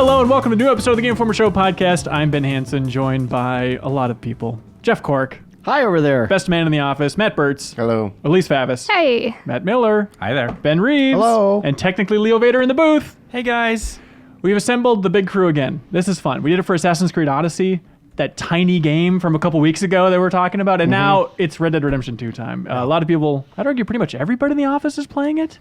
Hello and welcome to a new episode of the Game Informer Show podcast. I'm Ben Hansen, joined by a lot of people. Jeff Cork. Hi over there. Best man in the office, Matt Burtz. Hello. Elise Favis. Hey. Matt Miller. Hi there. Ben Reeves. Hello. And technically Leo Vader in the booth. Hey guys. We've assembled the big crew again. This is fun. We did it for Assassin's Creed Odyssey, that tiny game from a couple weeks ago that we're talking about, and now it's Red Dead Redemption 2 time. A lot of people, I'd argue pretty much everybody in the office is playing it.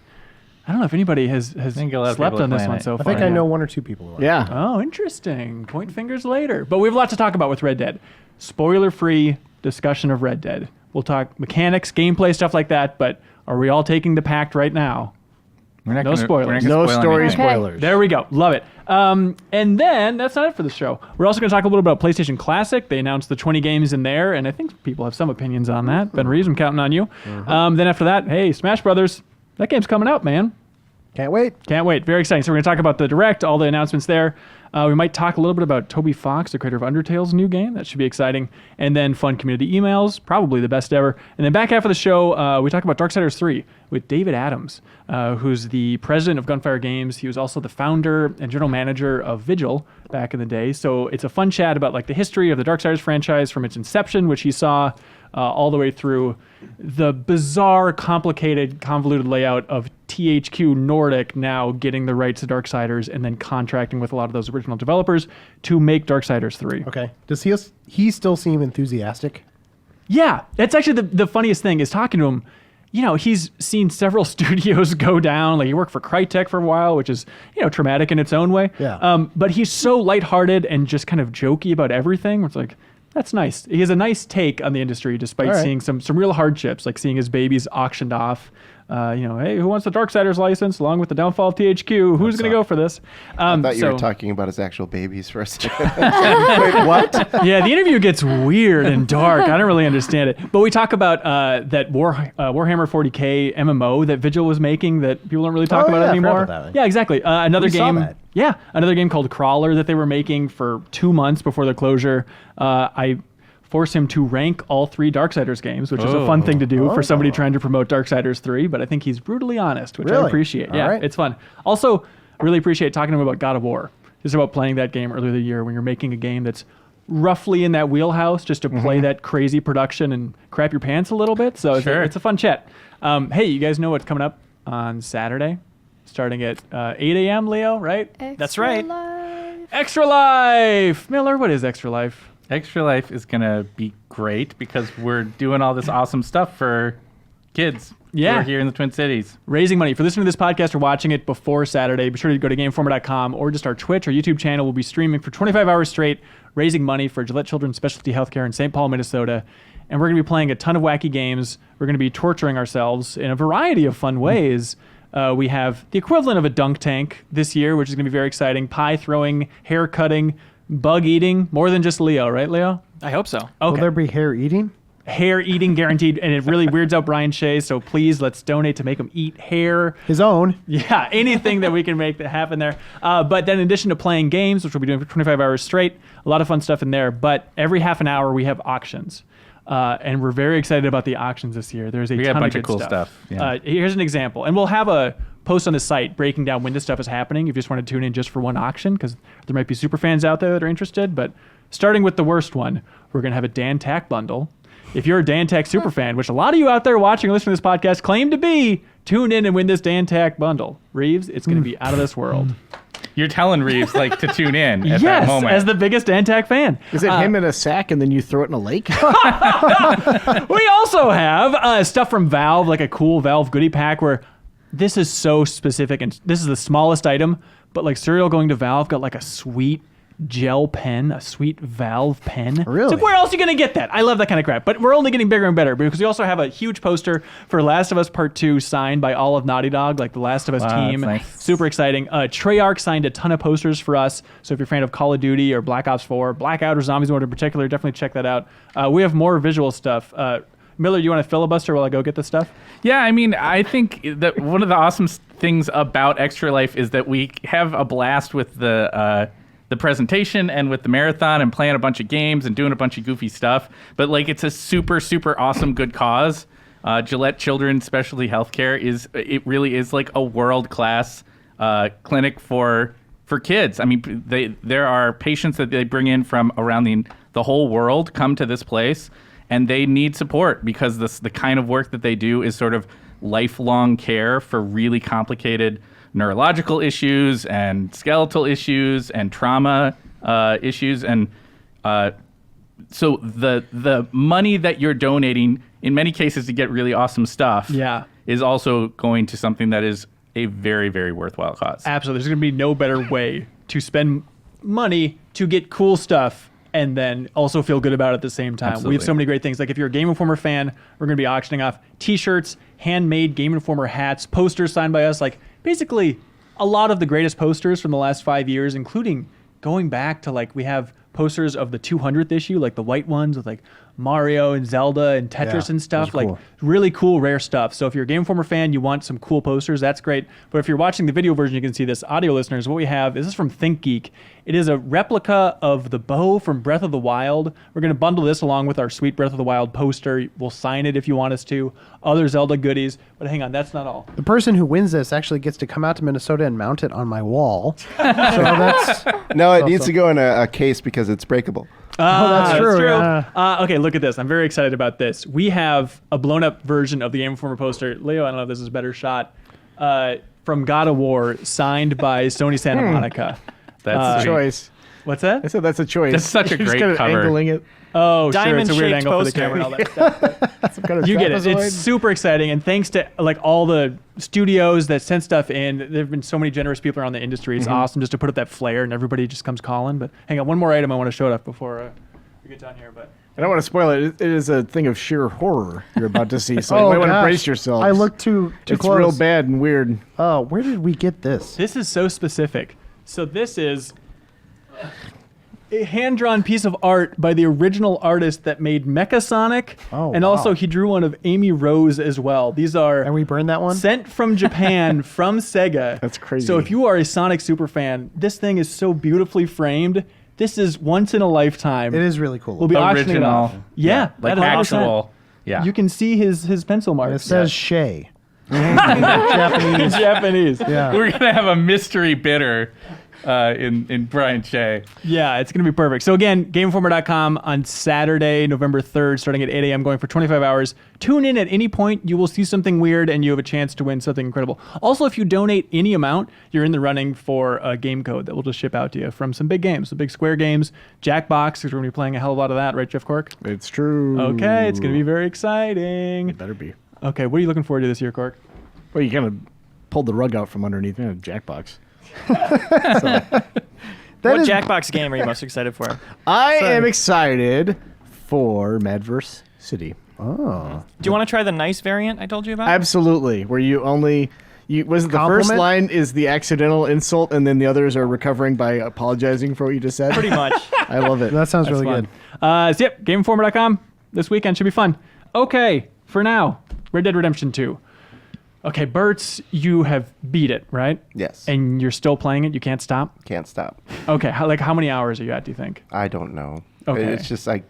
I don't know if anybody has think a lot of slept people are on this playing one it. so I far. think I know one or two people who are. Yeah. Oh, interesting. Point fingers later. But we have a lot to talk about with Red Dead. Spoiler-free discussion of Red Dead. We'll talk mechanics, gameplay, stuff like that, but are we all taking the pact right now? We're not No spoilers. No story Okay. spoilers. There we go. Love it. And then, that's not it for the show. We're also going to talk a little bit about PlayStation Classic. They announced the 20 games in there, and I think people have some opinions on that. Ben Reeves, I'm counting on you. Then after that, hey, Smash Brothers. That game's coming out, man. Can't wait. Can't wait. Very exciting. So we're going to talk about the Direct, all the announcements there. We might talk a little bit about Toby Fox, the creator of Undertale's new game. That should be exciting. And then fun community emails, probably the best ever. And then back half of the show, we talk about Darksiders 3 with David Adams, who's the president of Gunfire Games. He was also the founder and general manager of Vigil back in the day. So it's a fun chat about like the history of the Darksiders franchise from its inception, which he saw all the way through the bizarre, complicated, convoluted layout of THQ Nordic now getting the rights to Darksiders and then contracting with a lot of those original developers to make Darksiders 3. Okay. Does he still seem enthusiastic? Yeah, that's actually the funniest thing is talking to him. You know, he's seen several studios go down. Like he worked for Crytek for a while, which is, traumatic in its own way. Yeah. But he's so lighthearted and just kind of jokey about everything. It's like, that's nice. He has a nice take on the industry despite All right. seeing some real hardships, like seeing his babies auctioned off. Hey, who wants the Darksiders license along with the downfall of THQ? Who's going to go for this? I thought you were talking about his actual babies for a second. Wait, what? Yeah, the interview gets weird and dark. I don't really understand it. But we talk about that Warhammer 40K MMO that Vigil was making that people don't really talk about I forgot anymore. about that. Yeah, exactly. Another We saw game. that. Yeah, another game called Crawler that they were making for 2 months before the closure. I force him to rank all 3 Darksiders games, which is a fun thing to do for somebody trying to promote Darksiders 3, but I think he's brutally honest, which I Really? appreciate. All Yeah, right. it's fun. Also, I really appreciate talking to him about God of War. Just about playing that game earlier the year when you're making a game that's roughly in that wheelhouse just to play that crazy production and crap your pants a little bit. So Sure. it's a fun chat. Hey, you guys know what's coming up on Saturday? Starting at 8 a.m., Leo, right? That's right. Life. Extra Life! Miller, what is Extra Life? Extra Life is going to be great because we're doing all this awesome stuff for kids Yeah. who are here in the Twin Cities. Raising money. For listening to this podcast or watching it before Saturday, be sure to go to GameInformer.com or just our Twitch or YouTube channel. We'll be streaming for 25 hours straight, raising money for Gillette Children's Specialty Healthcare in St. Paul, Minnesota. And we're going to be playing a ton of wacky games. We're going to be torturing ourselves in a variety of fun ways. We have the equivalent of a dunk tank this year, which is going to be very exciting. Pie throwing, hair cutting, bug eating. More than just Leo, right, Leo? I hope so. Okay. Will there be hair eating? Hair eating guaranteed, and it really weirds out Brian Shea, so please let's donate to make him eat hair. His own. Yeah, anything that we can make that happen there. But then in addition to playing games, which we'll be doing for 25 hours straight, a lot of fun stuff in there. But every half an hour we have auctions. And we're very excited about the auctions this year. There's a We ton got a bunch of of good cool stuff. Yeah. Here's an example. And we'll have a post on the site breaking down when this stuff is happening if you just want to tune in just for one auction, because there might be super fans out there that are interested. But starting with the worst one, we're going to have a Dan Tack bundle. If you're a Dan Tack super fan, which a lot of you out there watching or listening to this podcast claim to be, tune in and win this Dan Tack bundle. Reeves, it's going to be out of this world. You're telling Reeves to tune in at that Yes, moment. as the biggest Dan Tack fan. Is it him in a sack and then you throw it in a lake? We also have stuff from Valve, like a cool Valve goodie pack where this is so specific, and this is the smallest item, but like Serial going to Valve got like a sweet gel pen, a sweet Valve pen. Really? It's like, where else are you going to get that? I love that kind of crap. But we're only getting bigger and better because we also have a huge poster for Last of Us Part 2 signed by all of Naughty Dog, like the Last of Us Wow, team. that's nice. Super exciting. Treyarch signed a ton of posters for us. So if you're a fan of Call of Duty or Black Ops 4, Blackout or Zombies Mode in particular, definitely check that out. We have more visual stuff. Miller, you want to filibuster while I go get this stuff? Yeah, I mean, I think that one of the awesome things about Extra Life is that we have a blast with the presentation and with the marathon and playing a bunch of games and doing a bunch of goofy stuff. But like, it's a super, super awesome good cause. Gillette Children's Specialty Healthcare really is like a world-class clinic for for kids. I mean, there are patients that they bring in from around the whole world come to this place, and they need support because the kind of work that they do is sort of lifelong care for really complicated neurological issues and skeletal issues and trauma issues. And so the money that you're donating, in many cases to get really awesome stuff, is also going to something that is a very, very worthwhile cause. Absolutely. There's going to be no better way to spend money to get cool stuff and then also feel good about it at the same time. Absolutely. We have so many great things. Like if you're a Game Informer fan, we're going to be auctioning off t-shirts, handmade Game Informer hats, posters signed by us, like basically a lot of the greatest posters from the last 5 years, including going back to like we have posters of the 200th issue, like the white ones with like Mario and Zelda and Tetris and stuff, those are like cool. really cool, rare stuff. So if you're a Game Informer fan, you want some cool posters, that's great. But if you're watching the video version, you can see this. Audio listeners, what we have, this is from ThinkGeek. It is a replica of the bow from Breath of the Wild. We're going to bundle this along with our sweet Breath of the Wild poster. We'll sign it if you want us to. Other Zelda goodies. But hang on, that's not all. The person who wins this actually gets to come out to Minnesota and mount it on my wall. So that's No, it needs to go in a case because it's breakable. that's true, yeah. Okay, look at this. I'm very excited about this. We have a blown-up version of the Game Informer poster. Leo, I don't know if this is a better shot. From God of War, signed by Sony Santa Monica. That's sweet. Choice. What's that? I said that's a choice. That's such a You're just great kind of cover. angling it. Oh, sure. It's a weird Diamond-shaped angle for the poster. camera and all that stuff. Some kind of You get it. trapezoid. It's super exciting, and thanks to like all the studios that sent stuff in, there have been so many generous people around the industry. It's awesome just to put up that flair, and everybody just comes calling. But hang on, one more item I want to show off before we get done here. But I don't want to spoil it. It is a thing of sheer horror you're about to see, so you might want to gosh. brace yourselves. I looked too It's close. real bad and weird. Oh, where did we get this? this is so specific. So this is a hand-drawn piece of art by the original artist that made Mechasonic, Oh, and wow. also he drew one of Amy Rose as well. These are And we burned that one? sent from Japan from Sega. That's crazy. So if you are a Sonic super fan, this thing is so beautifully framed. This is once in a lifetime. It is really cool. We'll be auctioning it Original. off. Yeah, Like that is 100%. actual. Yeah. You can see his pencil marks. And it says Shay. Japanese. Japanese. Yeah. We're gonna have a mystery bidder in Brian Shea. Yeah, it's going to be perfect. So again, GameInformer.com on Saturday, November 3rd, starting at 8 a.m., going for 25 hours. Tune in at any point. You will see something weird, and you have a chance to win something incredible. Also, if you donate any amount, you're in the running for a game code that we'll just ship out to you from some big games, the big Square games. Jackbox, because we're going to be playing a hell of a lot of that, right, Jeff Cork? It's true. Okay, it's going to be very exciting. Better be. Okay, what are you looking forward to this year, Cork? Well, you kind of pulled the rug out from underneath me, a Jackbox. That What is- Jackbox game are you most excited for? I am excited for Madverse City. Oh. Do you want to try the nice variant I told you about? Absolutely. Where you only... was it the first Compliment? line is the accidental insult, and then the others are recovering by apologizing for what you just said? Pretty much. I love it. That sounds That's really fun. good. So yep, GameInformer.com. This weekend should be fun. Okay, for now, Red Dead Redemption 2. Okay, Bertz, you have beat it, right? Yes. And you're still playing it? You can't stop? Can't stop. Okay, how many hours are you at, do you think? I don't know. Okay. It's just I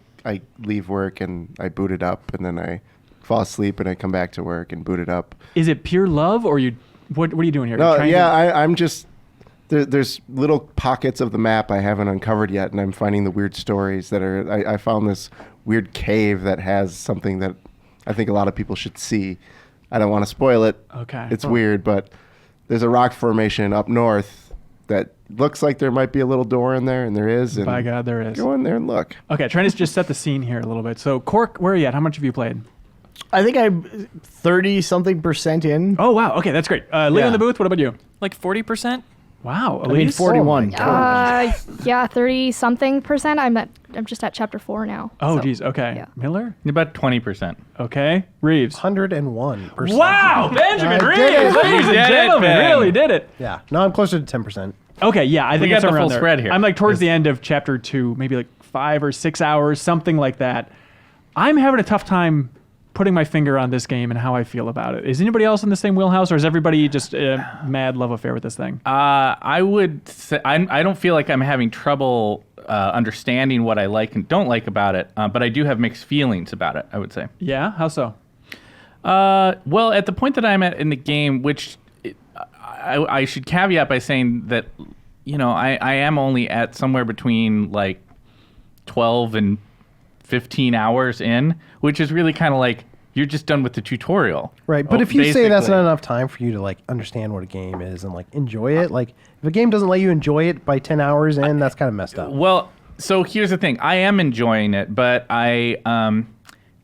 leave work and I boot it up, and then I fall asleep and I come back to work and boot it up. Is it pure love, or what are you doing here? No, You're trying yeah, to- I'm just... There's little pockets of the map I haven't uncovered yet, and I'm finding the weird stories that are... I found this weird cave that has something that I think a lot of people should see. I don't want to spoil it. Okay. It's weird, but there's a rock formation up north that looks like there might be a little door in there, and there is. And By God, there is. go in there and look. Okay, trying to just set the scene here a little bit. So, Cork, where are you at? How much have you played? I think I'm 30-something% in. Oh, wow. Okay, that's great. Leo Yeah. in the booth, what about you? Like 40%? Wow, I mean, Elise? 41. Yeah, 30-something%. I'm just at chapter 4 now. Oh, so, geez. Okay. yeah. Miller? About 20%. Okay. Reeves? 101%. Wow, Benjamin I Reeves, did it. ladies You and did it, gentlemen, Ben. really did it. Yeah. No, I'm closer to 10%. Okay, yeah, I think got it's the around full there. spread here. I'm like towards the end of chapter 2, maybe like 5 or 6 hours, something like that. I'm having a tough time putting my finger on this game and how I feel about it. Is anybody else in the same wheelhouse, or is everybody just a mad love affair with this thing? I would say I don't feel like I'm having trouble understanding what I like and don't like about it, but I do have mixed feelings about it, I would say. Yeah? How so? Well, at the point that I'm at in the game, which I should caveat by saying that I am only at somewhere between like 12 and 15 hours in, which is really kind of like you're just done with the tutorial. Right, but if you say that's basically. not enough time for you to like understand what a game is and like enjoy it, like if a game doesn't let you enjoy it by 10 hours in, that's kind of messed up. Well, so here's the thing. I am enjoying it, but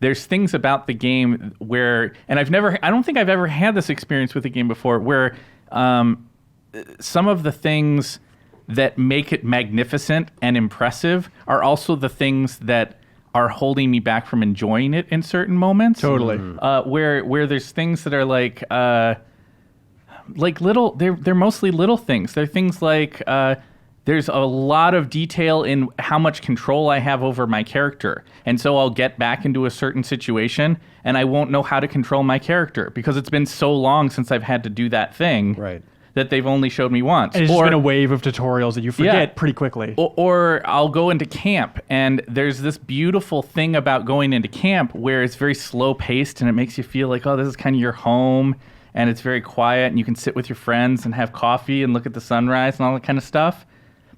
there's things about the game where, and I don't think I've ever had this experience with a game before, where some of the things that make it magnificent and impressive are also the things that are holding me back from enjoying it in certain moments. Totally. Where there's things that are like little, they're mostly little things. They're things like there's a lot of detail in how much control I have over my character. And so I'll get back into a certain situation and I won't know how to control my character because it's been so long since I've had to do that thing. Right. That they've only showed me once. And it's just been a wave of tutorials that you forget pretty quickly. Or I'll go into camp, and there's this beautiful thing about going into camp where it's very slow paced, and it makes you feel like, oh, this is kind of your home, and it's very quiet, and you can sit with your friends and have coffee and look at the sunrise and all that kind of stuff.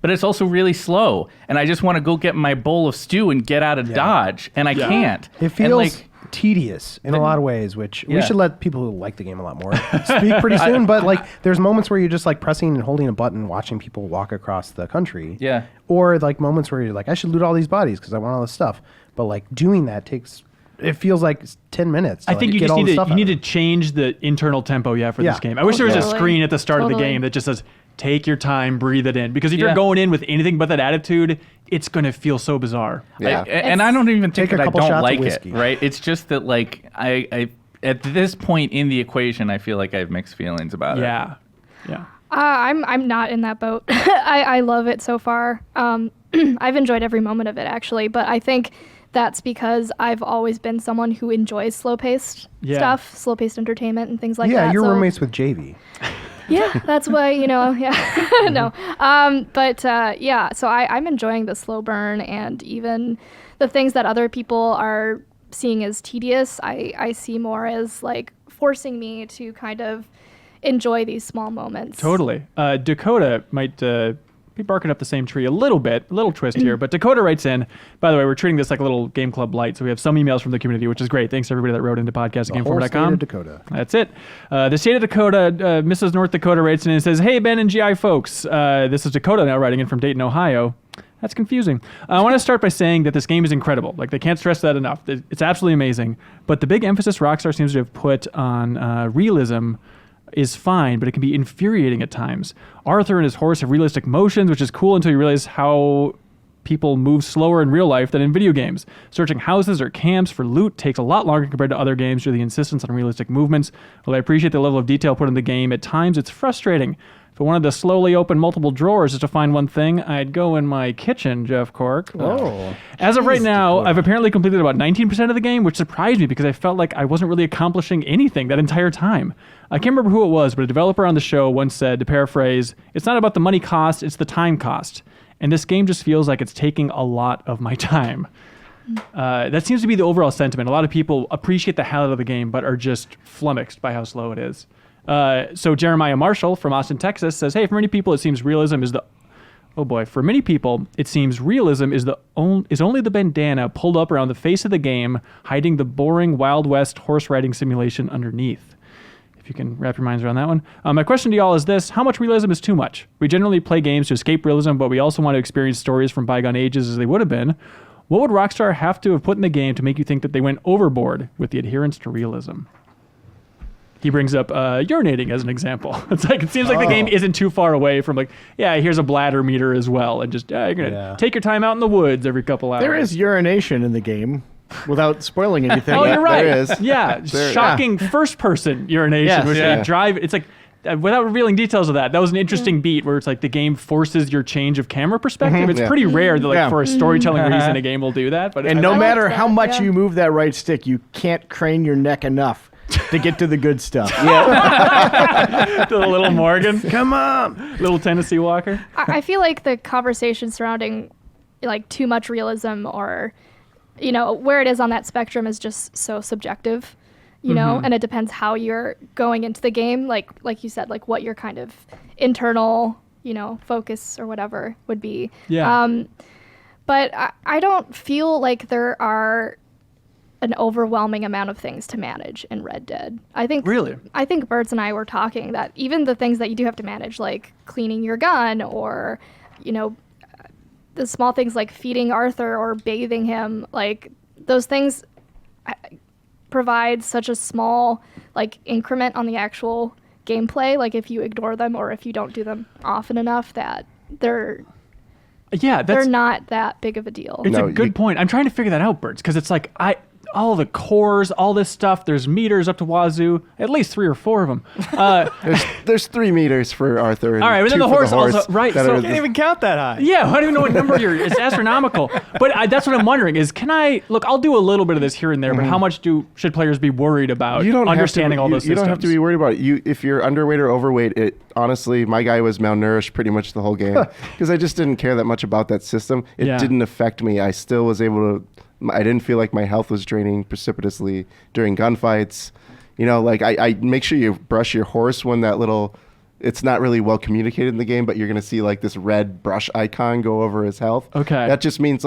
But it's also really slow, and I just want to go get my bowl of stew and get out of Dodge, and I can't. It feels tedious in a lot of ways, which we Yeah. should let people who like the game a lot more speak pretty soon. But like, there's moments where you're just like pressing and holding a button, watching people walk across the country. Yeah. Or like moments where you're like, I should loot all these bodies because I want all this stuff. But like doing that it feels like 10 minutes. To, I think like, you get just all need the to stuff out of it. change the internal tempo you have for Yeah. this game. I wish there was a Totally. screen at the start of the Totally. game that just says, take your time, breathe it in. Because if you're Yeah. going in with anything but that attitude, it's going to feel so bizarre. Yeah. And I don't even think Take a that I couple don't shots of like it, whiskey. right? It's just that, like, I at this point in the equation, I feel like I have mixed feelings about it. Yeah. Yeah. I'm not in that boat. I love it so far. I've enjoyed every moment of it actually, but I think that's because I've always been someone who enjoys slow-paced stuff, slow-paced entertainment and things like that. Yeah, you're so- roommates with JV. Yeah, that's why, yeah. No. So I'm enjoying the slow burn, and even the things that other people are seeing as tedious, I see more as like forcing me to kind of enjoy these small moments. Totally. Dakota might be barking up the same tree a little bit, a little twist here. But Dakota writes in, by the way, we're treating this like a little Game Club light. So we have some emails from the community, which is great. Thanks to everybody that wrote into Whole state podcast@gameformer.com. of Dakota. That's it. The state of Dakota, Mrs. North Dakota writes in and says, hey, Ben and GI folks. This is Dakota now writing in from Dayton, Ohio. That's confusing. I want to start by saying that this game is incredible. Like, they can't stress that enough. It's absolutely amazing. But the big emphasis Rockstar seems to have put on realism is fine, but it can be infuriating at times. Arthur and his horse have realistic motions, which is cool until you realize how people move slower in real life than in video games. Searching houses or camps for loot takes a lot longer compared to other games due to the insistence on realistic movements. While I appreciate the level of detail put in the game, at times it's frustrating. If I wanted to slowly open multiple drawers just to find one thing, I'd go in my kitchen, Jeff Cork. Oh. As of right now, I've apparently completed about 19% of the game, which surprised me because I felt like I wasn't really accomplishing anything that entire time. I can't remember who it was, but a developer on the show once said, to paraphrase, it's not about the money cost, it's the time cost. And this game just feels like it's taking a lot of my time. That seems to be the overall sentiment. A lot of people appreciate the hell out of the game, but are just flummoxed by how slow it is. So Jeremiah Marshall from Austin, Texas says, hey, for many people, it seems realism is the... Oh boy, for many people, it seems realism is only the bandana pulled up around the face of the game, hiding the boring Wild West horse riding simulation underneath. If you can wrap your minds around that one. My question to y'all is this: how much realism is too much? We generally play games to escape realism, but we also want to experience stories from bygone ages as they would have been. What would Rockstar have to have put in the game to make you think that they went overboard with the adherence to realism? He brings up urinating as an example. It's like, it seems like the game isn't too far away from like, yeah, here's a bladder meter as well, and just you're gonna take your time out in the woods every couple hours. There is urination in the game, without spoiling anything. Oh, you're right. There is. Yeah, shocking first-person urination, Yes. which Yeah. they drive. It's like, without revealing details of that was an interesting beat where it's like the game forces your change of camera perspective. It's Yeah. pretty rare that, like, Yeah. for a storytelling reason, a game will do that. But And I no I matter liked how that, much yeah. you move that right stick, you can't crane your neck enough to get to the good stuff. the little Morgan, Come on. little Tennessee Walker. I feel like the conversation surrounding like too much realism or, where it is on that spectrum is just so subjective, know, and it depends how you're going into the game. Like you said, like what your kind of internal focus or whatever would be. Yeah. But I don't feel like there are an overwhelming amount of things to manage in Red Dead. I think Birds and I were talking that even the things that you do have to manage, like cleaning your gun or, the small things like feeding Arthur or bathing him, like those things provide such a small increment on the actual gameplay. Like if you ignore them or if you don't do them often enough, that they're not that big of a deal. It's a good point. I'm trying to figure that out, Birds, because it's like all the cores, all this stuff. There's meters up to wazoo. At least 3 or 4 of them. There's 3 meters for Arthur. And all right, but then 2 the for horse also right. that So are Can't even count that high. yeah, I don't even know what number you're. It's astronomical. But that's what I'm wondering is, can I look? I'll do a little bit of this here and there, but how much should players be worried about you don't understanding have to, all those you systems? don't have to be worried about it. If you're underweight or overweight, honestly, my guy was malnourished pretty much the whole game because I just didn't care that much about that system. It didn't affect me. I still was able to. I didn't feel like my health was draining precipitously during gunfights. I make sure you brush your horse when that little. It's not really well communicated in the game, but you're gonna see this red brush icon go over his health. Okay. That just means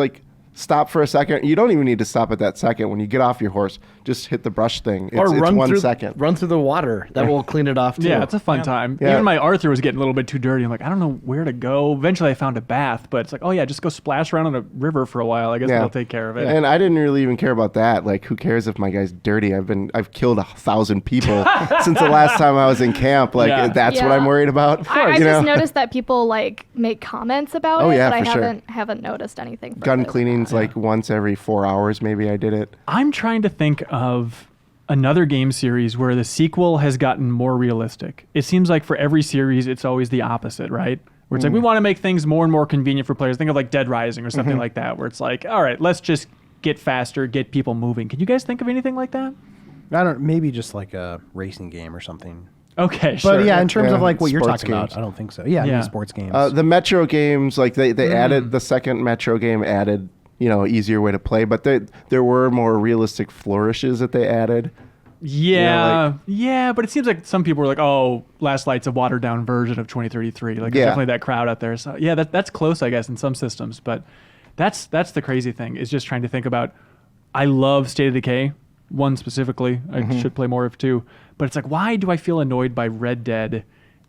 stop for a second. You don't even need to stop at that second. When you get off your horse, just hit the brush thing. It's run 1 through second. Run through the water. That will clean it off too. Yeah, it's a fun time. Yeah. Even my Arthur was getting a little bit too dirty. I'm like, I don't know where to go. Eventually, I found a bath, but it's like, oh yeah, just go splash around in a river for a while. I guess that'll take care of it. And I didn't really even care about that. Who cares if my guy's dirty? I've killed 1,000 people since the last time I was in camp. That's what I'm worried about. I just noticed that people make comments about it, yeah, but I for sure. haven't noticed anything. Gun further. cleaning's once every 4 hours, maybe I did it. I'm trying to think of another game series where the sequel has gotten more realistic. It seems like for every series, it's always the opposite, right? Where it's like, we want to make things more and more convenient for players. Think of Dead Rising or something like that, where it's like, all right, let's just get faster, get people moving. Can you guys think of anything like that? Maybe just like a racing game or something. Okay, sure. But yeah, in terms of what you're sports talking games. about, I don't think so. Yeah, maybe sports games. The Metro games, they added, the second Metro game added, easier way to play, but there were more realistic flourishes that they added. Yeah, but it seems like some people were like, oh, Last Light's a watered down version of 2033. There's definitely that crowd out there. So yeah, that's close, I guess, in some systems. But that's the crazy thing is just trying to think about, I love State of Decay, 1 specifically. I should play more of 2. But it's like, why do I feel annoyed by Red Dead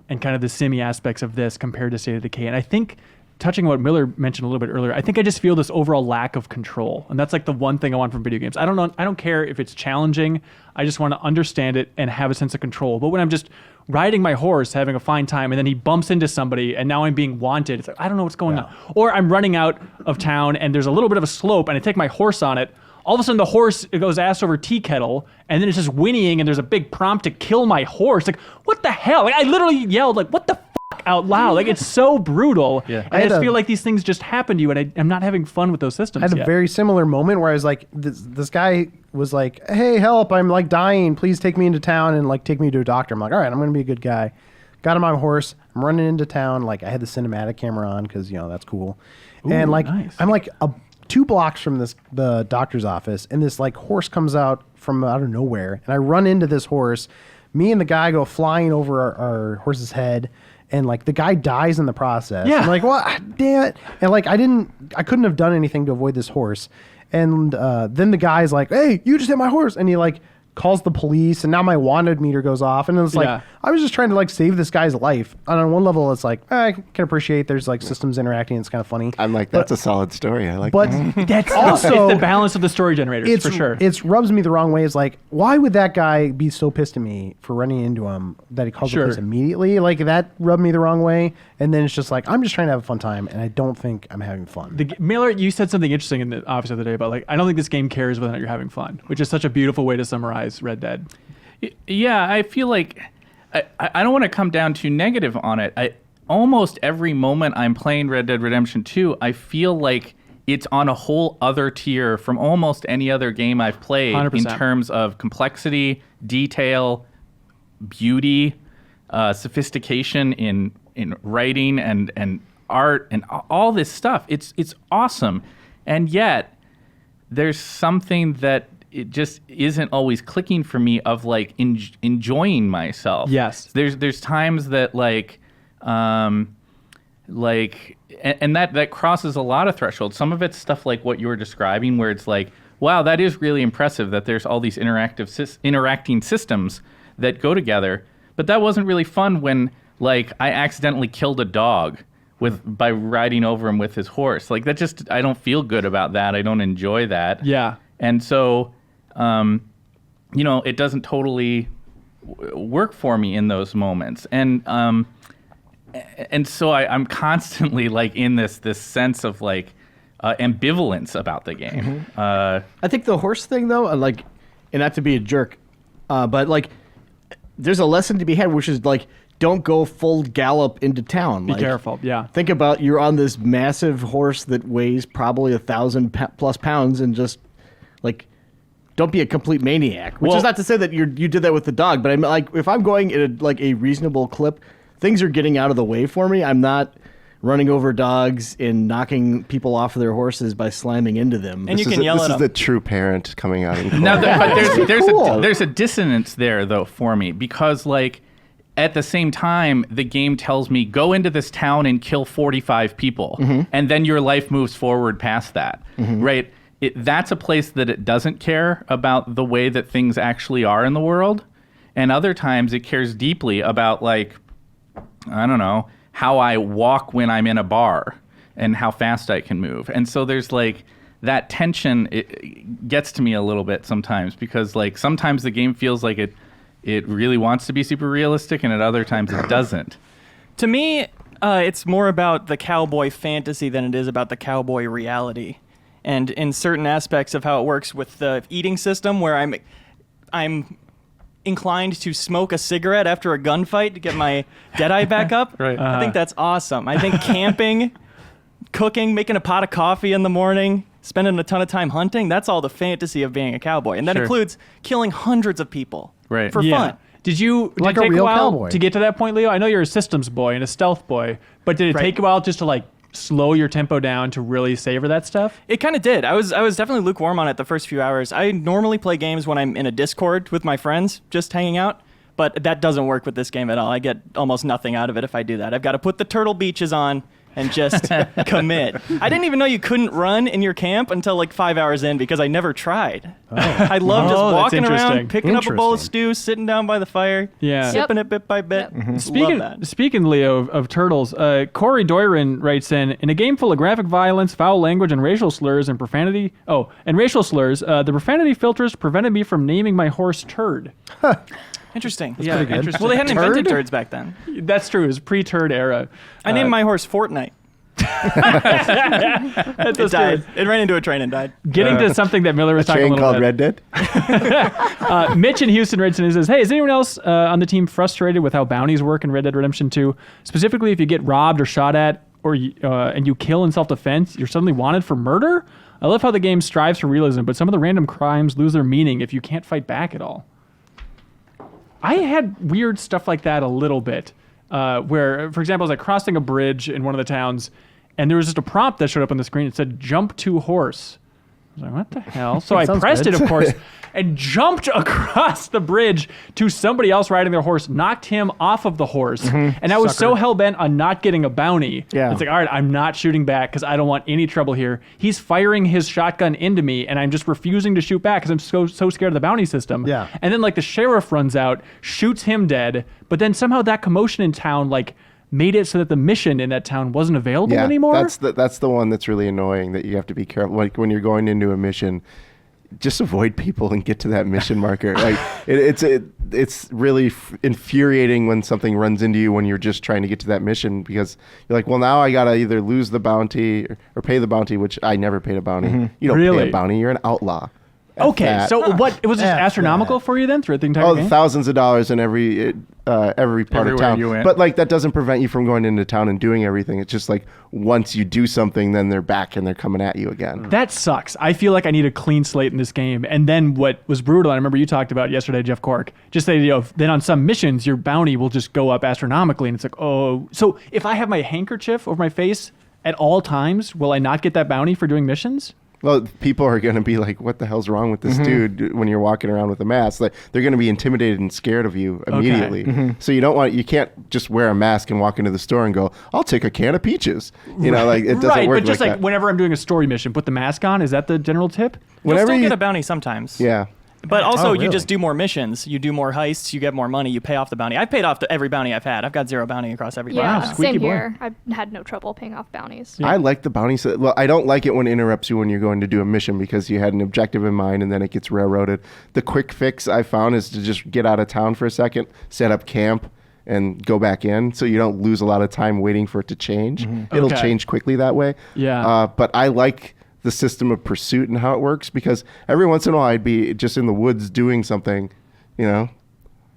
and kind of the simmy aspects of this compared to State of Decay? And I think, touching on what Miller mentioned a little bit earlier, I think I just feel this overall lack of control. And that's the one thing I want from video games. I don't care if it's challenging. I just want to understand it and have a sense of control. But when I'm just riding my horse, having a fine time, and then he bumps into somebody and now I'm being wanted, it's like, I don't know what's going on. Or I'm running out of town and there's a little bit of a slope and I take my horse on it. All of a sudden, the horse goes ass over tea kettle, and then it's just whinnying, and there's a big prompt to kill my horse. What the hell? I literally yelled, what the fuck out loud? It's so brutal. Yeah. And I just feel like these things just happen to you, and I'm not having fun with those systems I had yet. a very similar moment where I was like, this guy was like, hey, help, I'm dying. Please take me into town and take me to a doctor. I'm like, all right, I'm going to be a good guy. Got on my horse. I'm running into town. I had the cinematic camera on because, that's cool. Ooh, and nice. I'm 2 blocks from the doctor's office, and this horse comes out from out of nowhere, and I run into this horse. Me and the guy go flying over our horse's head, and the guy dies in the process. Yeah. I'm like, what? Damn it! And I couldn't have done anything to avoid this horse. And then the guy's like, hey, you just hit my horse, and he calls the police, and now my wanted meter goes off, and it's I was just trying to save this guy's life. And on one level, it's I can appreciate there's systems interacting. It's kind of funny. I'm that's a solid story. I like But that. That's also it's the balance of the story generators, for sure. It rubs me the wrong way. It's why would that guy be so pissed at me for running into him that he calls the police immediately? That rubbed me the wrong way. And then it's just I'm just trying to have a fun time, and I don't think I'm having fun. Miller, you said something interesting in the office the other day about I don't think this game cares whether or not you're having fun, which is such a beautiful way to summarize Red Dead. Yeah, I feel like I don't want to come down too negative on it. Almost every moment I'm playing Red Dead Redemption 2, I feel like it's on a whole other tier from almost any other game I've played 100%. in terms of complexity, detail, beauty, sophistication in writing and art and all this stuff. It's awesome. And yet there's something that it just isn't always clicking for me of enjoying myself. Yes. There's times that and that crosses a lot of thresholds. Some of it's stuff like what you were describing, where it's like, wow, that is really impressive that there's all these interacting systems that go together. But that wasn't really fun when, like, I accidentally killed a dog by riding over him with his horse. Like, that just, I don't feel good about that. I don't enjoy that. Yeah. And so, it doesn't totally work for me in those moments. And so I'm constantly, like, in this sense of, like, ambivalence about the game. I think the horse thing, though, and not to be a jerk, but, like, there's a lesson to be had, which is, like, don't go full gallop into town. Be careful, yeah. Think about you're on this massive horse that weighs probably 1,000+ pounds, and just, like, don't be a complete maniac. Which is not to say that you did that with the dog, but I'm like, if I'm going at a reasonable clip, things are getting out of the way for me. I'm not running over dogs and knocking people off of their horses by slamming into them. And you can yell at them. This is the true parent coming out in court. Now, but Cool. there's a dissonance there, though, for me, because, like, at the same time, the game tells me, go into this town and kill 45 people, and then your life moves forward past that, right? That's a place that it doesn't care about the way that things actually are in the world, and other times it cares deeply about, like, I don't know, how I walk when I'm in a bar and how fast I can move. And so there's, like, that tension, it gets to me a little bit sometimes, because, like, sometimes the game feels like it really wants to be super realistic, and at other times it doesn't. To me, it's more about the cowboy fantasy than it is about the cowboy reality. And in certain aspects of how it works with the eating system, where I'm inclined to smoke a cigarette after a gunfight to get my Deadeye back up. Right. I think that's awesome. I think camping, cooking, making a pot of coffee in the morning, spending a ton of time hunting, that's all the fantasy of being a cowboy. And that Sure. includes killing hundreds of people Right. for Yeah. fun. Did it Like a take real while cowboy. to get to that point, Leo? I know you're a systems boy and a stealth boy, but did it Right. take a while just to, like, slow your tempo down to really savor that stuff? It kind of did. I was definitely lukewarm on it the first few hours. I normally play games when I'm in a Discord with my friends, just hanging out, but that doesn't work with this game at all. I get almost nothing out of it if I do that. I've got to put the Turtle Beaches on and just commit. I didn't even know you couldn't run in your camp until like 5 hours in because I never tried. I love just Oh, that's walking interesting. around, picking up a bowl of Interesting. stew, sitting down by the fire, Yeah. sipping it bit by bit. Love that. Speaking, Leo, of turtles, Corey Doiron writes in a game full of graphic violence, foul language, and racial slurs and profanity. Oh, and racial slurs. The profanity filters prevented me from naming my horse Turd. Interesting. Yeah, pretty good. interesting. Well, they hadn't invented Turd? turds back then. That's true. It was pre-Turd era. I named my horse Fortnite. That's It died. It ran into a train and died. Getting to something that Miller was A talking a train little called bit. Red Dead? Mitch in Houston writes in and says, hey, is anyone else on the team frustrated with how bounties work in Red Dead Redemption 2? Specifically, if you get robbed or shot at and you kill in self-defense, you're suddenly wanted for murder? I love how the game strives for realism, but some of the random crimes lose their meaning if you can't fight back at all. I had weird stuff like that a little bit, where, for example, I was like crossing a bridge in one of the towns, and there was just a prompt that showed up on the screen. It said, jump to horse. I was like, what the hell? So I Sounds pressed good. it, of course, and jumped across the bridge to somebody else riding their horse, knocked him off of the horse. And I was so hell-bent on not getting a bounty. Yeah. It's like, all right, I'm not shooting back because I don't want any trouble here. He's firing his shotgun into me, and I'm just refusing to shoot back because I'm so scared of the bounty system. Yeah. And then, like, the sheriff runs out, shoots him dead, but then somehow that commotion in town, like, made it so that the mission in that town wasn't available anymore. That's the one that's really annoying, that you have to be careful. Like when you're going into a mission, just avoid people and get to that mission marker. Like it's really infuriating when something runs into you when you're just trying to get to that mission, because you're like, well, now I gotta either lose the bounty or pay the bounty, which I never paid a bounty. You don't Really? pay a bounty. You're an outlaw. Okay, that. so what? It was just F astronomical for you then throughout the entire Oh, game? thousands of dollars in every part Everywhere of town. you went. But like that doesn't prevent you from going into town and doing everything. It's just like once you do something, then they're back and they're coming at you again. That sucks. I feel like I need a clean slate in this game. And then what was brutal, I remember you talked about yesterday, Jeff Cork, just that, then on some missions, your bounty will just go up astronomically. And it's like, oh, so if I have my handkerchief over my face at all times, will I not get that bounty for doing missions? Well, people are going to be like, what the hell's wrong with this dude when you're walking around with a mask? Like, they're going to be intimidated and scared of you immediately. So you can't just wear a mask and walk into the store and go, I'll take a can of peaches. You know, like, it doesn't Right, work but just like that. whenever I'm doing a story mission, put the mask on. Is that the general tip? You'll Whenever still you- get a bounty sometimes. Yeah. But also, really? you just do more missions. You do more heists. You get more money. You pay off the bounty. I've paid off every bounty I've had. I've got 0 bounty across every Yeah, bounty. squeaky same boy. here. I've had no trouble paying off bounties. I like the bounty. Well, I don't like it when it interrupts you when you're going to do a mission because you had an objective in mind and then it gets railroaded. The quick fix I found is to just get out of town for a second, set up camp, and go back in so you don't lose a lot of time waiting for it to change. It'll Okay. change quickly that way. Yeah. But I like the system of pursuit and how it works because every once in a while I'd be just in the woods doing something, you know,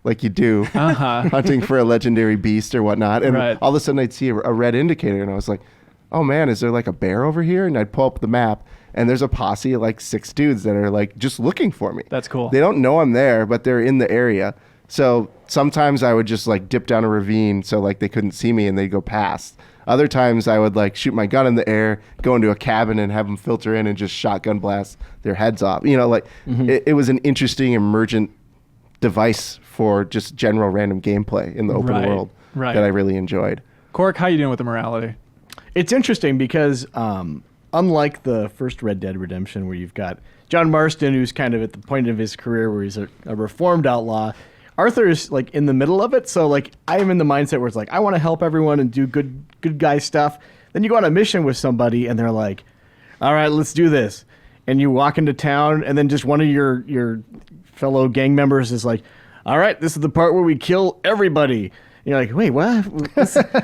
like you do, hunting for a legendary beast or whatnot. And Right. all of a sudden I'd see a red indicator and I was like, oh man, is there like a bear over here? And I'd pull up the map and there's a posse of like 6 dudes that are like just looking for me. That's cool. They don't know I'm there, but they're in the area. So sometimes I would just like dip down a ravine so like they couldn't see me and they'd go past. Other times I would like shoot my gun in the air, go into a cabin and have them filter in and just shotgun blast their heads off. You know, like it was an interesting emergent device for just general random gameplay in the open Right, world right. that I really enjoyed. Cork, how you doing with the morality? It's interesting because unlike the first Red Dead Redemption, where you've got John Marston, who's kind of at the point of his career where he's a reformed outlaw, Arthur is like in the middle of it. So like I am in the mindset where it's like I want to help everyone and do good guy stuff. Then you go on a mission with somebody and they're like, all right, let's do this. And you walk into town and then just one of your fellow gang members is like, all right, this is the part where we kill everybody. And you're like, wait, what?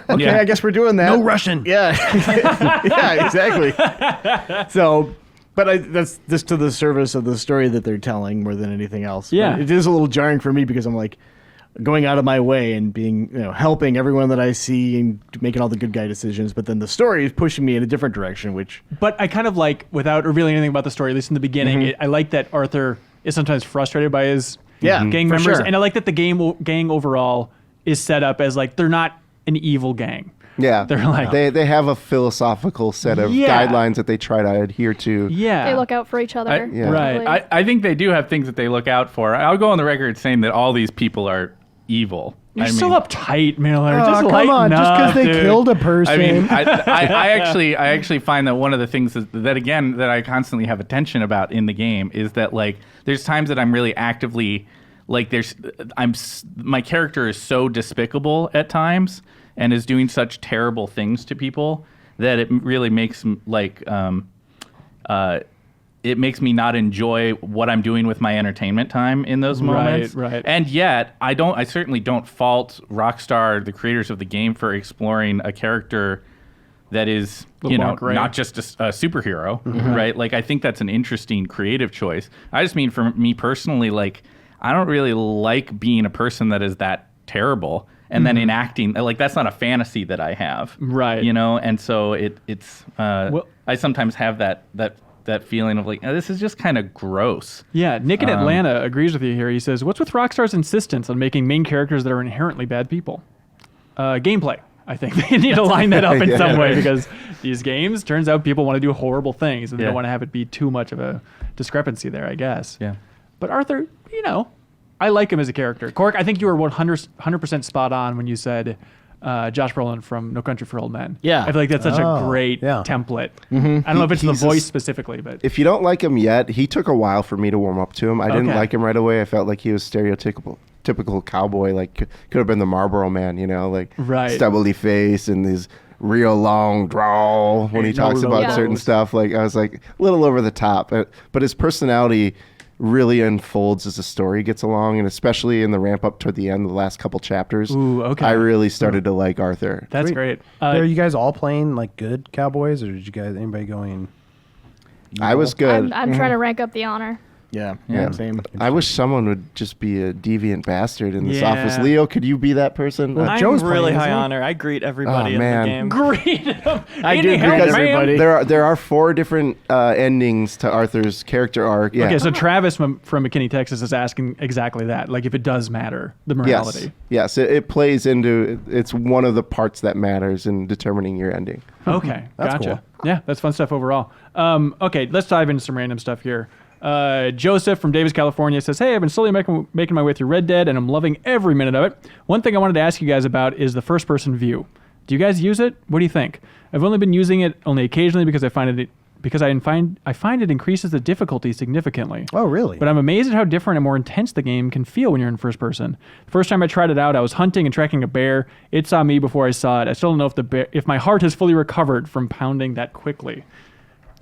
Okay, Yeah. I guess we're doing that. No Russian. Yeah, yeah, exactly. So, but that's just to the service of the story that they're telling more than anything else. Yeah. But it is a little jarring for me because I'm like going out of my way and being, helping everyone that I see and making all the good guy decisions. But then the story is pushing me in a different direction, which But I kind of like, without revealing anything about the story, at least in the beginning, I like that Arthur is sometimes frustrated by his Yeah, gang for members. sure. And I like that the gang overall is set up as like, they're not an evil gang. Yeah, They're like- they have a philosophical set of Yeah. guidelines that they try to adhere to. Yeah. They look out for each other. Yeah. Right. Really. I think they do have things that they look out for. I'll go on the record saying that all these people are evil. You're I so mean, uptight, Miller. Oh, just come lighten on, just up, they dude. killed a person. I mean, I actually find that one of the things that again that I constantly have attention about in the game is that like there's times that I'm really actively like my character is so despicable at times and is doing such terrible things to people that it really makes it makes me not enjoy what I'm doing with my entertainment time in those moments. Right. And yet, I certainly don't fault Rockstar, the creators of the game, for exploring a character that is, Little more gray. not just a superhero, right? Like, I think that's an interesting creative choice. I just mean for me personally, like, I don't really like being a person that is that terrible and then enacting, like, that's not a fantasy that I have. Right. You know, and so it's, Well- I sometimes have that feeling of like, oh, this is just kind of gross. Yeah, Nick in Atlanta agrees with you here. He says, what's with Rockstar's insistence on making main characters that are inherently bad people? Gameplay. I think they need to line that up in some way because these games, turns out people want to do horrible things and they Yeah. don't want to have it be too much of a discrepancy there, I guess. Yeah. But Arthur, I like him as a character. Cork, I think you were 100% spot on when you said Josh Brolin from No Country for Old Men. Yeah. I feel like that's such a Oh, great yeah. template. I don't know if it's the He's a voice s- specifically, but If you don't like him yet, he took a while for me to warm up to him. I didn't Okay. like him right away. I felt like he was typical cowboy, like could have been the Marlboro Man, like Right. stubbly face and his real long drawl when he No talks about Yeah. certain stuff. Like I was like a little over the top, but his personality really unfolds as the story gets along, and especially in the ramp up toward the end, the last couple chapters. Ooh, okay. I really started to like Arthur. that's Sweet. great. Are you guys all playing like good cowboys, or did you guys anybody going? I was good. I'm trying to rank up the honor. Yeah, Yeah. same. I wish someone would just be a deviant bastard in this Yeah. office. Leo, could you be that person? Well, I'm Joe's really playing, high isn't he? honor. I greet everybody Oh, man. in the game. Great. I do Any help, greet man? everybody. there are 4 different endings to Arthur's character arc. Yeah. Okay, so Travis from McKinney, Texas is asking exactly that. Like, if it does matter, the morality. Yes, it plays into. It's one of the parts that matters in determining your ending. Okay, That's gotcha. Yeah, that's fun stuff overall. Okay, let's dive into some random stuff here. Joseph from Davis, California says, "Hey, I've been slowly making my way through Red Dead, and I'm loving every minute of it. One thing I wanted to ask you guys about is the first-person view. Do you guys use it? What do you think? I've only been using it only occasionally because I find it increases the difficulty significantly. Oh, really? But I'm amazed at how different and more intense the game can feel when you're in first person. The first time I tried it out, I was hunting and tracking a bear. It saw me before I saw it. I still don't know if my heart has fully recovered from pounding that quickly.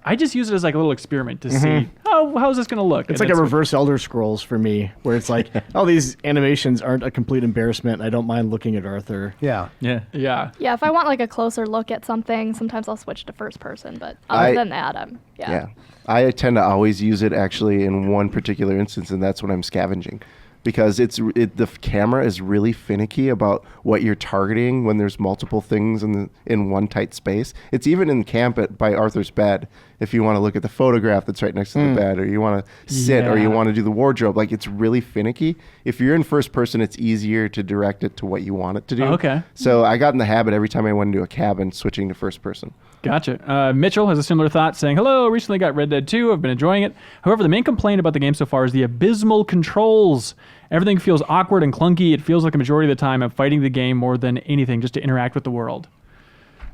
I just use it as like a little experiment to see how's this going to look. It's like a reverse Elder Scrolls for me, where it's like, oh, these animations aren't a complete embarrassment. I don't mind looking at Arthur. Yeah. Yeah. Yeah. Yeah, if I want like a closer look at something, sometimes I'll switch to first person. But other than that, Yeah. I tend to always use it actually in one particular instance, and that's when I'm scavenging. Because the camera is really finicky about what you're targeting when there's multiple things in one tight space. It's even in camp by Arthur's bed. If you want to look at the photograph that's right next to the bed, or you want to sit, or you Yeah. want to do the wardrobe, like it's really finicky. If you're in first person, it's easier to direct it to what you want it to do. Okay. So I got in the habit every time I went into a cabin, switching to first person. Gotcha. Mitchell has a similar thought, saying, "Hello, recently got Red Dead 2. I've been enjoying it. However, the main complaint about the game so far is the abysmal controls. Everything feels awkward and clunky. It feels like a majority of the time I'm fighting the game more than anything just to interact with the world."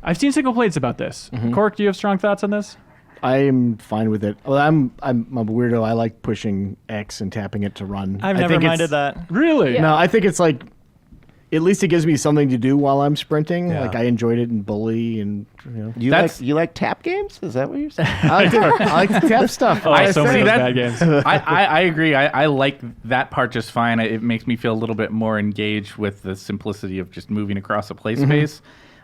I've seen some complaints about this. Cork, do you have strong thoughts on this? I'm fine with it. Well, I'm a weirdo. I like pushing X and tapping it to run. I've I never think minded it's- that. Really? Yeah. No, I think it's like, at least it gives me something to do while I'm sprinting. Yeah. Like I enjoyed it in Bully, and you know, You like tap games? Is that what you're saying? I like to tap stuff. Oh, I so many say. of those bad games. I agree. I like that part just fine. It makes me feel a little bit more engaged with the simplicity of just moving across a play space.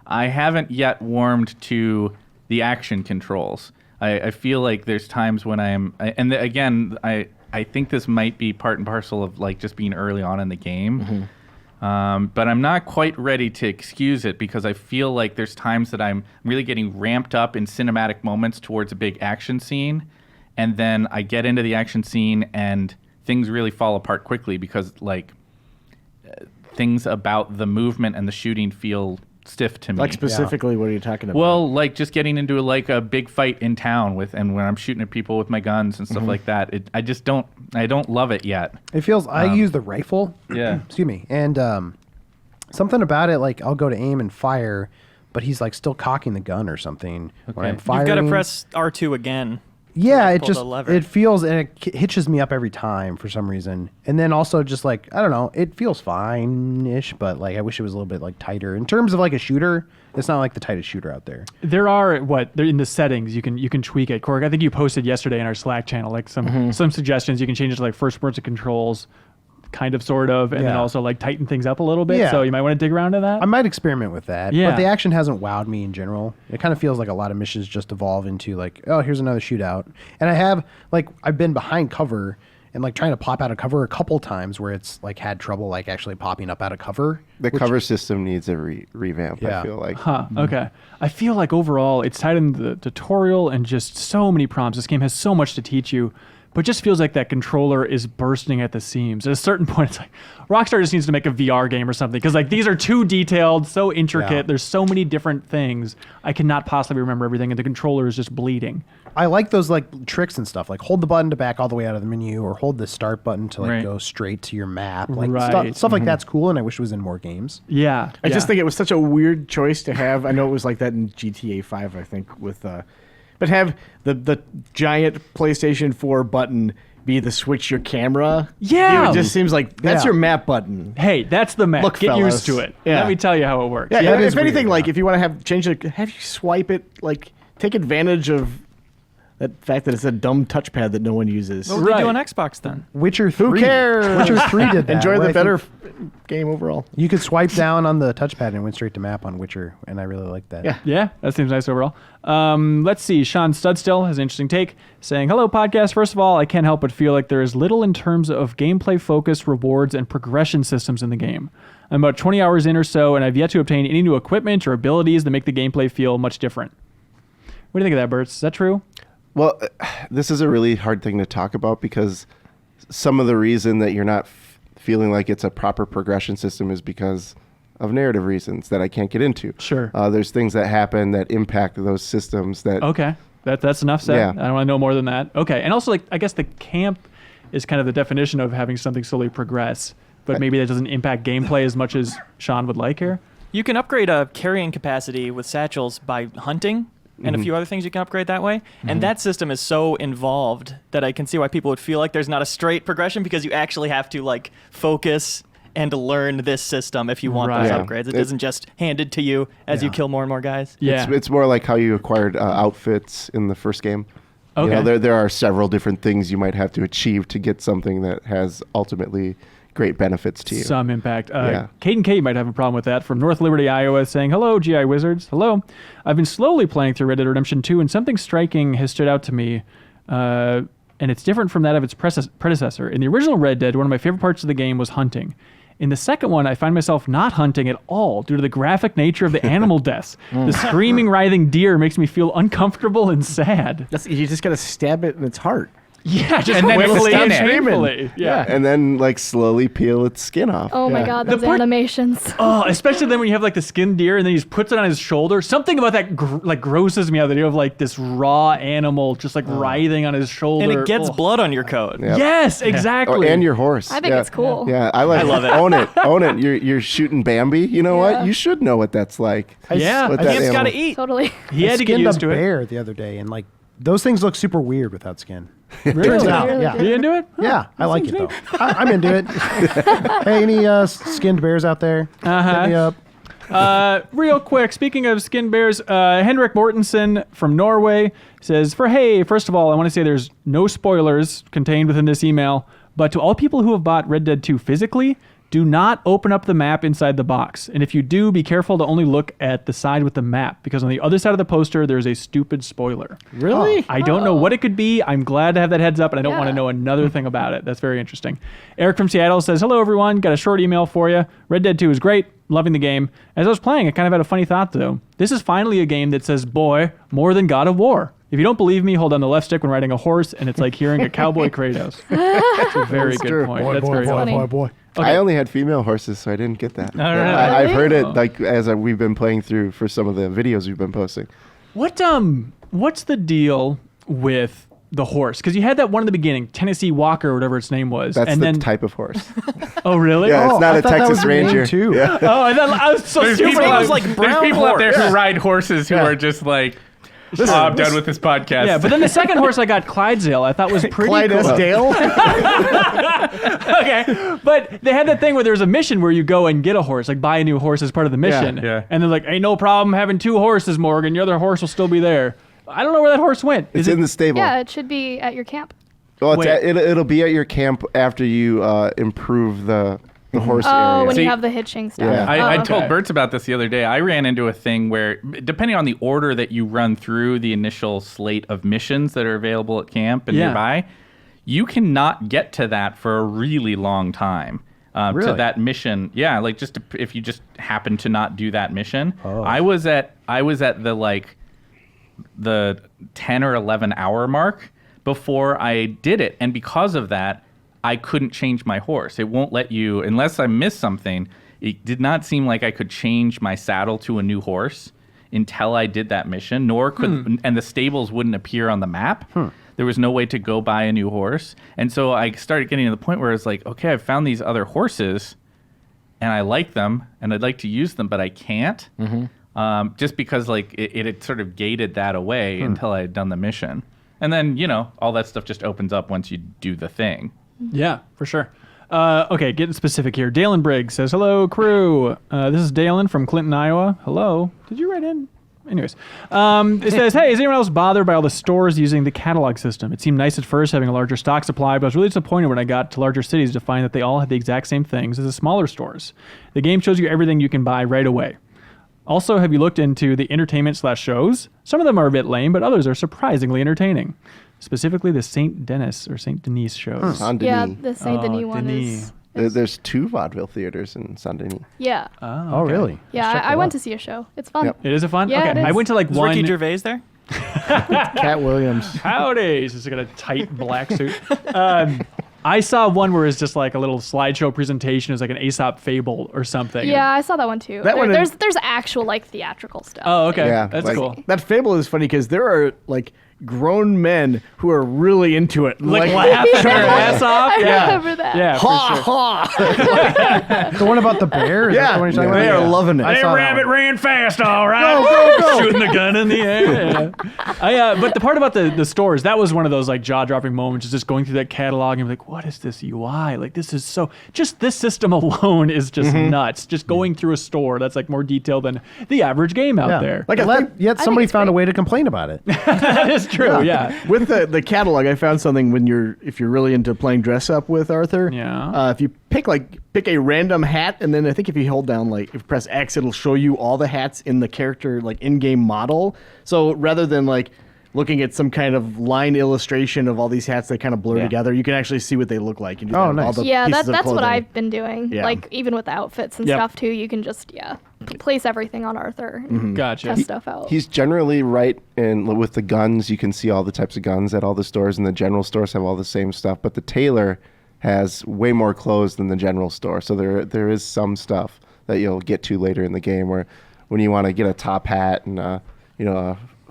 I haven't yet warmed to the action controls. I feel like there's times when I think this might be part and parcel of like just being early on in the game. But I'm not quite ready to excuse it because I feel like there's times that I'm really getting ramped up in cinematic moments towards a big action scene, and then I get into the action scene and things really fall apart quickly because like things about the movement and the shooting feel stiff to me. Like specifically, what are you talking about? Well, like just getting into like a big fight in town and when I'm shooting at people with my guns and stuff like that. I don't love it yet. It feels. I use the rifle. Yeah. Excuse me. And something about it, like I'll go to aim and fire, but he's like still cocking the gun or something when I'm Okay. firing. You've got to press R2 again. Yeah, it pull just the lever. it feels and it hitches me up every time for some reason. And then also just like I don't know, it feels fine-ish, but like I wish it was a little bit like tighter in terms of like a shooter. It's not like the tightest shooter out there. There are they're in the settings you can tweak it. Cork, I think you posted yesterday in our Slack channel like some suggestions. You can change it to like first person controls, kind of, sort of, and then Yeah. also like tighten things up a little bit. Yeah. So you might want to dig around to that. I might experiment with that. Yeah. But the action hasn't wowed me in general. It kind of feels like a lot of missions just evolve into like, oh, here's another shootout. And I've been behind cover and like trying to pop out of cover a couple times where it's like had trouble like actually popping up out of cover. The cover system needs a revamp, Yeah. I feel like. Huh. Okay. I feel like overall it's tied in the tutorial and just so many prompts. This game has so much to teach you, but just feels like that controller is bursting at the seams. At a certain point, it's like Rockstar just needs to make a VR game or something because like these are too detailed, so intricate. Yeah. There's so many different things. I cannot possibly remember everything, and the controller is just bleeding. I like those like tricks and stuff, like hold the button to back all the way out of the menu, or hold the start button to like Right. go straight to your map. Like Right. stuff like that's cool, and I wish it was in more games. Yeah. I just yeah. think it was such a weird choice to have. I know it was like that in GTA 5, I think, with but have the giant PlayStation 4 button be the switch your camera. Yeah. It just seems like that's Yeah. your map button. Hey, that's the map. Look, Get fellas. used to it. Yeah. Let me tell you how it works. Yeah, that if is anything, weird, like yeah. if you want to have you swipe it, like take advantage of that fact that it's a dumb touchpad that no one uses. What would they do Right. on Xbox then? Witcher 3. Who cares? Witcher 3 did that. Enjoy where the I better think game overall. You could swipe down on the touchpad and went straight to map on Witcher, and I really like that. Yeah. Yeah, that seems nice overall. Let's see. Sean Studstill has an interesting take, saying, "Hello, podcast. First of all, I can't help but feel like there is little in terms of gameplay focus, rewards, and progression systems in the game. I'm about 20 hours in or so, and I've yet to obtain any new equipment or abilities that make the gameplay feel much different." What do you think of that, Bert? Is that true? Well, this is a really hard thing to talk about because some of the reason that you're not feeling like it's a proper progression system is because of narrative reasons that I can't get into. Sure. There's things that happen that impact those systems that Okay. That's enough said. Yeah. I don't want to know more than that. Okay. And also, like, I guess the camp is kind of the definition of having something slowly progress, but maybe that doesn't impact gameplay as much as Sean would like here. You can upgrade a carrying capacity with satchels by hunting and a few other things you can upgrade that way. And that system is so involved that I can see why people would feel like there's not a straight progression because you actually have to like focus and learn this system if you want Right. those Yeah. upgrades. It isn't just handed to you as you kill more and more guys. Yeah. it's more like how you acquired outfits in the first game. You know, Okay. there are several different things you might have to achieve to get something that has ultimately great benefits to you. Some impact. Yeah. Kate and Kate might have a problem with that. From North Liberty, Iowa, saying, "Hello, GI Wizards. Hello. I've been slowly playing through Red Dead Redemption 2, and something striking has stood out to me, and it's different from that of its predecessor. In the original Red Dead, one of my favorite parts of the game was hunting. In the second one, I find myself not hunting at all due to the graphic nature of the animal deaths. The screaming, writhing deer makes me feel uncomfortable and sad." You just got to stab it in its heart. Yeah, just And then quickly skin and it. painfully. Yeah. And then like slowly peel its skin off. Oh my Yeah. god, The those part- animations. Oh, especially then when you have like the skinned deer and then he just puts it on his shoulder. Something about that like grosses me out. That you have like this raw animal just like writhing on his shoulder. And it gets Oh. blood on your coat. Yeah. Yes, Oh, exactly. and your horse. I think it's cool. Yeah, I love it. Own it. Own it. You're shooting Bambi. You know Yeah. what? You should know what that's like. Yeah. What I that It's got to animal- eat. Totally. He I had to get skinned used a to it. bear the other day, and like those things look super weird without skin. Really? Turns out, Really yeah. do. You into it? Yeah, I like it though. I'm into it. Hey, any skinned bears out there? Hit me up. Real quick, speaking of skin bears, Henrik Mortensen from Norway says, first of all, I want to say there's no spoilers contained within this email, but to all people who have bought Red Dead 2 physically, do not open up the map inside the box. And if you do, be careful to only look at the side with the map, because on the other side of the poster, there's a stupid spoiler. Really? I don't know what it could be. I'm glad to have that heads up, and I don't Yeah. want to know another thing about it. That's very interesting. Eric from Seattle says, "Hello, everyone. Got a short email for you. Red Dead 2 is great. Loving the game. As I was playing, I kind of had a funny thought, though. This is finally a game that says, boy, more than God of War. If you don't believe me, hold on the left stick when riding a horse, and it's like hearing a cowboy Kratos." That's a very That's good true. point. Boy, That's boy, very boy, good. boy, boy. Okay. I only had female horses, so I didn't get that. right. I've heard Oh. it like as we've been playing through for some of the videos we've been posting. What's the deal with the horse? Because you had that one in the beginning, Tennessee Walker or whatever its name was. That's and the then type of horse. Oh, really? Yeah, Oh, it's not I a thought that Texas was your name, Ranger. too. Yeah. I was so There's stupid. people, name was like there's Brown people out there Horse. who ride horses who are just like, I'm done with this podcast. Yeah, but then the second horse I got, Clydesdale, I thought was pretty Clyde cool. S. Dale? Okay, but they had that thing where there's a mission where you go and get a horse, like buy a new horse as part of the mission. yeah. And they're like, ain't no problem having two horses, Morgan. Your other horse will still be there. I don't know where that horse went. It's in the stable. Yeah, it should be at your camp. Well, it's Wait. it'll be at your camp after you improve the horse Oh, area. when See- you have the hitching stuff. Yeah. I Oh, told okay. Bert's about this the other day. I ran into a thing where, depending on the order that you run through the initial slate of missions that are available at camp and Yeah. nearby, you cannot get to that for a really long time. To Really? that mission, yeah, like just if you just happen to not do that mission. I was at the 10 or 11 hour mark before I did it, and because of that, I couldn't change my horse. It won't let you, unless I missed something. It did not seem like I could change my saddle to a new horse until I did that mission, nor could, and the stables wouldn't appear on the map. There was no way to go buy a new horse. And so I started getting to the point where it's like, okay, I've found these other horses and I like them and I'd like to use them, but I can't. Just because like it had sort of gated that away until I had done the mission. And then, all that stuff just opens up once you do the thing. Yeah, for sure. Okay, getting specific here. Dalen Briggs says, "Hello, crew. This is Dalen from Clinton, Iowa. Hello. Did you write in? Anyways, it says, hey, is anyone else bothered by all the stores using the catalog system? It seemed nice at first having a larger stock supply, but I was really disappointed when I got to larger cities to find that they all had the exact same things as the smaller stores. The game shows you everything you can buy right away. Also, have you looked into the entertainment/shows? Some of them are a bit lame, but others are surprisingly entertaining. Specifically, the St. Denis or St. Denis shows. Saint Yeah, Denis. the Saint Denis one Denis. is. There's 2 vaudeville theaters in Saint Denis. Yeah. Oh, really? Yeah, Let's check I that went out. to see a show. It's fun. Yep. It is a fun? Yeah, okay. it I is. went to like Is one. Ricky Gervais there? Cat Williams. Howdy. He's just got a tight black suit. I saw one where it's just like a little slideshow presentation. It was like an Aesop fable or something. Yeah, I saw that one too. That one there's actual like theatrical stuff. Oh, okay. Yeah, That's like- cool. That fable is funny because there are like grown men who are really into it. Like laughing their ass off. I Yeah. remember that. Yeah, for Ha sure. ha! The one about the bear? Is that Yeah, the one you're talking they about? are loving it. I saw that one. ran fast, all right. Shooting the gun in the air. But the part about the stores, that was one of those like jaw-dropping moments, is just going through that catalog and be like, what is this UI? Like, this is so, just this system alone is just nuts. Just going through a store, that's like more detailed than the average game out Yeah. there. Like I think Yet think somebody it's found a great. way to complain about it. That is true, yeah. with the catalog, I found something if you're really into playing dress up with Arthur. Yeah. If you pick a random hat, and then I think if you hold down if you press X, it'll show you all the hats in the character like in-game model. So rather than like looking at some kind of line illustration of all these hats that kind of blur Yeah. together, you can actually see what they look like. And do Oh, that with all nice. the Yeah, pieces of that's what clothing. I've been doing. Yeah. Like even with the outfits and Yep. stuff too, you can just place everything on Arthur and Gotcha. test stuff out. He's generally right in with the guns. You can see all the types of guns at all the stores, and the general stores have all the same stuff. But the tailor has way more clothes than the general store, so there is some stuff that you'll get to later in the game where when you want to get a top hat and a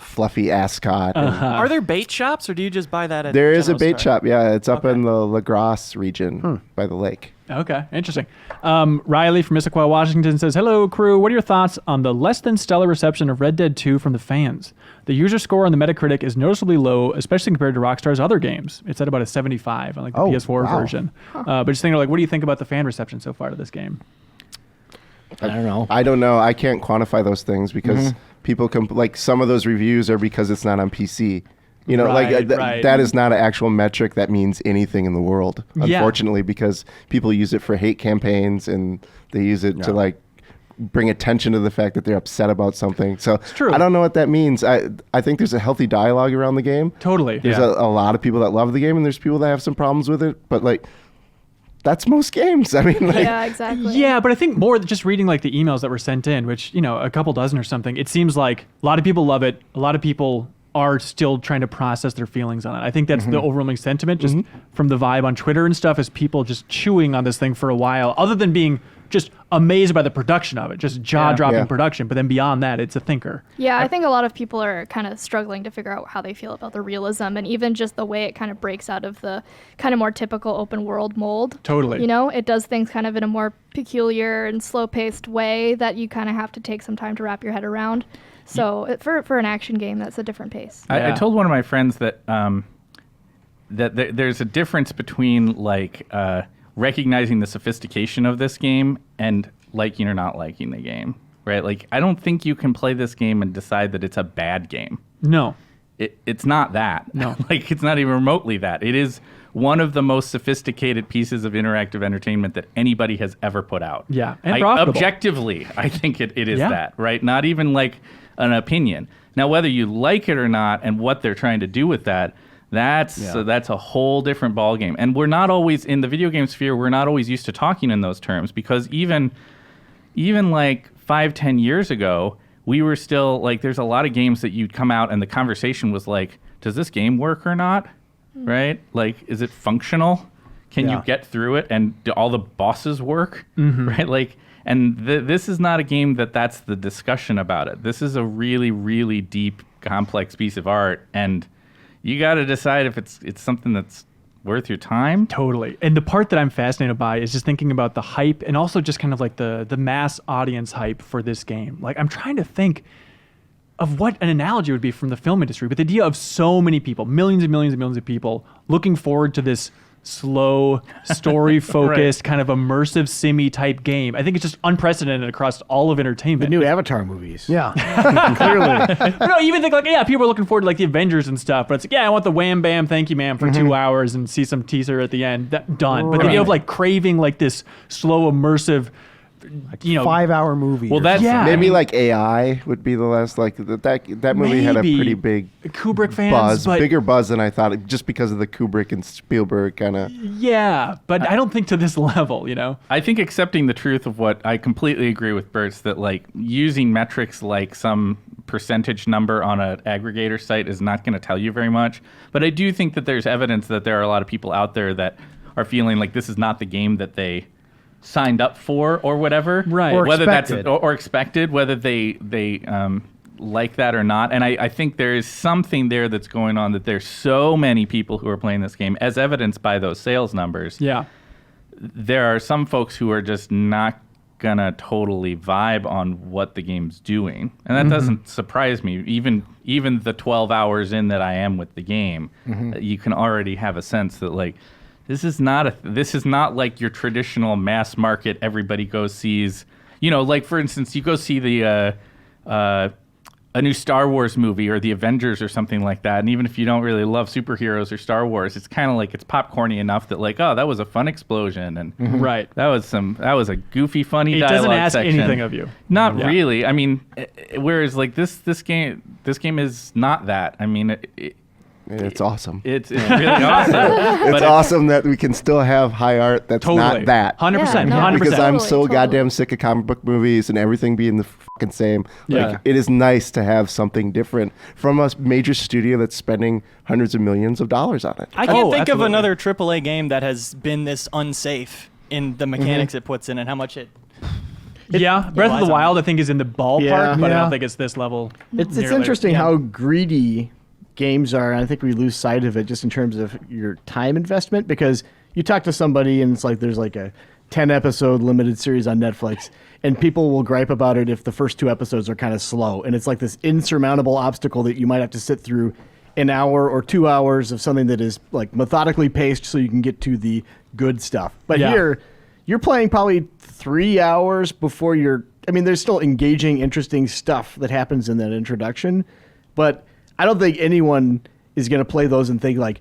fluffy ascot. and- Are there bait shops, or do you just buy that at There is a general bait store? shop. Yeah, it's up in the La Grasse region by the lake. Okay, interesting. Riley from Issaquah, Washington says, hello, crew. What are your thoughts on the less than stellar reception of Red Dead 2 from the fans? The user score on the Metacritic is noticeably low, especially compared to Rockstar's other games. It's at about a 75 on like the Oh, PS4 wow. version. But just thinking, like, what do you think about the fan reception so far to this game? I don't know. I don't know. I can't quantify those things because people like some of those reviews are because it's not on PC. You know, Right, right. that is not an actual metric that means anything in the world, Yeah. unfortunately, because people use it for hate campaigns and they use it to like bring attention to the fact that they're upset about something. So true. I don't know what that means. I think there's a healthy dialogue around the game. Totally. There's yeah. a lot of people that love the game and there's people that have some problems with it, but like that's most games. I mean, like, Yeah, exactly. Yeah, but I think more than just reading like the emails that were sent in, which, a couple dozen or something, it seems like a lot of people love it. A lot of people are still trying to process their feelings on it. I think that's the overwhelming sentiment just from the vibe on Twitter and stuff, is people just chewing on this thing for a while, other than being just amazed by the production of it, just jaw-dropping Yeah. production. But then beyond that, it's a thinker. Yeah, I think a lot of people are kind of struggling to figure out how they feel about the realism and even just the way it kind of breaks out of the kind of more typical open world mold. Totally. It does things kind of in a more peculiar and slow-paced way that you kind of have to take some time to wrap your head around. So for an action game, that's a different pace. Yeah. I told one of my friends that there's a difference between like recognizing the sophistication of this game and liking or not liking the game, right? Like, I don't think you can play this game and decide that it's a bad game. No. It's not that. No. Like, it's not even remotely that. It is one of the most sophisticated pieces of interactive entertainment that anybody has ever put out. Yeah, and profitable. Objectively, I think it is Yeah. that, right? Not even like an opinion. Now, whether you like it or not and what they're trying to do with that, that's a whole different ballgame. And we're not always, in the video game sphere, we're not always used to talking in those terms, because even like 5-10 years ago, we were still like, there's a lot of games that you'd come out and the conversation was like, does this game work or not? Right? Like, is it functional? Can you get through it? And do all the bosses work? Right? Like, and this is not a game that's the discussion about it. This is a really, really deep, complex piece of art, and you got to decide if it's something that's worth your time. Totally. And the part that I'm fascinated by is just thinking about the hype and also just kind of like the mass audience hype for this game. Like, I'm trying to think of what an analogy would be from the film industry, but the idea of so many people, millions and millions and millions of people looking forward to this slow, story-focused, kind of immersive simmy type game. I think it's just unprecedented across all of The entertainment. new Avatar movies. Yeah. Clearly. No, you even think like, yeah, people are looking forward to like the Avengers and stuff, but it's like, yeah, I want the wham bam, thank you, ma'am, for 2 hours and see some teaser at the end. Done. But the idea of like craving like this slow, immersive, 5-hour movie. Well, or that's Yeah. Maybe I mean- like AI would be the last. Like that movie had a Maybe pretty big Kubrick fans, buzz, but bigger buzz than I thought, just because of the Kubrick and Spielberg kind of. yeah, but I don't think to this level, you know. I think accepting the truth of what I completely agree with Bert's, that like using metrics like some percentage number on an aggregator site is not going to tell you very much. But I do think that there's evidence that there are a lot of people out there that are feeling like this is not the game that they signed up for or whatever. Right. Or Whether expected. that's or expected, whether they like that or not. And I think there is something there that's going on, that there's so many people who are playing this game, as evidenced by those sales numbers. Yeah. There are some folks who are just not gonna totally vibe on what the game's doing, and that doesn't surprise me. Even the 12 hours in that I am with the game, you can already have a sense that like this is not like your traditional mass market. Everybody goes sees, like for instance, you go see the a new Star Wars movie or the Avengers or something like that. And even if you don't really love superheroes or Star Wars, it's kind of like it's popcorny enough that like, oh, that was a fun explosion. And Right. that was a goofy, funny It dialogue doesn't ask section. anything of you. Not Yeah. really. I mean, whereas like this game is not that. I mean, It's awesome. it's really awesome. It's but awesome that we can still have high art that's Totally. not that. 100%. Yeah, no, 100%. Because I'm Totally, so totally. goddamn sick of comic book movies and everything being the fucking same. Yeah. Like, it is nice to have something different from a major studio that's spending hundreds of millions of dollars on it. I can't Oh, think absolutely. of another AAA game that has been this unsafe in the mechanics it puts in and how much it. Yeah, Breath of relies the on Wild, I think, is in the ballpark, Yeah. but I Yeah. don't think it's this level. It's nearly. interesting Yeah. how greedy games are, and I think we lose sight of it just in terms of your time investment, because you talk to somebody and it's like there's like a 10 episode limited series on Netflix, and people will gripe about it if the first 2 episodes are kind of slow, and it's like this insurmountable obstacle that you might have to sit through an hour or 2 hours of something that is like methodically paced so you can get to the good stuff. But Yeah. here you're playing probably 3 hours before there's still engaging, interesting stuff that happens in that introduction, but I don't think anyone is going to play those and think like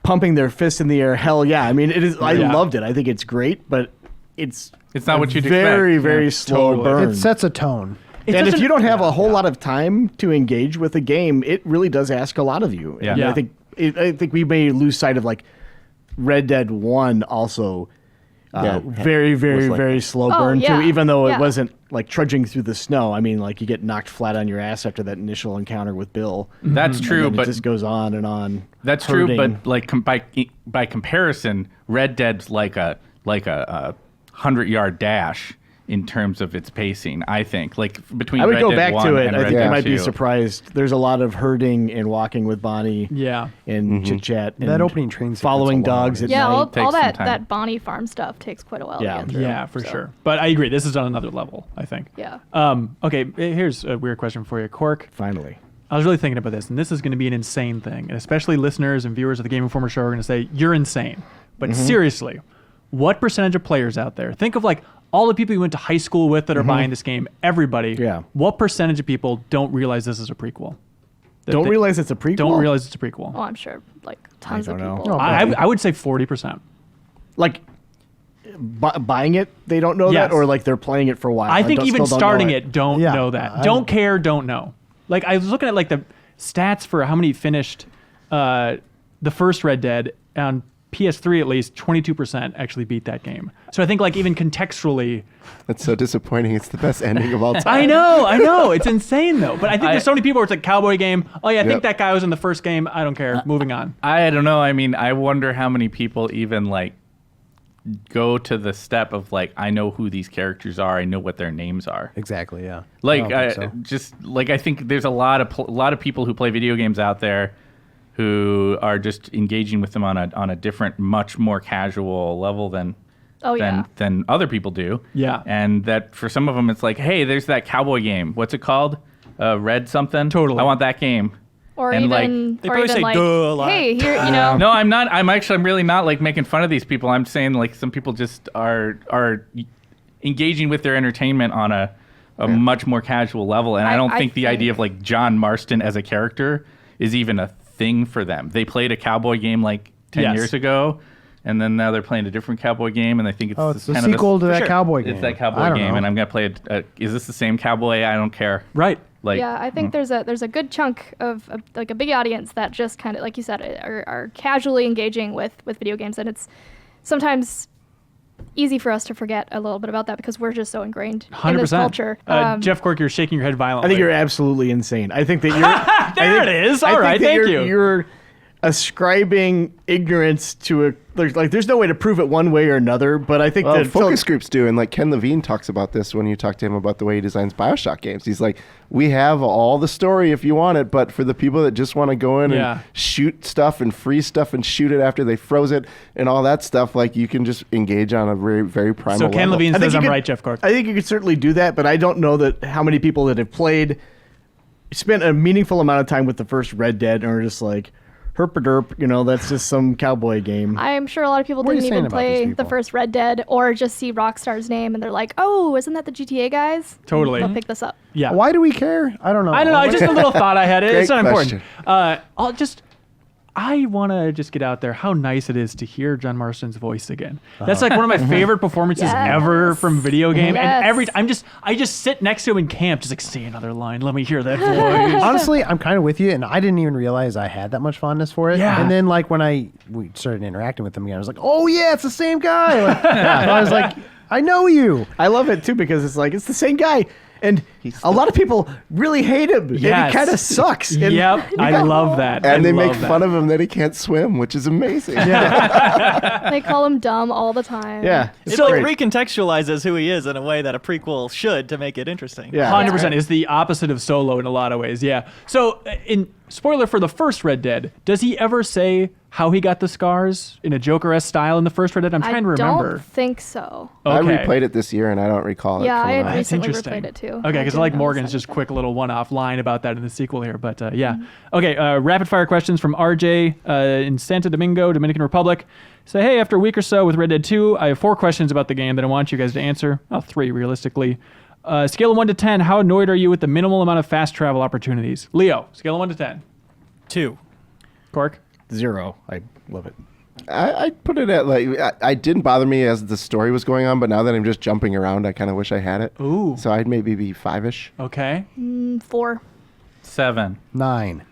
pumping their fist in the air. Hell yeah! I mean, it is. I Yeah. loved it. I think it's great, but it's not a what you'd very, expect. very Yeah, slow totally. burn. It sets a tone. It's And such if an- you don't have a whole lot of time to engage with a game, it really does ask a lot of you. Yeah. And Yeah. I think we may lose sight of like Red Dead 1 also. Yeah. Very, very, Was like very that. slow Oh, burn yeah. too, even though it Yeah. wasn't like trudging through the snow. I mean, like you get knocked flat on your ass after that initial encounter with Bill. That's true, And then but it just goes on and on. that's true. hurting. But like by comparison, Red Dead's like a 100-yard dash in terms of its pacing. I think like between I would Red go Dead back 1 to it. and I Red think Dead you might be 2. surprised. There's a lot of herding and walking with Bonnie Yeah. and chit chat. That opening train sequence following alone dogs is- at Yeah, night. all takes some that time. Bonnie farm stuff takes quite a while Yeah. to get through. Yeah, for so, sure. But I agree. This is on another level, I think. Yeah. Okay, here's a weird question for you. Cork, Finally. I was really thinking about this, and this is going to be an insane thing. And especially listeners and viewers of the Game Informer show are going to say, you're insane. But seriously, what percentage of players out there, think of like all the people you went to high school with that are buying this game, everybody, Yeah. what percentage of people don't realize this is a prequel? That Don't they realize it's a prequel? Don't realize it's a prequel. Oh, I'm sure like tons of don't know. people. No, I would say 40%. Like, buying it, they don't know Yes. that? Or like they're playing it for a while? I think and even still don't know starting it, don't Yeah, know that. I- Don't care, don't know. Like I was looking at like the stats for how many finished the first Red Dead on PS3 at least 22% actually beat that game. So I think like even contextually, That's so disappointing. It's the best ending of all time. I know, it's insane though. But I think there's so many people where it's like cowboy game. Oh yeah, I think Yep. that guy was in the first game. I don't care. Moving on. I don't know. I mean, I wonder how many people even like go to the step of like, I know who these characters are. I know what their names are. Exactly. Yeah. Like, I don't think so. just like I think there's a lot of people who play video games out there who are just engaging with them on a different, much more casual level than Oh, yeah. than other people do. Yeah. And that for some of them, it's like, hey, there's that cowboy game. What's it called? Red something. Totally. I want that game. Or And, like, even, They or probably even say like, duh a lot. hey, here, you know. No, I'm not. I'm really not like making fun of these people. I'm saying like some people just are engaging with their entertainment on a much more casual level, and I don't think the idea of like John Marston as a character is even a thing for them. They played a cowboy game like 10 years ago, and then now they're playing a different cowboy game, and I think it's Oh, it's the kind of sequel to that sure. cowboy game. It's that I cowboy don't game, know. and I'm gonna play it. Is this the same cowboy? I don't care. Right. Like, Yeah, I think there's a good chunk of like a big audience that just kind of, like you said, are casually engaging with video games, and it's sometimes easy for us to forget a little bit about that because we're just so ingrained in 100%. this culture. Jeff Cork, you're shaking your head violently. I think you're absolutely insane. I think that you're. There I think- it is. I All think right, that thank you're, you. You're ascribing ignorance to a there's no way to prove it one way or another. But I think Well, that focus groups do, and like Ken Levine talks about this when you talk to him about the way he designs BioShock games. He's like, we have all the story if you want it, but for the people that just want to go in Yeah. and shoot stuff and freeze stuff and shoot it after they froze it and all that stuff, like you can just engage on a very, very primal So Ken level. Levine I think says you I'm could- right, Jeff Cork. I think you could certainly do that, but I don't know that how many people that have played spent a meaningful amount of time with the first Red Dead and are just like, herp-a-derp, that's just some cowboy game. I'm sure a lot of people What are you didn't saying even about these play the people? first Red Dead or just see Rockstar's name and they're like, oh, isn't that the GTA guys? Totally. They'll pick this up. Yeah. Why do we care? I don't know. I don't know. Just a little thought I had. It's Great not question. important. I want to just get out there how nice it is to hear John Marston's voice again. That's like one of my favorite performances Yes. ever from video game. Yes. And I just sit next to him in camp, just like, say another line. Let me hear that voice. Honestly, I'm kind of with you, and I didn't even realize I had that much fondness for it. Yeah. And then, like, when we started interacting with him again, I was like, oh, yeah, it's the same guy. Like, I was like, I know you. I love it too because it's like it's the same guy, and a lot of people really hate him. And Yes. it kind of sucks. And Yep. I love that. And they I make love that. fun of him that he can't swim, which is amazing. They call him dumb all the time. Yeah, It it's like great. recontextualizes who he is in a way that a prequel should to make it interesting. Yeah. 100% is the opposite of Solo in a lot of ways. Yeah. So, in spoiler for the first Red Dead, does he ever say how he got the scars in a Joker-esque style in the first Red Dead? I'm trying to remember. don't think so. I Okay. replayed it this year, and I don't recall Yeah, it. I coming had out. That's recently interesting. replayed it too. Okay, I because I didn't like notice Morgan's that. just quick little one-off line about that in the sequel here. But yeah. Okay, rapid fire questions from RJ in Santo Domingo, Dominican Republic. Say, hey, after a week or so with Red Dead 2, I have 4 questions about the game that I want you guys to answer. Well, 3 realistically. Scale of 1 to 10, how annoyed are you with the minimal amount of fast travel opportunities? Leo, scale of 1 to 10. 2. Cork? 0. I love it. I put it at like I didn't bother me as the story was going on, but now that I'm just jumping around, I kind of wish I had it. Ooh. So I'd maybe be 5-ish. Okay. 4. 7. 9.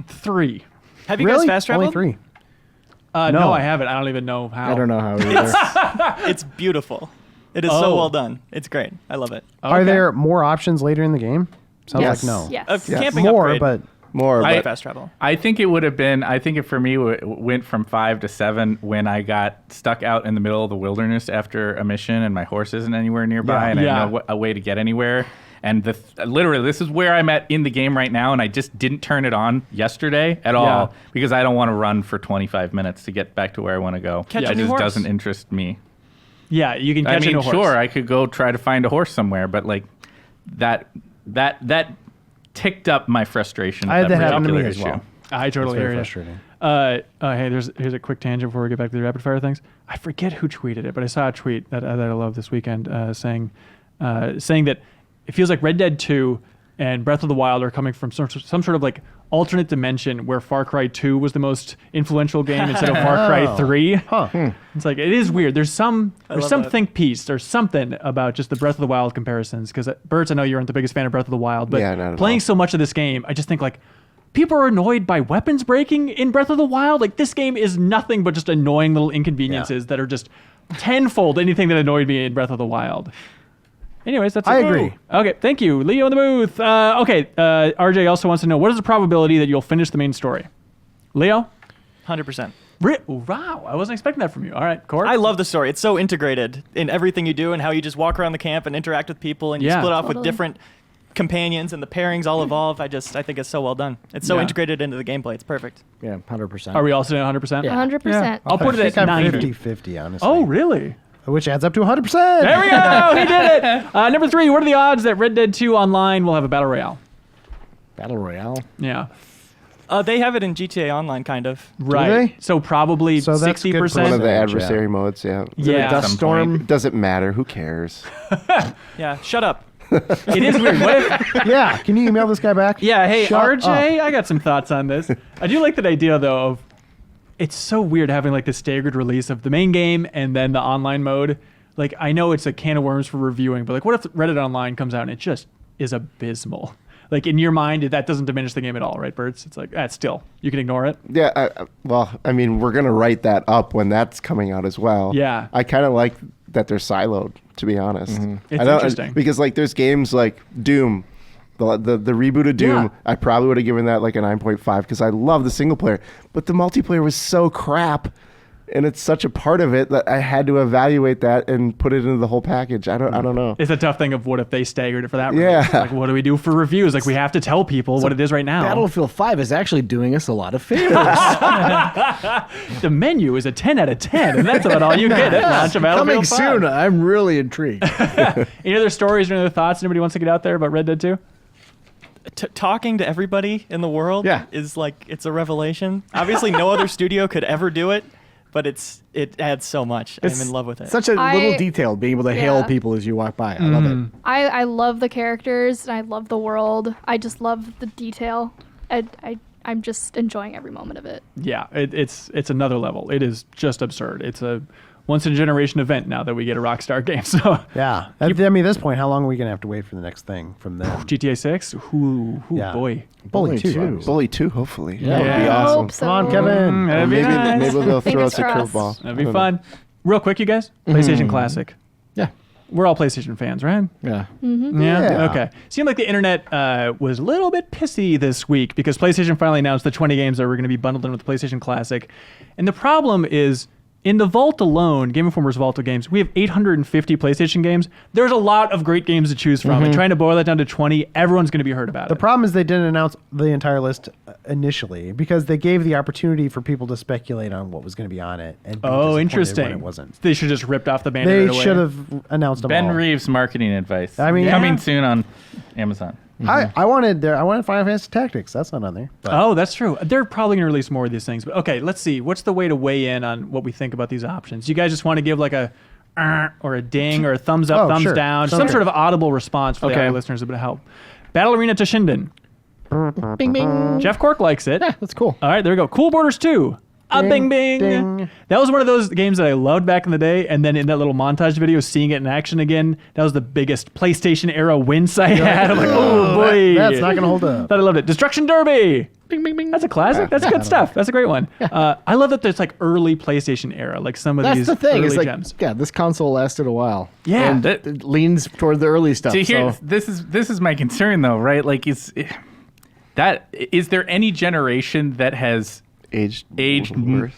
3. Have you Really? guys fast Only traveled? 3. No, No. I haven't. I don't even know how. I don't know how either. It's beautiful. It is Oh. so well done. It's great. I love it. Are there more options later in the game? Sounds Yes. like no. Yes. A camping More, upgrade, but More, I- but fast travel. I think it would have been. I think it for me went from 5 to 7 when I got stuck out in the middle of the wilderness after a mission and my horse isn't anywhere nearby and I Yeah. have no a way to get anywhere. And literally, this is where I'm at in the game right now, and I just didn't turn it on yesterday at all because I don't want to run for 25 minutes to get back to where I want to go. Catch it a new just horse. doesn't interest me. Yeah, you can catch I mean, a horse. sure, I could go try to find a horse somewhere, but like that ticked up my frustration. I had with that happen to me particular as well. I totally very hear you. frustrating. Hey, here's a quick tangent before we get back to the rapid fire things. I forget who tweeted it, but I saw a tweet that I love this weekend saying that it feels like Red Dead 2 and Breath of the Wild are coming from some sort of like alternate dimension where Far Cry 2 was the most influential game instead of Far Cry 3. Huh. It's like it is weird. There's some love that. think piece. There's something about just the Breath of the Wild comparisons. Because Bertz, I know you aren't the biggest fan of Breath of the Wild, but Yeah, not at playing all. so much of this game, I just think like people are annoyed by weapons breaking in Breath of the Wild. Like this game is nothing but just annoying little inconveniences that are just tenfold anything that annoyed me in Breath of the Wild. Anyways, that's I it. agree. Okay, thank you, Leo in the booth. RJ also wants to know what is the probability that you'll finish the main story. Leo. 100%. Wow, I wasn't expecting that from you. All right, Corey. I love the story. It's so integrated in everything you do and how you just walk around the camp and interact with people and you Yeah. split off with Totally. different companions and the pairings all evolve. I think it's so well done. It's so Yeah. integrated into the gameplay. It's perfect. Yeah, 100%. Are we all sitting at 100%? 100%. I'll put I it think at I'm 90. 50-50, honestly. Oh, really? Which adds up to 100%. There we go. He did it. Number 3, what are the odds that Red Dead 2 Online will have a battle royale? Battle Royale. Yeah. They have it in GTA Online, kind of. Right. they? So probably So that's good 60%. for One of the Yeah. adversary modes, yeah. Yeah. Dust some storm. It doesn't matter. Who cares? Yeah, shut up. It is weird. What if, Yeah, can you email this guy back? yeah, hey, Shut RJ, up. I got some thoughts on this. I do like that idea, though, of it's so weird having like the staggered release of the main game and then the online mode. Like, I know it's a can of worms for reviewing, but like, what if Reddit Online comes out and it just is abysmal? Like, in your mind, that doesn't diminish the game at all, right, Birds? It's like, still, you can ignore it. Yeah, well, I mean, we're going to write that up when that's coming out as well. Yeah. I kind of like that they're siloed, to be honest. It's I don't- interesting. Because, like, there's games like Doom, the reboot of Doom, Yeah. I probably would have given that like a 9.5 because I love the single player. But the multiplayer was so crap. And it's such a part of it that I had to evaluate that and put it into the whole package. I don't know. It's a tough thing of what if they staggered it for that Yeah. release? Like, what do we do for reviews? Like, we have to tell people what it is right now. Battlefield 5 is actually doing us a lot of favors. The menu is a 10 out of 10, and that's about all you get at launch of Coming Battlefield 5. soon. I'm really intrigued. Any other stories or any other thoughts anybody wants to get out there about Red Dead 2? Talking to everybody in the world Yeah. is like, it's a revelation. Obviously, no other studio could ever do it, but it adds so much. I'm in love with it. Such a little detail, being able to hail Yeah. people as you walk by. I love it. I love the characters and I love the world. I just love the detail. I'm just enjoying every moment of it. Yeah, it's another level. It is just absurd. It's a once-in-a-generation event now that we get a Rockstar game. So Yeah. I mean, at this point, how long are we going to have to wait for the next thing from them? GTA 6? Ooh, Yeah. boy. Bully 2. 2. obviously. Bully 2, hopefully. Yeah. That would be Yeah. awesome. Hope so. Come on, Kevin. That'd be Maybe, nice. maybe they'll throw Fingers us a crossed. curveball. That'd be fun. Real quick, you guys. PlayStation Classic. Yeah. We're all PlayStation fans, right? Yeah. Yeah. Okay. Seemed like the internet was a little bit pissy this week because PlayStation finally announced the 20 games that were going to be bundled in with the PlayStation Classic. And the problem is, in the vault alone, Game Informer's vault of games, we have 850 PlayStation games. There's a lot of great games to choose from. And trying to boil that down to 20, everyone's going to be heard about The it. problem is they didn't announce the entire list initially because they gave the opportunity for people to speculate on what was going to be on it. And be disappointed when Interesting. It wasn't. They should just ripped off the band-aid They right away. should have announced them Ben all. Reeves marketing advice. I mean, coming yeah. soon on Amazon. I wanted Final Fantasy Tactics. That's not on there. But Oh, that's true. They're probably going to release more of these things. But okay, let's see. What's the way to weigh in on what we think about these options? You guys just want to give like a or a ding or a thumbs up, Oh, thumbs sure. down, Sure. some sort of audible response for the Okay. audio listeners would help. Battle Arena Toshinden. Bing, bing. Jeff Cork likes it. Yeah, that's cool. All right, there we go. Cool Borders 2. A bing, bing. ding. That was one of those games that I loved back in the day. And then in that little montage video, seeing it in action again, that was the biggest PlayStation era wins I had. I'm like, oh boy. that's not going to hold up. Thought I loved it. Destruction Derby. Bing, bing, bing. That's a classic. That's good stuff. That's a great one. I love that there's like early PlayStation era, like some of That's these the thing. early It's like, gems. yeah, this console lasted a while. Yeah. And That- it leans toward the early stuff. See, here, So this is my concern though, right? Like, is there any generation that has aged worse.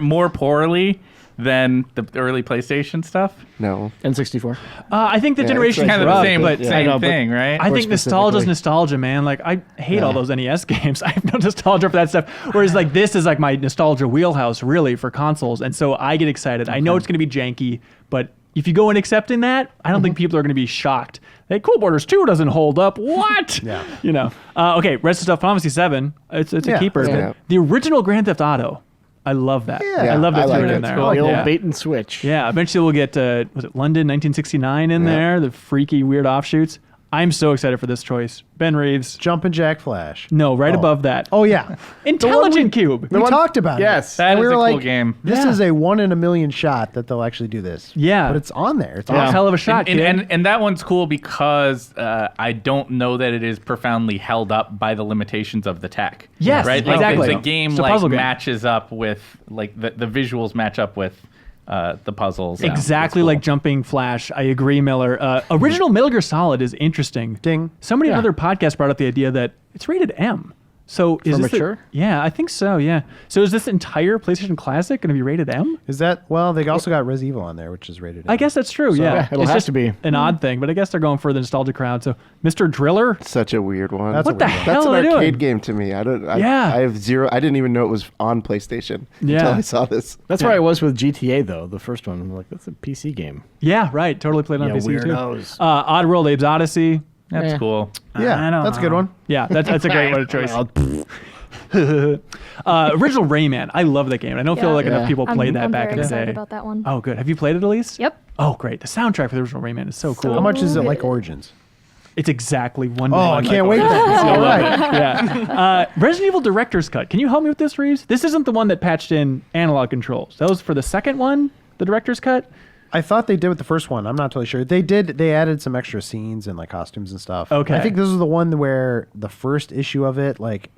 more poorly than the early PlayStation stuff? No. N64. I think the Yeah, generation it's is Kind of rough, the same, but yeah. same I know, but thing, right? I More think nostalgia is specifically. nostalgia, man. Like I hate all those NES games. I have no nostalgia for that stuff. Whereas like this is like my nostalgia wheelhouse really for consoles, and so I get excited. I know it's going to be janky, but if you go in accepting that, I don't think people are going to be shocked. Hey, Cool Borders 2 doesn't hold up. What? Yeah. You know. Okay, rest of stuff. Final Fantasy 7. It's a Yeah, keeper. yeah. The original Grand Theft Auto. I love that. Yeah. I love I that like threw it it. in there. It's cool. The old Yeah. bait and switch. Yeah, eventually we'll get, was it London 1969 in there? The freaky, weird offshoots. I'm so excited for this choice. Ben Reeves. Jumpin' Jack Flash. No, right Oh. above that. Oh, yeah. Intelligent Cube. We talked about Yes. it. That And is we a were cool like, game. This Yeah. is a 1 in a million shot that they'll actually do this. Yeah. But it's on there. It's Oh, awesome. hell of a shot, and, kid. and that one's cool because I don't know that it is profoundly held up by the limitations of the tech. Yes, right. Like exactly. the game It's a like puzzle game. matches up with like the visuals match up with the puzzles. Yeah, Exactly it's cool. like Jumping Flash. I agree, Miller. Original Metal Gear Solid is interesting. Ding. Somebody in Yeah. another podcast brought up the idea that it's rated M. So is For this mature? yeah, I think so. Yeah. So is this entire PlayStation Classic going to be rated M? Is that, well, they also got Res Evil on there, which is rated. I M. guess that's true. yeah, yeah, it'll it's have just to be. an odd thing, but I guess they're going for the nostalgia crowd. So Mr. Driller. Such a weird one. That's What a the weird one. hell That's an are they arcade doing? game to me. I don't. Yeah. I have zero. I didn't even know it was on PlayStation Yeah. until I saw this. That's where I was with GTA, though, the first one. I'm like, that's a PC game. Yeah, right. Totally played on Yeah, PC weirdos. too. Oddworld, Abe's Odyssey. That's Yeah. cool. Yeah, I don't that's a know. good one. Yeah, that's a great one of choice. Original Rayman. I love that game. I don't feel Yeah. like enough Yeah. people played that I'm back very in the excited day. about that one. Oh, good. Have you played it, Elise? Yep. Oh, great. The soundtrack for the original Rayman is so cool. How much is it Good. like Origins? It's exactly one. Oh, to I one can't like wait. Origins. All You'll love right. it. Yeah. Resident Evil Director's Cut. Can you help me with this, Reeves? This isn't the one that patched in analog controls. That was for the second one, the Director's Cut. I thought they did with the first one. I'm not totally sure. They did. They added some extra scenes and like costumes and stuff. Okay. I think this was the one where the first issue of it, like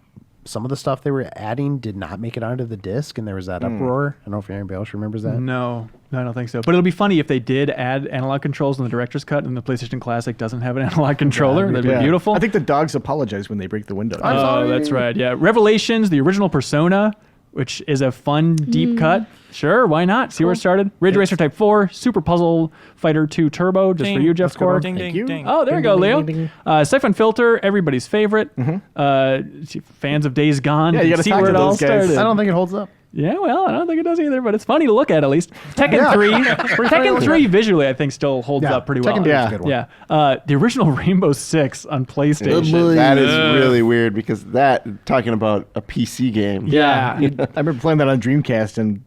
some of the stuff they were adding did not make it onto the disc, and there was that uproar. I don't know if anybody else remembers that. No, I don't think so. But it'll be funny if they did add analog controls in the Director's Cut and the PlayStation Classic doesn't have an analog controller. That'd be Yeah. beautiful. I think the dogs apologize when they break the window. Oh, that's right. Yeah. Revelations, the original Persona, which is a fun, deep cut. Sure, why not? See where it started? Ridge Racer Type 4, Super Puzzle Fighter 2 Turbo, just for you, Jeff Score. Ding, Thank ding, you. ding. Oh, there you go, Leo. Siphon Filter, everybody's favorite. Fans of Days Gone, Yeah, you gotta see talk where to it all those guys. started. I don't think it holds up. Yeah, well, I don't think it does either, but it's funny to look at least. Tekken 3, Tekken 3 visually, I think, still holds Yeah, up pretty Tekken well. 3 is Yeah. a good one. Yeah. The original Rainbow Six on PlayStation. That is really weird because talking about a PC game. Yeah. I remember playing that on Dreamcast and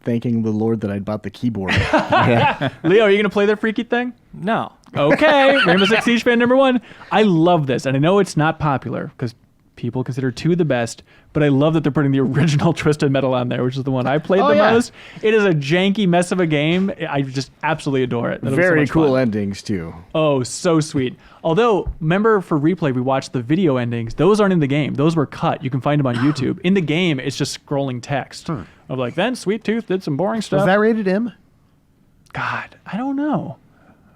thanking the Lord that I'd bought the keyboard. Leo, are you going to play that freaky thing? No. Okay, Rainbow Six Siege fan number 1. I love this, and I know it's not popular because people consider 2 the best, but I love that they're putting the original Twisted Metal on there, which is the one I played the yeah. most. It is a janky mess of a game. I just absolutely adore it. It'll be so Very much cool fun. endings, too. Oh, so sweet. Although, remember for replay, we watched the video endings. Those aren't in the game. Those were cut. You can find them on YouTube. In the game, it's just scrolling text of like, then Sweet Tooth did some boring stuff. Was that rated M? God, I don't know.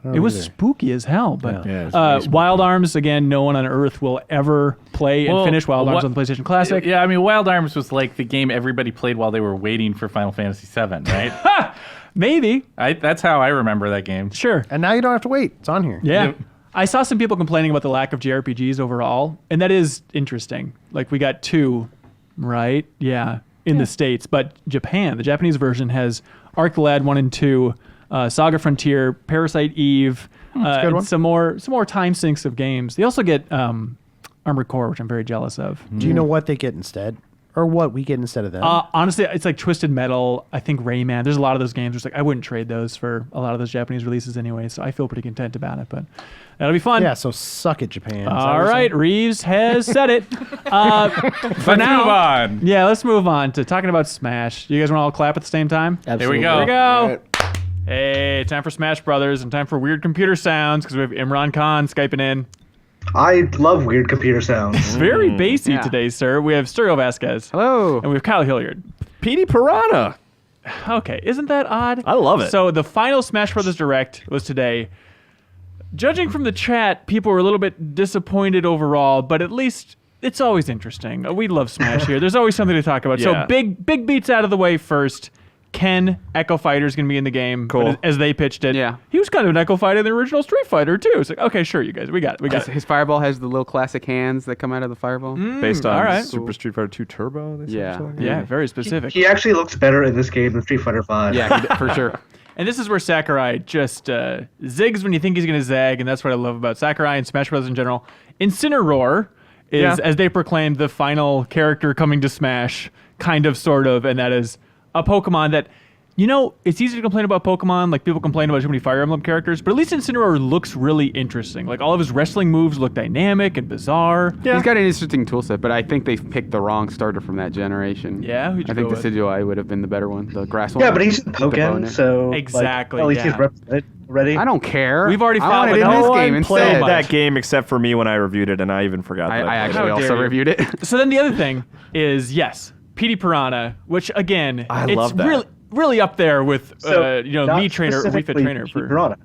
don't It was either. spooky as hell, but Yeah, it's very spooky. Wild Arms, again, no one on earth will ever play and Well, finish Wild Arms what- on the PlayStation Classic. Yeah, I mean, Wild Arms was like the game everybody played while they were waiting for Final Fantasy VII, right? Maybe. That's how I remember that game. Sure. And now you don't have to wait. It's on here. Yeah. Yep. I saw some people complaining about the lack of JRPGs overall, and that is interesting. Like, we got 2, right? Yeah, in the States. But Japan, the Japanese version, has Arc the Lad 1 and 2, Saga Frontier, Parasite Eve, a good and one. some more time sinks of games. They also get Armored Core, which I'm very jealous of. Do you know what they get instead? Or what we get instead of them? Honestly, it's like Twisted Metal. I think Rayman. There's a lot of those games. It's like I wouldn't trade those for a lot of those Japanese releases anyway. So I feel pretty content about it. But that'll be fun. yeah, so suck it, Japan. Is that what All you're right, saying? Reeves has said it. For Let's now, move on. Yeah, let's move on to talking about Smash. You guys want to all clap at the same time? Absolutely. go. Here we go. All right. Hey, time for Smash Brothers and time for weird computer sounds because we have Imran Khan Skyping in. I love weird computer sounds. It's very bassy yeah. today, sir. We have Stereo Vasquez. Hello. And we have Kyle Hilliard. Petey Piranha. Okay, isn't that odd? I love it. So the final Smash Brothers Direct was today. Judging from the chat, people were a little bit disappointed overall, but at least it's always interesting. We love Smash here. There's always something to talk about. Yeah. So big beats out of the way first. Ken, Echo Fighter's going to be in the game. Cool. But as they pitched it. Yeah. He was kind of an Echo Fighter in the original Street Fighter, too. It's like, okay, sure, you guys. We got it. His fireball has the little classic hands that come out of the fireball. Based on all right. Super Street Fighter 2 Turbo. They said Yeah. or something? Yeah, very specific. He actually looks better in this game than Street Fighter V. Yeah, for sure. And this is where Sakurai just zigs when you think he's going to zag, and that's what I love about Sakurai and Smash Bros. In general. Incineroar is, Yeah. as they proclaimed, the final character coming to Smash, kind of, sort of, and that is a Pokemon that, you know, it's easy to complain about Pokemon, like people complain about too many Fire Emblem characters, but at least Incineroar looks really interesting. Like, all of his wrestling moves look dynamic and bizarre. He's got an interesting toolset, but I think they've picked the wrong starter from that generation. Yeah, who'd you I think go the with? Decidueye would have been the better one, the grass one. Yeah, but he's in with the bow Pokken, in it. so Exactly, Like, at least yeah. he's represented already. I don't care. We've already I fought want with it in no this one game Played instead. that game except for me when I reviewed it, and I even forgot that I I played actually How also dare you. reviewed it. So then the other thing is, yes, Petey Piranha, which, again, I it's love that. really up there with, So, you know, not me trainer, Wii Fit specifically trainer Petey for... Piranha.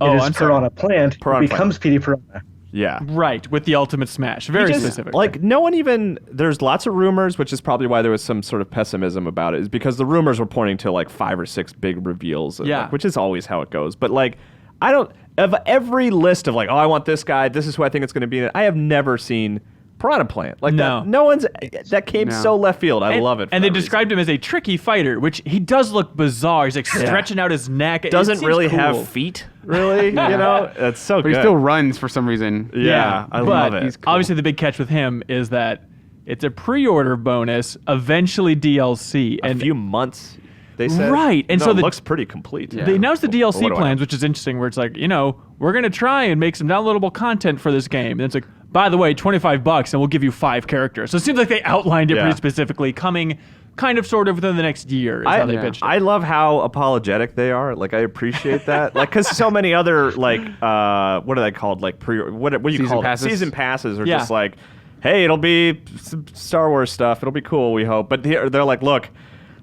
Oh, it is I'm sorry. Piranha Plant Piranha who becomes Petey Piranha. Yeah. Right, with the Ultimate Smash. Very Just, specific. Like, no one even. There's lots of rumors, which is probably why there was some sort of pessimism about it, is because the rumors were pointing to like 5 or 6 big reveals, Yeah. like, which is always how it goes. But, like, I don't. Of every list of, like, oh, I want this guy, this is who I think it's going to be, I have never seen Piranha Plant. Like, No. no one's. That came No. so left field. I and, love it. For And they that reason. described him as a tricky fighter, which he does look bizarre. He's like stretching out his neck. It Doesn't seems really cool. have feet, really. You know? That's so But good. he still runs for some reason. Yeah, I but love it. He's cool. Obviously, the big catch with him is that It's a pre-order bonus, eventually DLC. A few months, they said. Right, and No, so it the- looks pretty complete. They announced the Or DLC what do I plans, know? which is interesting, where it's like, we're going to try and make some downloadable content for this game. And it's like, by the way, $25 and we'll give you 5 characters. So it seems like they outlined it Yeah. pretty specifically, coming kind of sort of within the next year is how they pitched it. I love how apologetic they are. Like, I appreciate that. Like, because so many other, like, what are they called? Like, what do you Season call passes? it? Season passes are Yeah. just like, hey, it'll be some Star Wars stuff. It'll be cool, we hope. But they're like, look,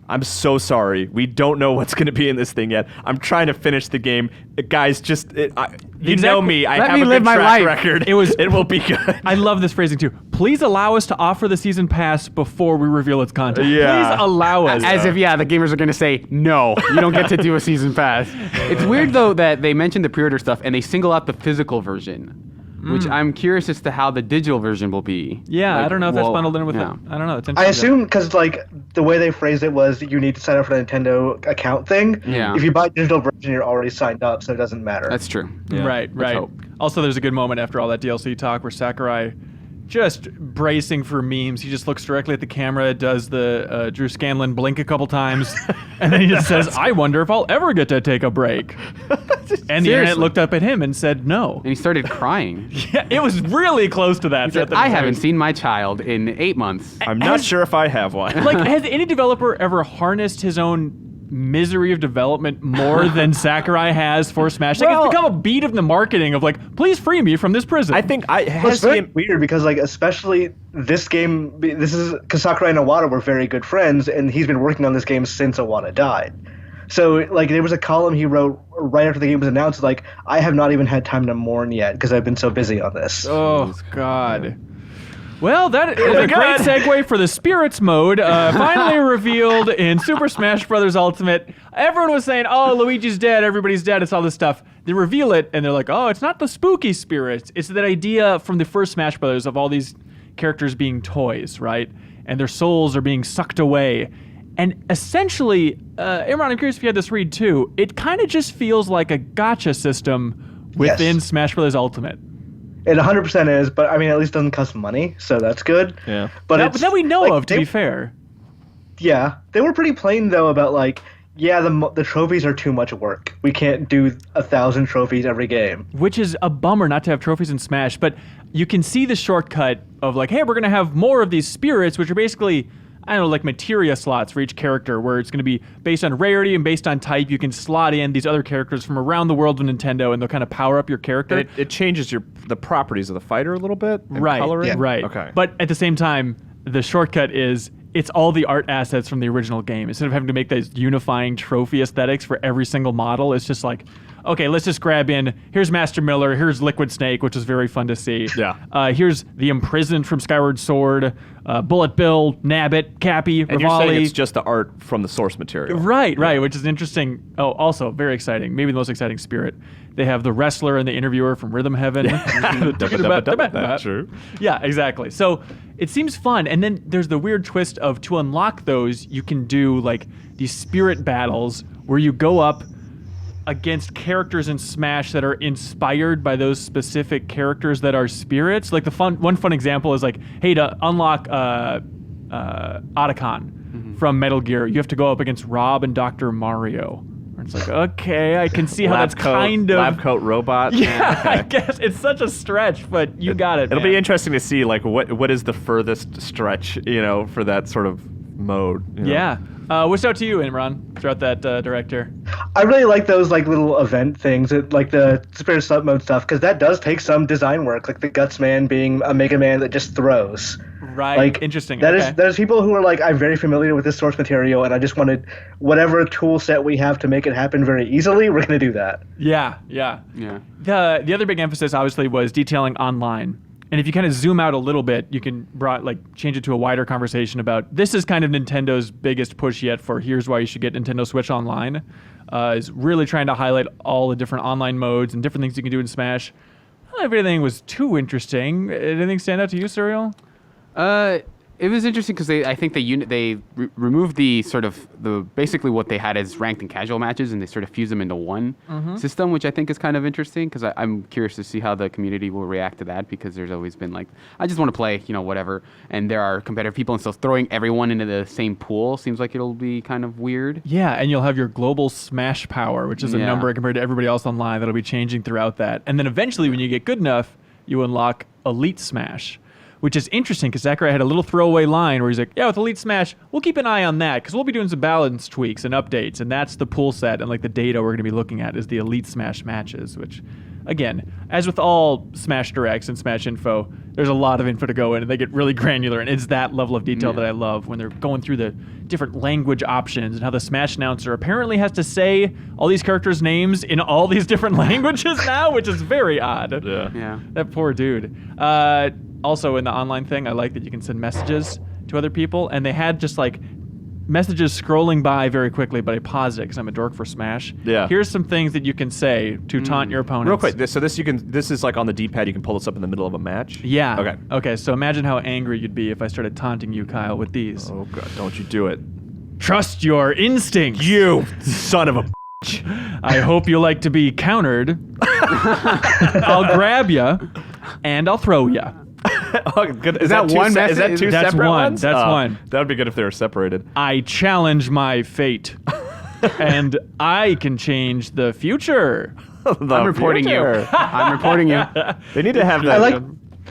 I'm so sorry. We don't know what's going to be in this thing yet. I'm trying to finish the game. Guys, you know me. I Let have me a live good my track life. record. It was- It will be good. I love this phrasing too. Please allow us to offer the season pass before we reveal its content. Yeah. Please allow us. As if, the gamers are going to say, no, you don't get to do a season pass. It's weird, though, that they mentioned the pre-order stuff and they single out the physical version, which I'm curious as to how the digital version will be. Yeah, Like, I don't know if that's well, bundled in with yeah. it. I don't know. It's I interesting. assume because like the way they phrased it was you need to sign up for the Nintendo account thing. Yeah. If you buy digital version, you're already signed up, so it doesn't matter. That's true. Right. hope. Also, there's a good moment after all that DLC talk where Sakurai, just bracing for memes, he just looks directly at the camera, does the Drew Scanlon blink a couple times, and then he just says, I wonder if I'll ever get to take a break. And the internet Seriously. looked up at him and said no. And he started crying. Yeah, it was really close to that. He said, I haven't seen my child in 8 months. I'm not sure if I have one. Like, has any developer ever harnessed his own misery of development more than Sakurai has for Smash? Like, Well- it's become a beat of the marketing of like, please free me from this prison. I think Well, it's very weird because like especially this game, this is because Sakurai and Iwata were very good friends, and he's been working on this game since Iwata died. So like there was a column he wrote right after the game was announced, like I have not even had time to mourn yet because I've been so busy on this. Oh, God. Well, that is a great segue for the Spirits mode, finally revealed in Super Smash Bros. Ultimate. Everyone was saying, oh, Luigi's dead, everybody's dead, it's all this stuff. They reveal it, and they're like, oh, it's not the spooky spirits. It's that idea from the first Smash Bros. Of all these characters being toys, right? And their souls are being sucked away. And essentially, Imran, I'm curious if you had this read too, it kind of just feels like a gacha system within Yes. Smash Bros. Ultimate. It 100% is, but I mean at least it doesn't cost money, so that's good. Yeah. But That, it's, that we know like, of, to they- be fair. Yeah, they were pretty plain though about like, yeah, the trophies are too much work. We can't do 1,000 trophies every game. Which is a bummer not to have trophies in Smash, but you can see the shortcut of like, hey, we're going to have more of these spirits, which are basically, I don't know, like materia slots for each character, where it's going to be based on rarity and based on type. You can slot in these other characters from around the world of Nintendo, and they'll kind of power up your character. And it changes the properties of the fighter a little bit. And Right, coloring. Yeah. right. Okay. But at the same time, the shortcut is it's all the art assets from the original game. Instead of having to make those unifying trophy aesthetics for every single model, it's just like, okay, let's just grab in, here's Master Miller, here's Liquid Snake, which is very fun to see. Yeah. Here's the Imprisoned from Skyward Sword, Bullet Bill, Nabbit, Cappy, And you're saying Rivali. it's just the art from the source material. Right, which is interesting. Oh, also very exciting. Maybe the most exciting spirit. They have the wrestler and the interviewer from Rhythm Heaven. True. Yeah, exactly. So it seems fun. And then there's the weird twist of to unlock those, you can do like these spirit battles where you go up against characters in Smash that are inspired by those specific characters that are spirits. Like one fun example is like, hey, to unlock Otacon from Metal Gear, you have to go up against Rob and Dr. Mario. Where it's like, okay, I can see how that's kind of lab coat robot. Yeah, Okay. I guess it's such a stretch, but you got it. It'll man. be interesting to see like what is the furthest stretch, for that sort of mode. Yeah. What's out to you, Imran, throughout that director? I really like those like little event things, like the Spirit Sub mode stuff, because that does take some design work, like the Guts Man being a Mega Man that just throws. Right. Like Interesting. That okay. is there's people who are like, I'm very familiar with this source material, and I just wanted whatever tool set we have to make it happen very easily. We're gonna do that. Yeah. Yeah. The other big emphasis obviously was detailing online. And if you kind of zoom out a little bit, you can change it to a wider conversation about this is kind of Nintendo's biggest push yet for here's why you should get Nintendo Switch Online. Is really trying to highlight all the different online modes and different things you can do in Smash. I don't know if anything was too interesting. Anything stand out to you, Serial? It was interesting because I think they removed the sort of basically what they had as ranked and casual matches, and they sort of fused them into one system, which I think is kind of interesting because I'm curious to see how the community will react to that, because there's always been like, I just want to play, whatever, and there are competitive people, and so throwing everyone into the same pool seems like it'll be kind of weird. Yeah, and you'll have your global smash power, which is a Yeah. number compared to everybody else online that'll be changing throughout that. And then eventually, when you get good enough, you unlock Elite Smash, which is interesting because Sakurai had a little throwaway line where he's like, yeah, with Elite Smash, we'll keep an eye on that because we'll be doing some balance tweaks and updates, and that's the pool set and like the data we're going to be looking at is the Elite Smash matches, which, again, as with all Smash Directs and Smash Info, there's a lot of info to go in, and they get really granular, and it's that level of detail that I love when they're going through the different language options and how the Smash announcer apparently has to say all these characters' names in all these different languages now, which is very odd. Yeah. That poor dude. Also, in the online thing, I like that you can send messages to other people, and they had just like messages scrolling by very quickly, but I paused it because I'm a dork for Smash. Yeah. Here's some things that you can say to taunt your opponents. Real quick, this is like on the D-pad. You can pull this up in the middle of a match. Yeah. Okay. Okay, so imagine how angry you'd be if I started taunting you, Kyle, with these. Oh God, don't you do it. Trust your instincts. You son of a. I hope you like to be countered. I'll grab you, and I'll throw you. Oh, good. Is that two one Is that message? two That's separate one. ones? That's Oh, one. That would be good if they were separated. I challenge my fate, and I can change the future. I'm reporting you. I'm reporting you. They need to have that. I like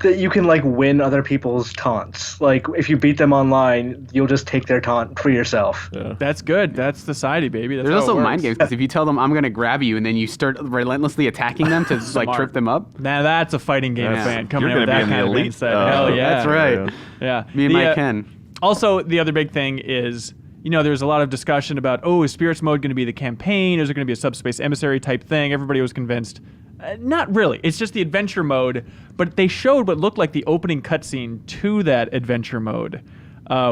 that you can like win other people's taunts. Like if you beat them online, you'll just take their taunt for yourself. That's good. That's society, baby. That's There's how it also works. mind games, because if you tell them I'm going to grab you and then you start relentlessly attacking them to just like Smart. trip them up. Now that's a fighting game Yeah. fan coming You're in with gonna that be in kind the of elite. insight. Hell yeah. That's right. Yeah. Me and Mike Ken. Also, the other big thing is, there's a lot of discussion about, is Spirits Mode going to be the campaign? Is it going to be a Subspace Emissary type thing? Everybody was convinced. Not really. It's just the adventure mode, but they showed what looked like the opening cutscene to that adventure mode,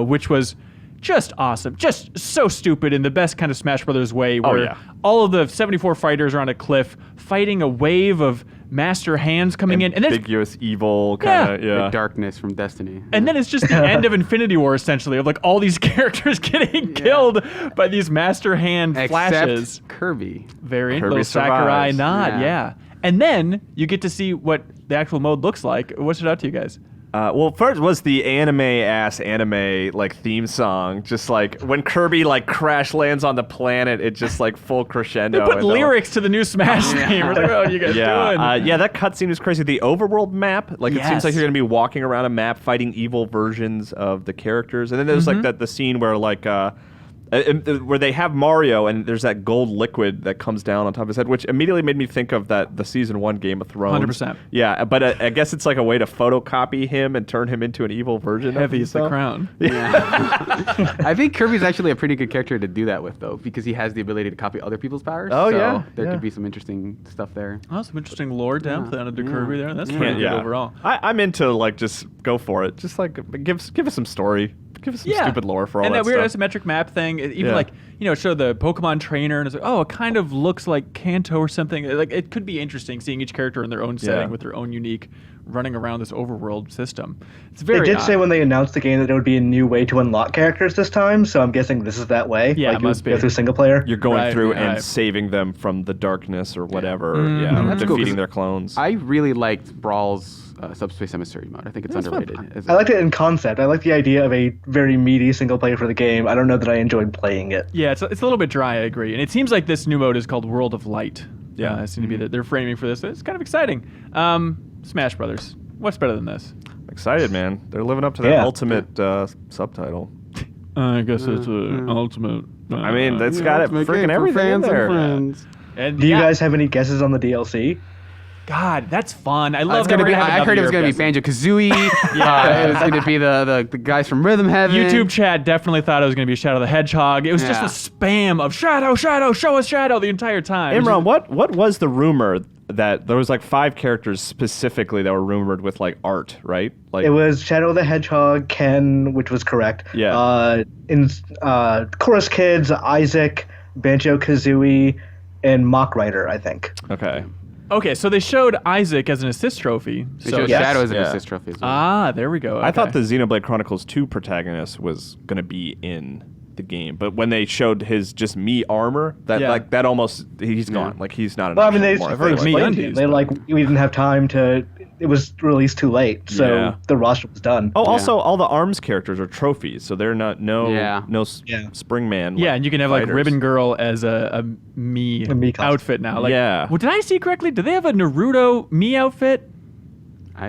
which was just awesome. Just so stupid in the best kind of Smash Brothers way, where all of the 74 fighters are on a cliff fighting a wave of master hands coming in. And then ambiguous evil kind of, The darkness from Destiny. and then it's just the end of Infinity War, essentially, of like all these characters getting killed by these master hand flashes. Except Kirby. Very Kirby little Sakurai survives. nod, yeah. And then you get to see what the actual mode looks like. What stood out to you guys? Well, first was the anime like theme song. Just like when Kirby like crash lands on the planet, it just like full crescendo. They put and lyrics to the new Smash game. We're like, what are you guys doing? Yeah, that cutscene was crazy. The overworld map, like it seems like Yes. you're gonna be walking around a map fighting evil versions of the characters, and then there's like the scene where like where they have Mario and there's that gold liquid that comes down on top of his head, which immediately made me think of the season 1 Game of Thrones. 100%. Yeah, but I guess it's like a way to photocopy him and turn him into an evil version. Heavy of is the himself. crown. I think Kirby's actually a pretty good character to do that with, though, because he has the ability to copy other people's powers. Oh, so yeah, there yeah. could be some interesting stuff there. Oh, some interesting lore depth out of Kirby there. That's Yeah, pretty good overall. I'm into like just go for it. Just like give us some story. Give us some stupid lore for all and that weird stuff. isometric map thing, even Yeah. like, show the Pokemon trainer and it's like, it kind of looks like Kanto or something. Like, it could be interesting seeing each character in their own setting with their own unique running around this overworld system. It's very They did odd. say when they announced the game that there would be a new way to unlock characters this time, so I'm guessing this is that way. Yeah, like it you must go be. through single player. You're going Right, through right. and saving them from the darkness or whatever. Mm-hmm. Yeah, That's cool, defeating 'cause their clones. I really liked Brawl's Subspace Emissary mode. I think it's underrated. I liked it in concept. I like the idea of a very meaty single player for the game. I don't know that I enjoyed playing it. Yeah, it's a little bit dry, I agree. And it seems like this new mode is called World of Light. Yeah. It seems to be that they're framing for this. It's kind of exciting. Smash Brothers. What's better than this? I'm excited, man. They're living up to that Yeah. ultimate subtitle. I guess it's ultimate. I mean, that's got it freaking everything in there. And Do you guys have any guesses on the DLC? God, that's fun. I love It's gonna never be. having I heard it was another gonna be year of guessing. Banjo Kazooie. It was gonna be the guys from Rhythm Heaven. YouTube chat definitely thought it was going to be Shadow the Hedgehog. It was just Yeah. a spam of Shadow, show us Shadow the entire time. Imran, what was the rumor that there was like 5 characters specifically that were rumored with like art, right? Like It was Shadow the Hedgehog, Ken, which was correct. Yeah. Chorus Kids, Isaac, Banjo Kazooie, and Mock Rider, I think. okay. Okay, so they showed Isaac as an assist trophy. They So showed Yes. Shadow as an Yeah. assist trophy as well. there we go. I thought Okay. the Xenoblade Chronicles 2 protagonist was going to be in the game, but when they showed his just me armor, that almost he's gone. Like he's not an Well, I mean, option they anymore. I've heard of me explained it. undies, They but- we didn't have time to. It was released too late, so Yeah. the roster was done. Oh, also all the arms characters are trophies, so they're not no Yeah. Springman. Yeah, and you can have like fighters. Ribbon Girl as a me Mii costume. outfit now. Like, Yeah. Well, did I see correctly? Do they have a Naruto me outfit?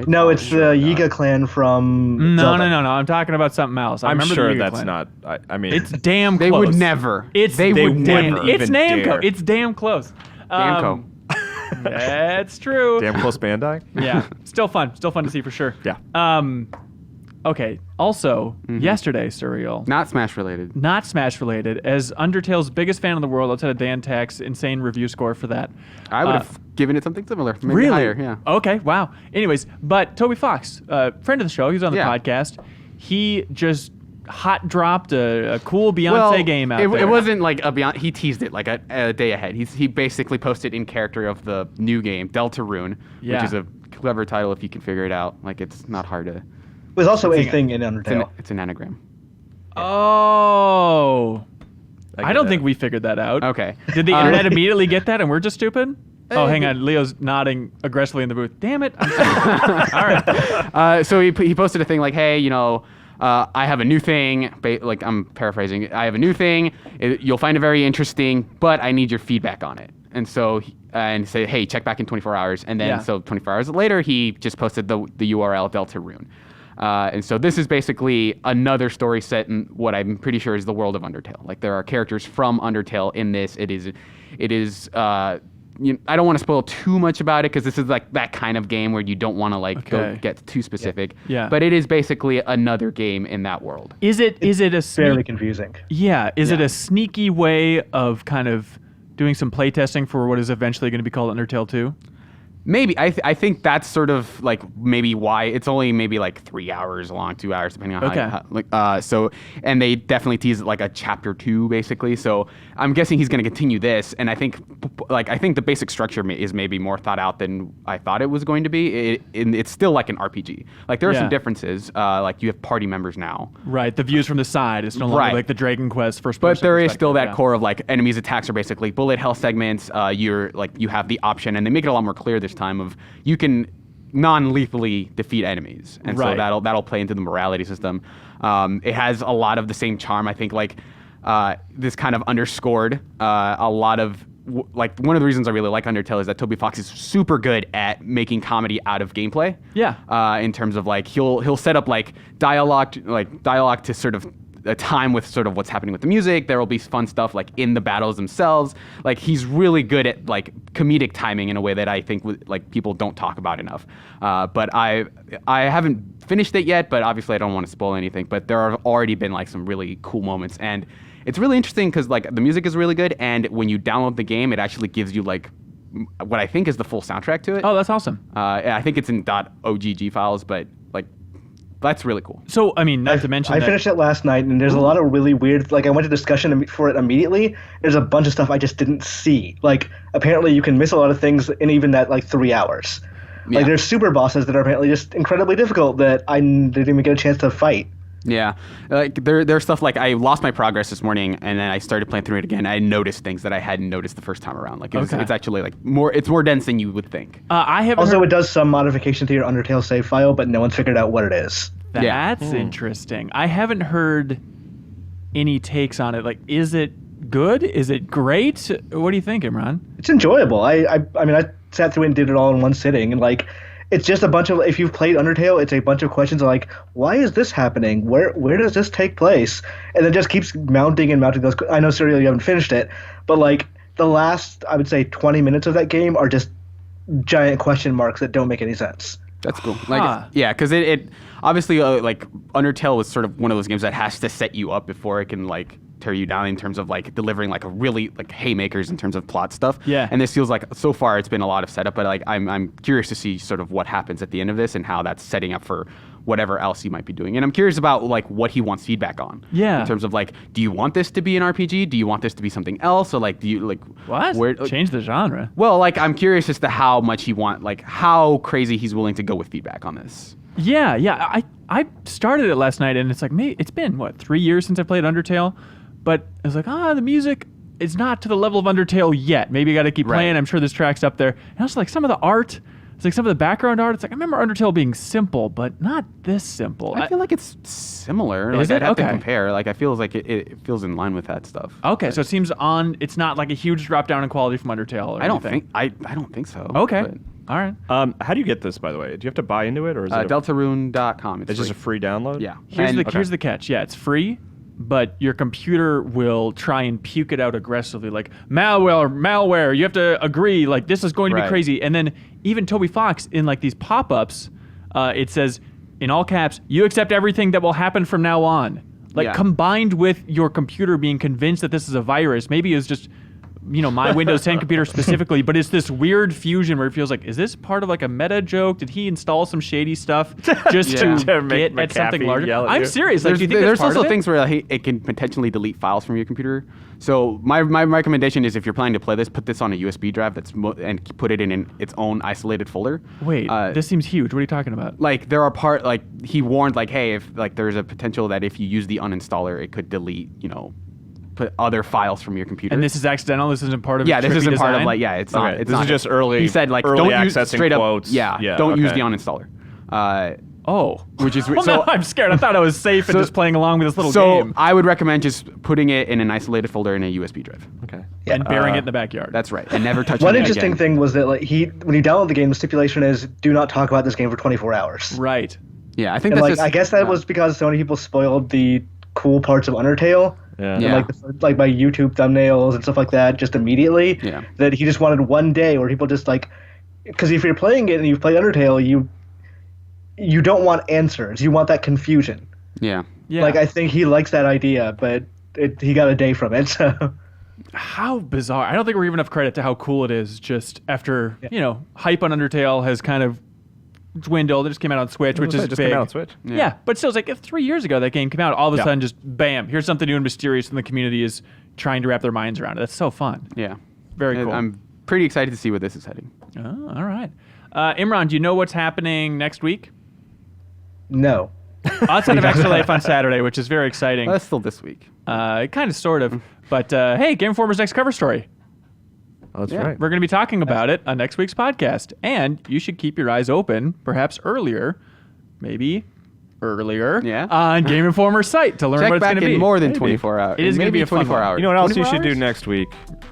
No, it's the Yiga clan from. No, Zelda. no. I'm talking about something else. I I'm remember sure the Yuga that's clan. not. I mean, It's damn They close. would never. It's They would damn, never It's even Namco. dare. It's damn close. Namco. That's true. damn close Bandai. Yeah, still fun to see for sure. Yeah. Okay. Also, yesterday, Surreal, Not Smash related. not Smash related, as Undertale's biggest fan in the world outside of Dan Tack's insane review score for that. I would have given it something similar. Maybe Really? higher, yeah. Okay. Wow. Anyways, but Toby Fox, friend of the show, he was on the Yeah. podcast. He just hot dropped a cool Beyonce game out there. It wasn't like a Beyonce. He teased it like a day ahead. He basically posted in character of the new game, Deltarune, Yeah. which is a clever title if you can figure it out. Like, it's not hard to. It was also a thing in It's Undertale. it's an anagram. Oh. I get don't that. think we figured that out. Okay. Did the internet immediately get that and we're just stupid? Oh, hang on. Leo's nodding aggressively in the booth. Damn it. I'm sorry. All right. So he posted a thing like, hey, I have a new thing. Like, I'm paraphrasing. I have a new thing. You'll find it very interesting, but I need your feedback on it. And so, and say, hey, check back in 24 hours. And then, Yeah. so 24 hours later, he just posted the URL Deltarune. And so this is basically another story set in what I'm pretty sure is the world of Undertale. Like, there are characters from Undertale in this. It is. I don't want to spoil too much about it because this is like that kind of game where you don't want to go Okay. get too specific. Yeah. But it is basically another game in that world. Is it a Very sneak, confusing. yeah, is it a sneaky way of kind of doing some playtesting for what is eventually going to be called Undertale 2? Maybe I think that's sort of like maybe why it's only maybe like 3 hours long, 2 hours depending on Okay. so and they definitely tease it like a chapter 2 basically. So I'm guessing he's going to continue this, and I think the basic structure is maybe more thought out than I thought it was going to be. It's still like an RPG. Like there are Yeah. some differences. Like you have party members now. Right. The views from the side is no longer Right. like the Dragon Quest first But person there is perspective, still that yeah. core of like enemies' attacks are basically bullet hell segments. You have the option, and they make it a lot more clear this time of you can non-lethally defeat enemies, and Right. so that'll play into the morality system. It has a lot of the same charm. I think this kind of underscored a lot of. Like one of the reasons I really like Undertale is that Toby Fox is super good at making comedy out of gameplay. Yeah. In terms of like he'll set up like dialogue to sort of a time with sort of what's happening with the music. There will be fun stuff like in the battles themselves. Like he's really good at like comedic timing in a way that I think like people don't talk about enough. But I haven't finished it yet, but obviously I don't want to spoil anything. But there have already been like some really cool moments, and it's really interesting because like the music is really good, and when you download the game, it actually gives you like what I think is the full soundtrack to it. Oh, that's awesome. I think it's in .ogg files, but like that's really cool. So, I mean, not to mention I that. finished it last night, and there's a lot of really weird. Like, I went to discussion for it immediately. There's a bunch of stuff I just didn't see. Like, apparently, you can miss a lot of things in even that 3 hours. Like, Yeah. there's super bosses that are apparently just incredibly difficult that I didn't even get a chance to fight. Yeah, like there's stuff like I lost my progress this morning, and then I started playing through it again. I noticed things that I hadn't noticed the first time around. Like it's actually like more. It's more dense than you would think. I haven't Also, heard- it does some modification to your Undertale save file, but no one's figured out what it is. Yeah. That's interesting. I haven't heard any takes on it. Like, is it good? Is it great? What do you think, Imran? It's enjoyable. I mean, I sat through and did it all in one sitting, and like, it's just a bunch of. If you've played Undertale, it's a bunch of questions like, why is this happening? Where does this take place? And it just keeps mounting and mounting those. I know, Serial, you haven't finished it, but like the last, I would say, 20 minutes of that game are just giant question marks that don't make any sense. That's cool. Like, yeah, because it obviously like Undertale was sort of one of those games that has to set you up before it can like tear you down in terms of like delivering like a really like haymakers in terms of plot stuff. Yeah. And this feels like so far it's been a lot of setup, but like I'm curious to see sort of what happens at the end of this and how that's setting up for whatever else he might be doing. And I'm curious about like what he wants feedback on. Yeah. In terms of like, do you want this to be an RPG? Do you want this to be something else? Or like, do you like What? Where, Change the genre. well, like I'm curious as to how much like how crazy he's willing to go with feedback on this. Yeah. I started it last night, and it's like, it's been, 3 years since I played Undertale? But I was like, the music is not to the level of Undertale yet. Maybe I got to keep Right. playing. I'm sure this track's up there. And also, like, some of the art, it's like some of the background art, it's like, I remember Undertale being simple, but not this simple. I feel like it's similar. Is Like it? I'd have Okay. to compare. Like I feel like it feels in line with that stuff. Okay, so it seems it's not like a huge drop down in quality from Undertale or I don't anything. think I don't think so. Okay. but- All right. How do you get this, by the way? Do you have to buy into it, or is it Deltarune.com. it's just a free download? Yeah. Here's the catch. Yeah, it's free, but your computer will try and puke it out aggressively, like malware. You have to agree, like this is going to be Right. crazy. And then even Toby Fox in like these pop-ups, it says in all caps, "You accept everything that will happen from now on." Like Yeah. combined with your computer being convinced that this is a virus, maybe it's just my Windows 10 computer specifically, but it's this weird fusion where it feels like, is this part of like a meta joke? Did he install some shady stuff just Yeah. to make get at something McAfee larger? yell at I'm you. serious. Like, do you think There's that's part also of it? things where like, it can potentially delete files from your computer. So my recommendation is if you're planning to play this, put this on a USB drive and put it in its own isolated folder. Wait, this seems huge. What are you talking about? Like there are he warned like, hey, if like there's a potential that if you use the uninstaller, it could delete put other files from your computer. And this is accidental. This isn't part of. yeah, this trippy isn't part of design? like it's not. Okay, It's this not is just early. He said like early don't use accessing straight up. quotes. Yeah, don't use okay. the uninstaller. Oh, Which is well, so- now I'm scared. I thought I was safe and So- just playing along with this little So game I would recommend just putting it in an isolated folder in a USB drive. Okay. and burying it in the backyard. That's right, and never touch One it interesting again. thing was that like when you download the game, the stipulation is do not talk about this game for 24 hours. right. Yeah, I think And that's like just, I guess that was because so many people spoiled the cool parts of Undertale. Yeah. And, Yeah. like my YouTube thumbnails and stuff like that just immediately. Yeah. That he just wanted one day where people just like, because if you're playing it and you've played Undertale, you don't want answers. You want that confusion. Yeah. Yeah. Like I think he likes that idea, but he got a day from it. So How bizarre. I don't think we're giving enough credit to how cool it is just after, hype on Undertale has kind of dwindled. It just came out on Switch, which is just big. came out on Switch. Yeah. But still, it's like if 3 years ago that game came out, all of a Yeah. sudden just bam, here's something new and mysterious, and the community is trying to wrap their minds around it. That's so fun. Yeah. Very And cool. I'm pretty excited to see where this is heading. Oh, all right. Imran, do you know what's happening next week? no. Outside of Extra Life on Saturday, which is very exciting. Well, that's still this week. Kind of, sort of. But hey, Game Informer's next cover story. Oh, that's Yeah. right. We're going to be talking about it on next week's podcast. And you should keep your eyes open, perhaps earlier, maybe earlier, Yeah. on Game Informer's site to learn Check what it's back going to in be. more than Maybe. 24 hours. It is going to Maybe be a fun 24 one. hours. You know what else you 24 should do hours? next week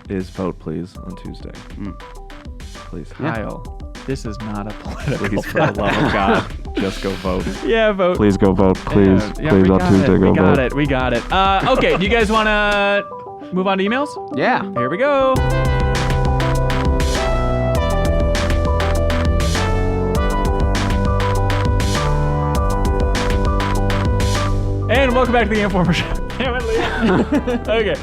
is vote, please, on Tuesday. Please. Kyle, this is not a political Please, for the love of God, just go vote. Yeah, vote. Please go vote. Please, Yeah, please we on got Tuesday it. go We got vote. it. We got it. Okay, do you guys want to move on to emails? Yeah. Here we go. And welcome back to the Game Informer Show. Damn it, Lee. Okay.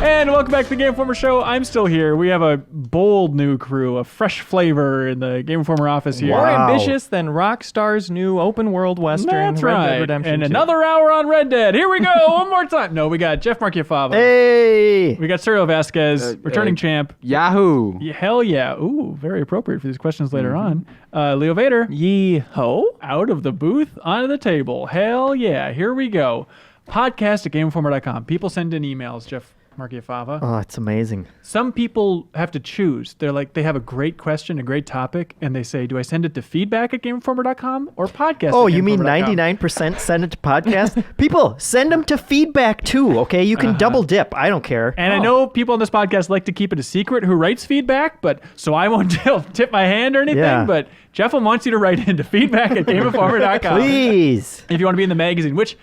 And welcome back to the Game Informer Show. I'm still here. We have a bold new crew, a fresh flavor in the Game Informer office here. More Wow. ambitious than Rockstar's new open world western, That's Red right. Dead Redemption And 2. another hour on Red Dead. Here we go. One more time. No, we got Jeff Marchiafava. Hey! We got Cyril Vasquez, returning champ. Yahoo. Yeah, hell yeah. Ooh, very appropriate for these questions later on. Leo Vader. Yee-ho. Out of the booth, onto the table. Hell yeah. Here we go. Podcast at GameInformer.com. People send in emails, Jeff Marchiafava. Oh, it's amazing. Some people have to choose. They're like, they have a great question, a great topic, and they say, do I send it to feedback at GameInformer.com or podcast Oh, at you mean GameInformer.com? 99% send it to podcast? People, send them to feedback too, okay? You can double dip. I don't care. And I know people on this podcast like to keep it a secret who writes feedback, but so I won't tip my hand or anything. Yeah. But Jeff wants you to write into feedback at GameInformer.com. Please. If you want to be in the magazine, which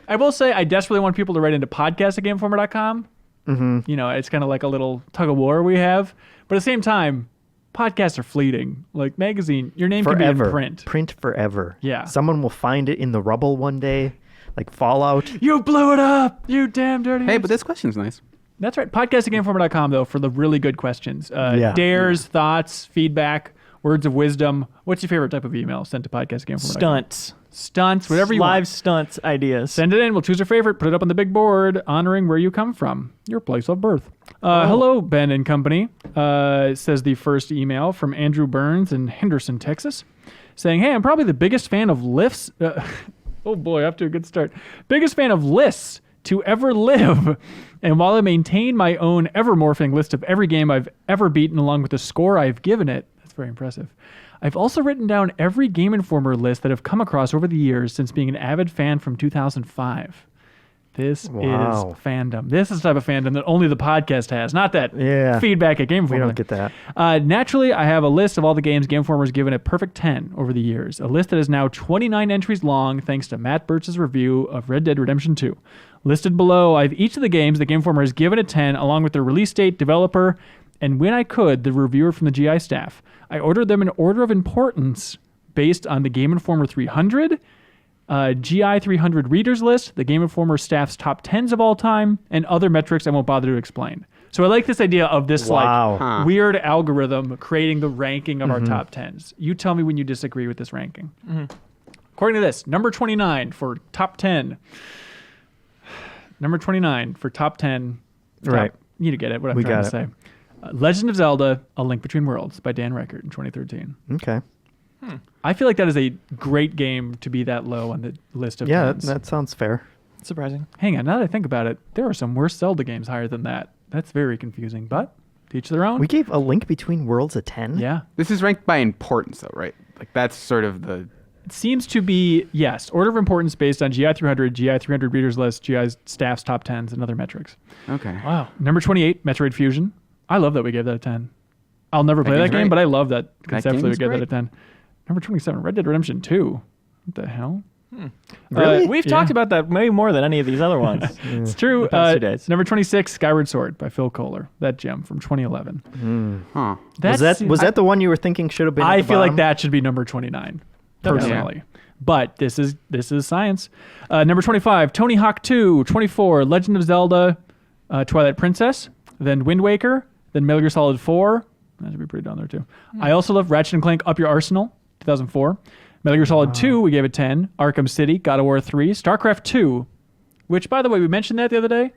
I will say I desperately want people to write into podcast at GameInformer.com. Mm-hmm. You know, it's kind of like a little tug of war we have. But at the same time, podcasts are fleeting. Like magazine, your name can be in Forever. print. Print forever. Yeah. Someone will find it in the rubble one day, like Fallout. You blew it up, you damn dirty. Hey, hands. but this question's nice. That's right. Podcast at GameInformer.com, though, for the really good questions. Yeah. Dares, thoughts, feedback, words of wisdom. What's your favorite type of email sent to podcast@gameformer.com? Stunts, whatever you Live want. stunts ideas. Send it in. We'll choose your favorite, put it up on the big board, honoring where you come from, your place of birth. Hello, Ben and company, says the first email from Andrew Burns in Henderson, Texas, saying, hey, I'm probably the biggest fan of lists. Oh boy, off to a good start. Biggest fan of lists to ever live. And while I maintain my own ever-morphing list of every game I've ever beaten along with the score I've given it, that's very impressive, I've also written down every Game Informer list that I've come across over the years since being an avid fan from 2005. This is fandom. This is the type of fandom that only the podcast has, not that feedback at Game Informer. We don't get that. Naturally, I have a list of all the games Game Informer has given a perfect 10 over the years. A list that is now 29 entries long thanks to Matt Birch's review of Red Dead Redemption 2. Listed below, I have each of the games the Game Informer has given a 10 along with their release date, developer, and when I could, the reviewer from the GI staff. I ordered them in order of importance based on the Game Informer 300, GI 300 readers list, the Game Informer staff's top 10s of all time, and other metrics I won't bother to explain. So I like this idea of this weird algorithm creating the ranking of our top 10s. You tell me when you disagree with this ranking. According to this, number 29 for top 10. Number 29 for top 10. Right. You get it, what I'm trying to say. Legend of Zelda, A Link Between Worlds by Dan Reichert in 2013. Okay. I feel like that is a great game to be that low on the list of Yeah, 10s. that sounds fair. Surprising. Hang on, now that I think about it, there are some worse Zelda games higher than that. That's very confusing, but to each their own. We gave A Link Between Worlds a 10? Yeah. This is ranked by importance, though, right? Like that's sort of the. It seems to be, yes, order of importance based on GI 300, GI 300 readers list, GI staff's top 10s, and other metrics. Okay. Wow. Number 28, Metroid Fusion. I love that we gave that a 10. I'll never play that game's game, great. but I love that conceptually we game's gave that a great. 10. Number 27, Red Dead Redemption 2. What the hell? Really? We've talked about that way more than any of these other ones. It's true. The past 2 days. Number 26, Skyward Sword by Phil Kohler. That gem from 2011. Huh. Was that the one you were thinking should have been at I the feel like bottom? that should be number 29, personally. But this is science. Number 25, Tony Hawk 2. 24, Legend of Zelda, Twilight Princess. Then Wind Waker. Then Metal Gear Solid 4. That should be pretty down there, too. I also love Ratchet & Clank Up Your Arsenal, 2004. Metal Gear Solid 2, we gave it 10. Arkham City, God of War 3. StarCraft 2, which, by the way, we mentioned that the other day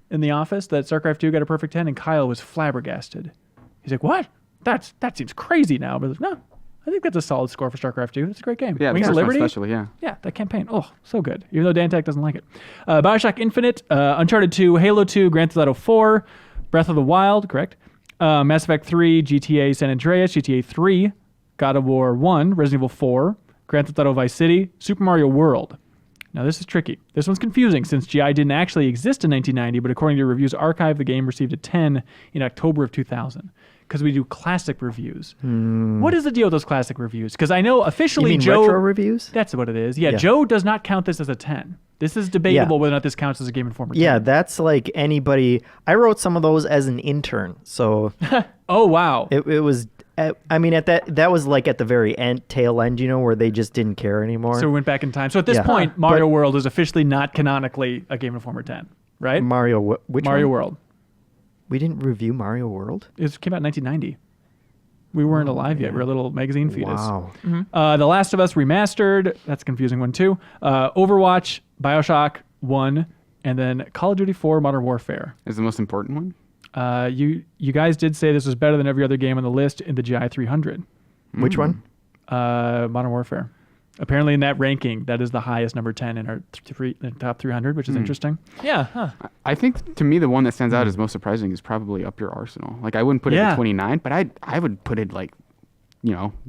in the office, that StarCraft 2 got a perfect 10, and Kyle was flabbergasted. He's like, what? That seems crazy now. But I was like, no, I think that's a solid score for StarCraft 2. It's a great game. Yeah, the Wings of first one Liberty? especially, yeah. Yeah, that campaign. Oh, so good. Even though Dantech doesn't like it. Bioshock Infinite, Uncharted 2, Halo 2, Grand Theft Auto 4, Breath of the Wild, correct? Mass Effect 3, GTA San Andreas, GTA 3, God of War 1, Resident Evil 4, Grand Theft Auto Vice City, Super Mario World. Now, this is tricky. This one's confusing since GI didn't actually exist in 1990, but according to Reviews Archive, the game received a 10 in October of 2000 because we do classic reviews. What is the deal with those classic reviews? Because I know officially You mean Joe... retro reviews? That's what it is. Yeah, Yeah. Joe does not count this as a 10. This is debatable whether or not this counts as a Game Informer 10. Yeah, that's like anybody. I wrote some of those as an intern, so Oh, wow. it was. I mean, at that was like at the very tail end, where they just didn't care anymore. So we went back in time. So at this Yeah. point, Huh. Mario World is officially not canonically a Game Informer 10, right? Mario, which Mario one? World. We didn't review Mario World. It came out in 1990. We weren't alive yet. We were a little magazine fetus. Wow. The Last of Us Remastered. That's a confusing one, too. Overwatch, Bioshock 1, and then Call of Duty 4 Modern Warfare. Is the most important one? You guys did say this was better than every other game on the list in the GI 300. Which one? Modern Warfare. Apparently, in that ranking, that is the highest number 10 in our top 300, which is interesting. Yeah. Huh. I think to me the one that stands out as most surprising is probably Up Your Arsenal. Like I wouldn't put it Yeah. at 29, but I would put it like,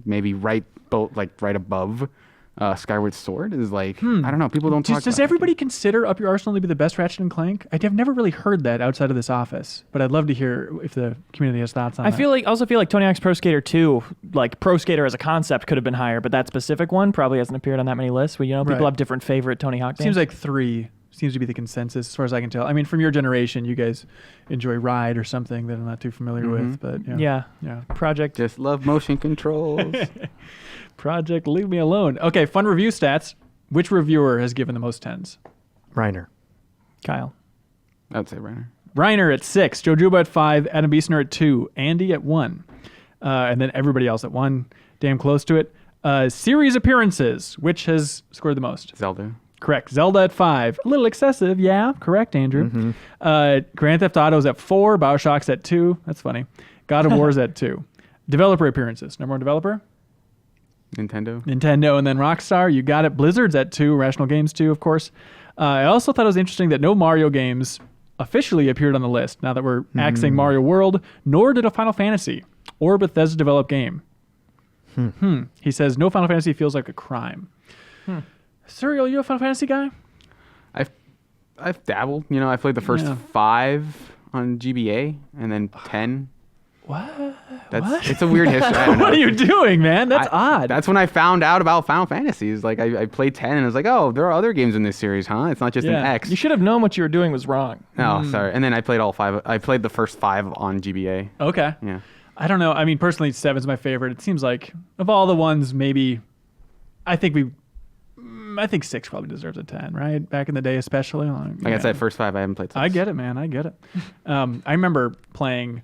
maybe right above Skyward Sword. Is like I don't know. People don't talk. Does about everybody consider Up Your Arsenal to be the best Ratchet and Clank? I've never really heard that outside of this office, but I'd love to hear if the community has thoughts on I that. also feel like Tony Hawk's Pro Skater 2, like Pro Skater as a concept could have been higher, but that specific one probably hasn't appeared on that many lists. Well, people Right. have different favorite Tony Hawk games. Seems like 3 seems to be the consensus as far as I can tell. I mean, from your generation, you guys enjoy Ride or something that I'm not too familiar with, but yeah. Project. Just love motion controls. Project Leave Me Alone. Okay, fun review stats. Which reviewer has given the most 10s? Reiner. Kyle. I'd say Reiner. Reiner at 6, Joe Juba at 5, Adam Beesner at 2, Andy at 1. and then everybody else at 1, damn close to it. Series appearances, which has scored the most? Zelda. Correct. Zelda at 5. A little excessive, yeah. Correct, Andrew. Grand Theft Auto's at 4. BioShock's at 2. That's funny. God of War's at 2. Developer appearances. Number 1 developer? Nintendo. And then Rockstar. You got it. Blizzard's at 2. Rational Games 2, of course. I also thought it was interesting that no Mario games officially appeared on the list now that we're axing Mario World, nor did a Final Fantasy or Bethesda developed game. He says, no Final Fantasy feels like a crime. Serial, you a Final Fantasy guy? I've dabbled. You know, I played the first 5 on GBA and then 10. What? It's a weird history. I don't know. What are you doing, man? That's odd. That's when I found out about Final Fantasies. Like I played 10 and I was like, oh, there are other games in this series, huh? It's not just an X. You should have known what you were doing was wrong. Oh, sorry. And then I played all 5. I played the first 5 on GBA. Okay. Yeah. I don't know. I mean, personally, 7's my favorite. It seems like of all the ones, maybe I think 6 probably deserves a 10, right? Back in the day, especially. Like I said, first 5 I haven't played. I get it, man. I get it. I remember playing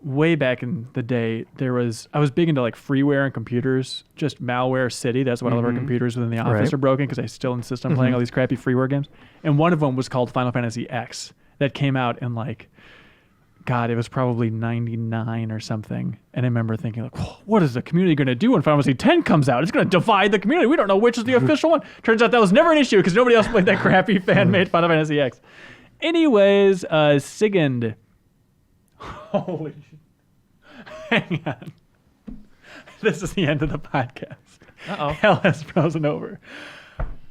way back in the day. I was big into like freeware and computers, just Malware City. That's why all of our computers within the office are broken because I still insist on playing all these crappy freeware games. And one of them was called Final Fantasy X that came out in God, it was probably 99 or something. And I remember thinking, like, what is the community going to do when Final Fantasy X comes out? It's going to divide the community. We don't know which is the official one. Turns out that was never an issue because nobody else played that crappy fan-made Final Fantasy X. Anyways, Sigand. Holy shit. Hang on. This is the end of the podcast. Hell has frozen over.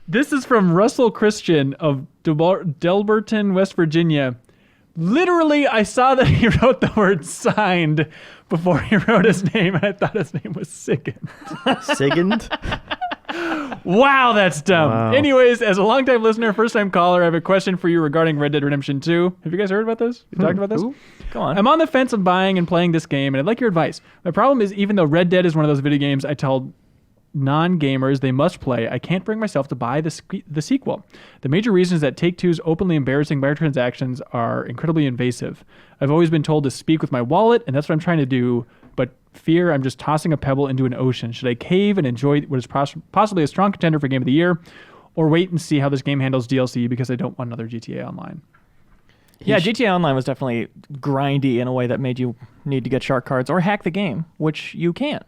This is from Russell Christian of Delberton, West Virginia. Literally, I saw that he wrote the word signed before he wrote his name, and I thought his name was Sigand. Sigand? Wow, that's dumb. Wow. Anyways, as a longtime listener, first-time caller, I have a question for you regarding Red Dead Redemption 2. Have you guys heard about this? You talked about this? Go on. I'm on the fence of buying and playing this game, and I'd like your advice. My problem is, even though Red Dead is one of those video games I tell non-gamers they must play, I can't bring myself to buy the sequel. The major reason is that Take-Two's openly embarrassing microtransactions are incredibly invasive. I've always been told to speak with my wallet, and that's what I'm trying to do, but fear I'm just tossing a pebble into an ocean. Should I cave and enjoy what is possibly a strong contender for Game of the Year, or wait and see how this game handles DLC because I don't want another GTA Online? Yeah, GTA Online was definitely grindy in a way that made you need to get shark cards or hack the game, which you can.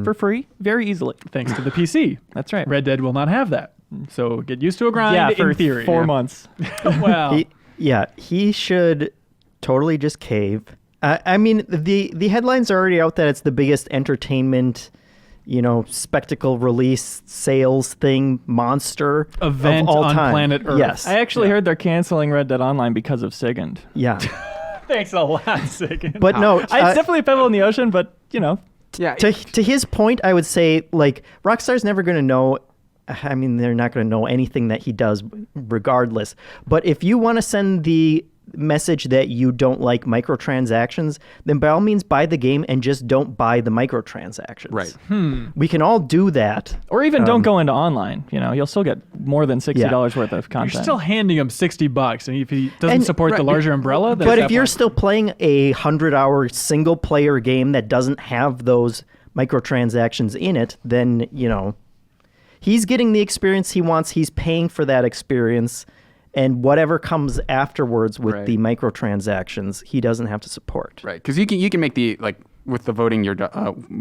For free, very easily. Thanks to the PC. That's right. Red Dead will not have that. So get used to a grind for in theory. 4 months. Wow. He should totally just cave. I mean, the headlines are already out that it's the biggest entertainment, spectacle release sales thing monster Event of all on time. planet Earth. Yes. I actually heard they're canceling Red Dead Online because of Sigand. Yeah. Thanks a lot, Sigand. But no, It's definitely a pebble in the ocean, but, Yeah. to his point, I would say, Rockstar's never going to know. I mean, they're not going to know anything that he does regardless. But if you want to send the message that you don't like microtransactions, then by all means buy the game and just don't buy the microtransactions. Right. We can all do that. or even don't go into online. You'll still get more than $60 worth of content. You're still handing him $60, and if he doesn't support the larger umbrella, then But at if that you're point- still playing a 100-hour single-player game that doesn't have those microtransactions in it, then, he's getting the experience he wants. He's paying for that experience. And whatever comes afterwards with the microtransactions, he doesn't have to support. Right, because you can make the with the voting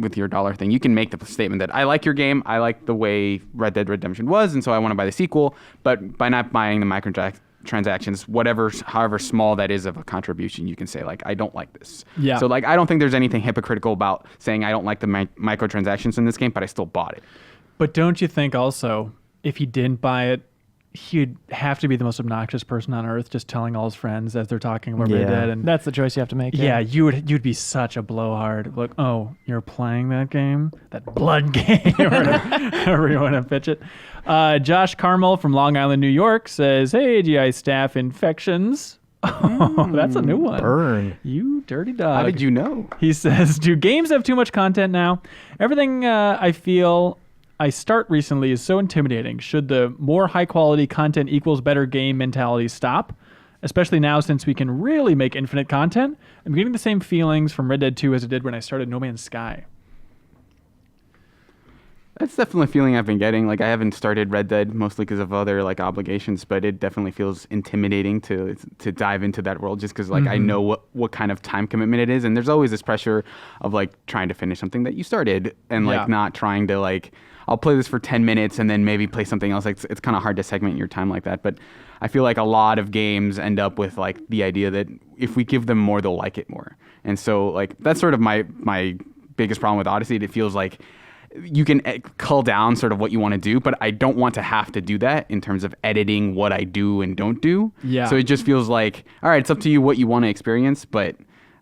with your dollar thing, you can make the statement that I like your game, I like the way Red Dead Redemption was, and so I want to buy the sequel. But by not buying the microtransactions, however small that is of a contribution, you can say I don't like this. Yeah. So I don't think there's anything hypocritical about saying I don't like the microtransactions in this game, but I still bought it. But don't you think also, if he didn't buy it, he'd have to be the most obnoxious person on earth, just telling all his friends as they're talking about Red Dead, and That's the choice you have to make. yeah, you'd be such a blowhard. Like, oh, you're playing that game, that blood game, or however you want to pitch it. Josh Carmel from Long Island, New York says, "Hey, GI staff, infections." Oh, that's a new one. Burn. You dirty dog. How did you know? He says, "Do games have too much content now? Everything I feel I start recently is so intimidating. Should the more high quality content equals better game mentality stop? especially now since we can really make infinite content. I'm getting the same feelings from Red Dead 2 as I did when I started No Man's Sky. That's definitely a feeling I've been getting. Like, I haven't started Red Dead mostly because of other like obligations, but it definitely feels intimidating to dive into that world just because like I know what kind of time commitment it is, and there's always this pressure of like trying to finish something that you started and like not trying to like I'll play this for 10 minutes and then maybe play something else. Like it's kind of hard to segment your time like that, but I feel like a lot of games end up with like the idea that if we give them more, they'll like it more, and so like that's sort of my biggest problem with Odyssey. It feels like you can cull down sort of what you want to do, but I don't want to have to do that in terms of editing what I do and don't do. Yeah. So it just feels like, all right, it's up to you what you want to experience, but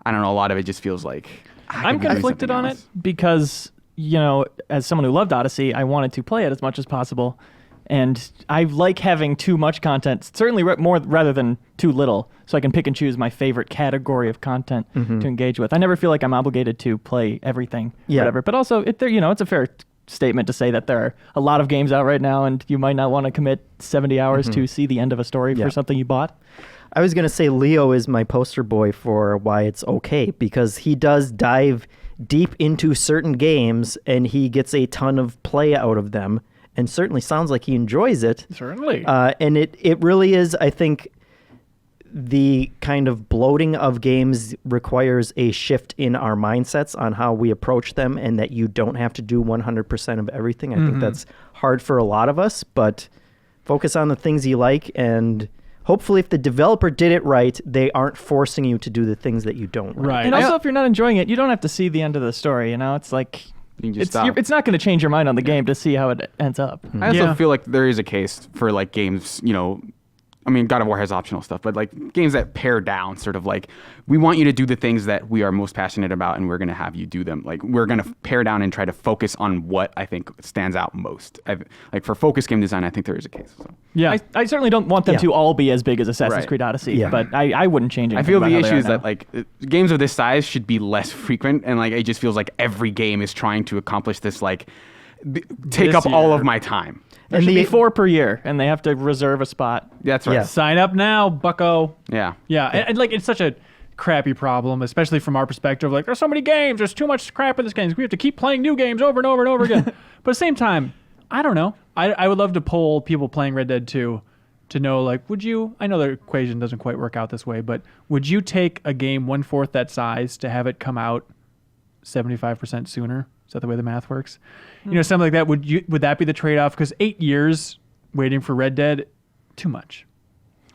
I don't know, a lot of it just feels like I'm conflicted on it because, you know, as someone who loved Odyssey, I wanted to play it as much as possible. And I like having too much content, certainly more rather than too little, so I can pick and choose my favorite category of content to engage with. I never feel like I'm obligated to play everything, whatever. But also, it's a fair statement to say that there are a lot of games out right now, and you might not want to commit 70 hours to see the end of a story for something you bought. I was going to say Leo is my poster boy for why it's okay, because he does dive deep into certain games, and he gets a ton of play out of them. And certainly sounds like he enjoys it. Certainly. And it really is, I think, the kind of bloating of games requires a shift in our mindsets on how we approach them, and that you don't have to do 100% of everything. I think that's hard for a lot of us, but focus on the things you like, and hopefully if the developer did it right, they aren't forcing you to do the things that you don't like. Right. And also, if you're not enjoying it, you don't have to see the end of the story, you know? It's like... You can just stop. It's not going to change your mind on the game to see how it ends up. I also feel like there is a case for like games, you know, I mean, God of War has optional stuff, but like games that pare down, sort of like, we want you to do the things that we are most passionate about, and we're going to have you do them. Like, we're going to pare down and try to focus on what I think stands out most. Like, for focus game design, I think there is a case. So. Yeah. I certainly don't want them to all be as big as Assassin's Creed Odyssey, but I wouldn't change it. I feel the issue is that like games of this size should be less frequent, and like it just feels like every game is trying to accomplish this, like, take up all of my time. There should be 4 per year, and they have to reserve a spot. That's right. Yeah. Sign up now, bucko. Yeah. Yeah, and like it's such a crappy problem, especially from our perspective. Like, there's so many games, there's too much crap in this game. We have to keep playing new games over and over and over again. But at the same time, I don't know. I would love to poll people playing Red Dead 2 to know, like, would you, I know the equation doesn't quite work out this way, but would you take a game 1/4 that size to have it come out 75% sooner? Is that the way the math works? You know, something like that. Would that be the trade-off? Because 8 years waiting for Red Dead, too much.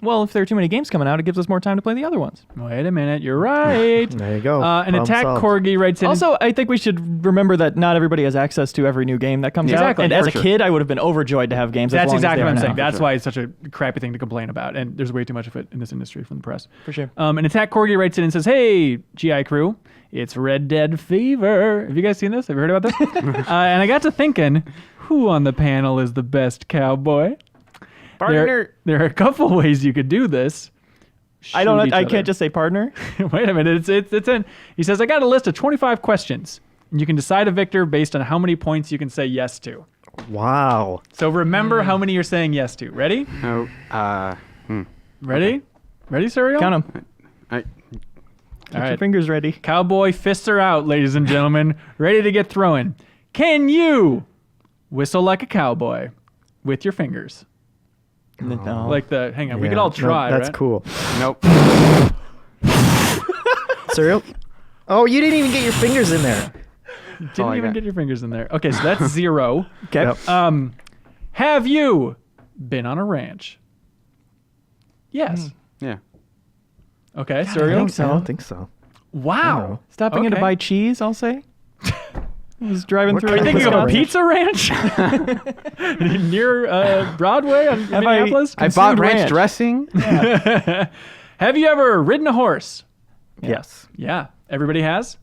Well, if there are too many games coming out, it gives us more time to play the other ones. Wait a minute, you're right. There you go. An Problem Attack solved. Corgi writes in. Also, I think we should remember that not everybody has access to every new game that comes Exactly, out. And for as a sure. kid, I would have been overjoyed to have games. That's as long exactly as what I'm they are saying. now. That's why it's such a crappy thing to complain about, and there's way too much of it in this industry from the press. For sure. An Attack Corgi writes in and says, "Hey, GI crew, it's Red Dead Fever. Have you guys seen this? Have you heard about this?" And I got to thinking, who on the panel is the best cowboy? Partner. There are a couple ways you could do this. I don't. Shoot each I other. can't just say partner. Wait a minute. It's in. He says, I got a list of 25 questions. And you can decide a victor based on how many points you can say yes to. Wow. So remember how many you're saying yes to. Ready? No. Ready? Okay. Ready, Serial? Count them. I, Get your fingers ready. Cowboy fists are out, ladies and gentlemen. Ready to get throwing. Can you whistle like a cowboy with your fingers? No. Like the, hang on, we Yeah. could all No, try, that's right? cool. nope. Cereal? Oh, you didn't even get your fingers in there. Didn't all I even got. get your fingers in there. Okay, so that's 0. Okay. Yep. Have you been on a ranch? Yes. Yeah. Okay, I Serial? don't think so. Wow. Stopping in to Okay. buy cheese, I'll say. I was driving through. Are you thinking of a Wisconsin. pizza ranch? Near Broadway in Minneapolis? I bought Consumed ranch ranch. dressing. Have you ever ridden a horse? Yes. Yeah. Everybody has?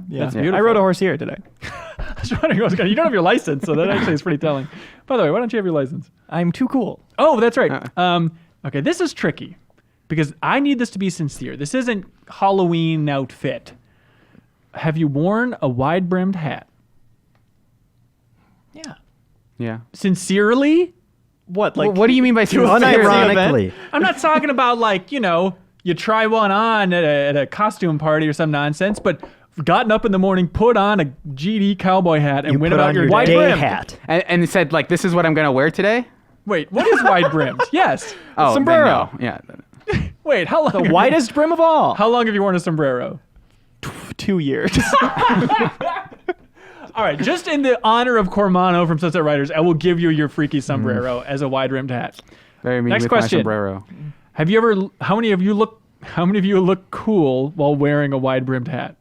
Yeah. That's I beautiful. rode a horse here today. I was wondering what was going. You don't have your license, so that actually is pretty telling. By the way, why don't you have your license? I'm too cool. Oh, that's right. Okay, this is tricky because I need this to be sincere. This isn't Halloween outfit. Have you worn a wide-brimmed hat? Yeah. Yeah. Sincerely? What? Like, what do you mean by Unironically. I'm not talking about like, you try one on at a costume party or some nonsense, but gotten up in the morning, put on a GD cowboy hat, and You went put about on your your wide day brimmed. hat. And it said like, this is what I'm gonna wear today. Wait, what is wide brimmed? Yes. Oh, then Sombrero. no. Yeah. Wait, how long? the widest brim of all. How long have you worn a sombrero? 2 years. All right, just in the honor of Cormano from Sunset Riders, I will give you your freaky sombrero as a wide rimmed hat. Very me Next with question. my sombrero. Have you ever? How many of you look cool while wearing a wide brimmed hat?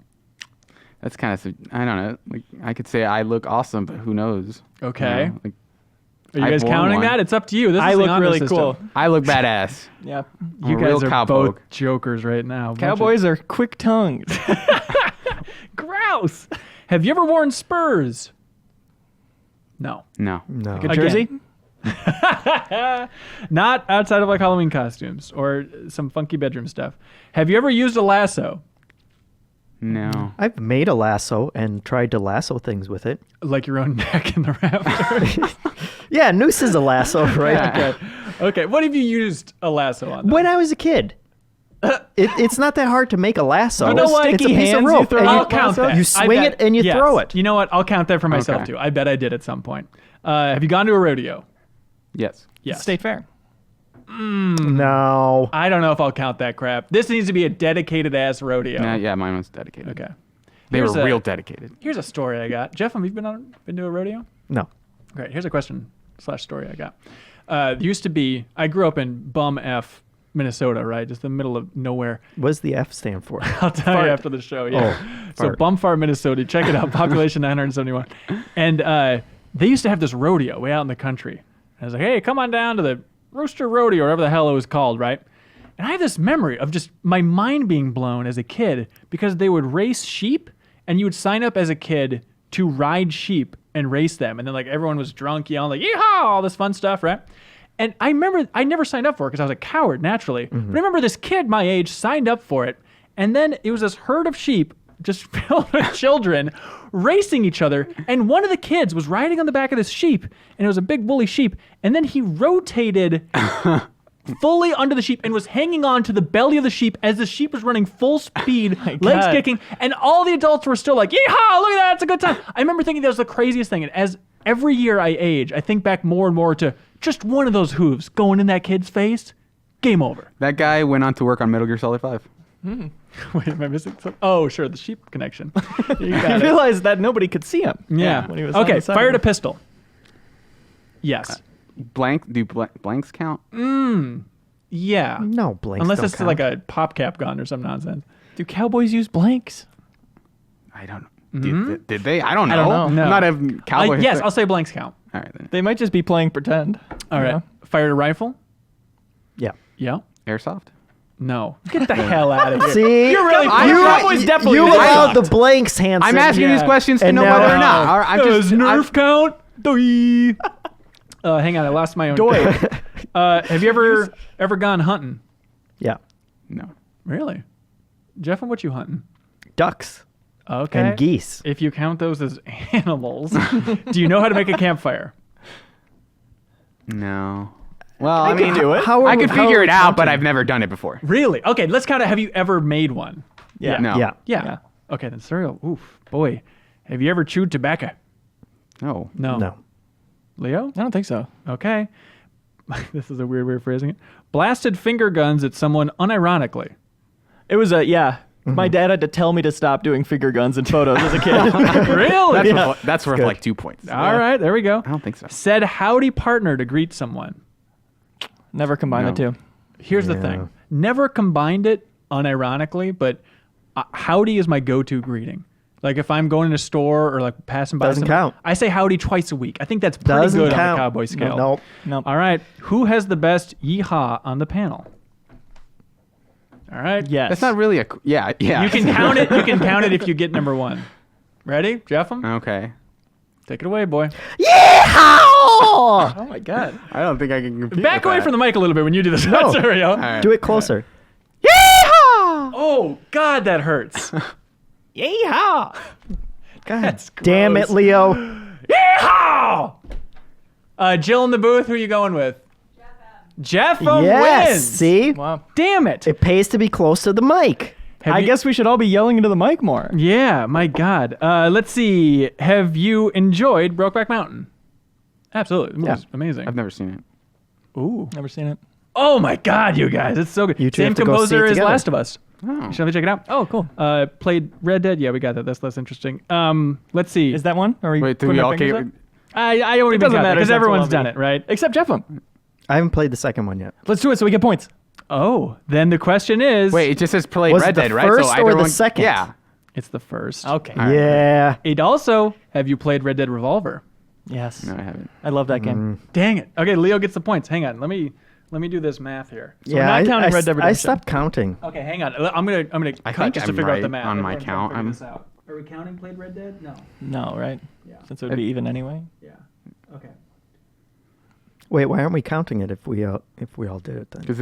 That's kind of, I don't know. Like I could say I look awesome, but who knows? Okay. You know, like, Are you I've guys worn counting one. that? It's up to you. This I is the look honor really system. cool. I look badass. Yeah. You I'm a guys real are cowpoke. both jokers right now. Cowboys are quick tongued. Grouse. Have you ever worn spurs? No. No. No. A jersey? Not outside of like Halloween costumes or some funky bedroom stuff. Have you ever used a lasso? No. I've made a lasso and tried to lasso things with it. Like your own neck in the rafter? Yeah, noose is a lasso, right? Yeah. Okay. What have you used a lasso on? though? When I was a kid. It's not that hard to make a lasso. You know what? It's a Sticky piece of hands, you rope. throw and it I'll out count that. You I swing bet- it and you yes. throw it. You know what? I'll count that for myself Okay. too. I bet I did at some point. Have you gone to a rodeo? Yes. Yes. State Fair. No. I don't know if I'll count that crap. This needs to be a dedicated ass rodeo. Yeah, mine was dedicated. Okay. They Here's were a- real dedicated. Here's a story I got. Jeff, have you been to a rodeo? No. Great. Here's a question / story I got. There used to be. I grew up in Bum F, Minnesota, right, just the middle of nowhere. What does the F stand for? I'll tell you after the show. Yeah. So fart. Bumfart, Minnesota. Check it out. Population 971. And they used to have this rodeo way out in the country. And I was like, hey, come on down to the Rooster Rodeo, or whatever the hell it was called, right? And I have this memory of just my mind being blown as a kid because they would race sheep, and you would sign up as a kid to ride sheep and race them. And then like everyone was drunk, yelling like, yeehaw, all this fun stuff, right? And I remember I never signed up for it because I was a coward naturally. But I remember this kid my age signed up for it. And then it was this herd of sheep just filled with children racing each other. And one of the kids was riding on the back of this sheep, and it was a big woolly sheep. And then he rotated fully under the sheep and was hanging on to the belly of the sheep as the sheep was running full speed, legs God. kicking. And all the adults were still like, yeehaw, look at that, it's a good time. I remember thinking that was the craziest thing. And as every year I age, I think back more and more to just one of those hooves going in that kid's face. Game over. That guy went on to work on Metal Gear Solid 5. Wait, am I missing something? Oh, sure, the sheep connection. You I got it. realized that nobody could see him. Yeah. When he was on Okay, the side. fired a pistol. Yes. Do blanks count? Yeah. No, blanks Unless don't it's count. like a pop cap gun or some nonsense. Do cowboys use blanks? I don't know. Did they? I don't know. don't know. No. Not a cowboy. Yes, I'll say blanks count. All right then. They might just be playing pretend. All right. Yeah. Fired a rifle? Yeah. Yeah. Airsoft. No. Get the hell out of here. See, You're really Cowboys definitely you use allowed it. the blanks, Hanson. I'm asking these questions to And know now- whether or not. All right, I'm Does just Nerf count? Doi. Hang on, I lost my own. Doi. Have you ever gone hunting? Yeah. No. Really? Jeff, what you hunting? Ducks Okay. and geese. If you count those as animals, do you know how to make a campfire? No. Well, I mean, do it. I could how figure are it we out, but counting? I've never done it before. Really? Okay, let's count it. Have you ever made one? Yeah. No. Yeah. Yeah. Okay, then cereal. Oof, boy. Have you ever chewed tobacco? No. No. No. Leo? I don't think so. Okay. This is a weird way of phrasing it. Blasted finger guns at someone unironically. It was my dad had to tell me to stop doing finger guns and photos as a kid. Really? That's worth like 2 points. All right, there we go. I don't think so. Said howdy partner to greet someone. Never combine No. the two. Here's the thing. Never combined it unironically, but howdy is my go-to greeting. Like if I'm going to a store or like passing by Doesn't someone, count. I say howdy twice a week. I think that's pretty Doesn't good count. on the cowboy scale. Nope. Nope. All right. Who has the best yeehaw on the panel? All right. Yes. That's not really a. Yeah. You can count it. You can count it if you get number one. Ready, Jeffem? Okay. Take it away, boy. Oh my god. I don't think I can compete. Back away from the mic a little bit when you do this. No. Cereal. All right. Do it closer. Oh God, that hurts. Yeehaw. God damn it, Leo. Yeehaw! Jill in the booth, who are you going with? Jeff M. Yes, wins. see? Wow. Damn it. It pays to be close to the mic. I guess we should all be yelling into the mic more. Yeah, my God. Let's see. Have you enjoyed Brokeback Mountain? Absolutely. The movie's amazing. I've never seen it. Ooh. Never seen it. Oh my God, you guys. It's so good. You two Same have to go see composer it as together. Last of Us. Oh. Shall we check it out? Oh, cool. Played Red Dead. Yeah, we got that. That's less interesting. Let's see. Is that one? Are we Wait, do putting we our all fingers care? up? I already It doesn't matter, because it's not so everyone's lovely. done it, right? Except Jeff. I haven't played the second one yet. Let's do it so we get points. Oh, then the question is. Wait, it just says played Was it Red the Dead, right? first either or the one- second? Yeah. It's the first. Okay. Yeah. It also, have you played Red Dead Revolver? Yes. No, I haven't. I love that game. Dang it. Okay, Leo gets the points. Hang on. Let me do this math here. Yeah, not I, counting I, Red Dead I Redemption. stopped counting. Okay, hang on. I'm gonna I cut think just to I'm figure out the right math. on my Everyone's gotta count. figure I'm- this out. Are we counting played Red Dead? No. No, right? Yeah. Since it would be even anyway. Yeah. Okay. Wait, why aren't we counting it if we all did it then? Because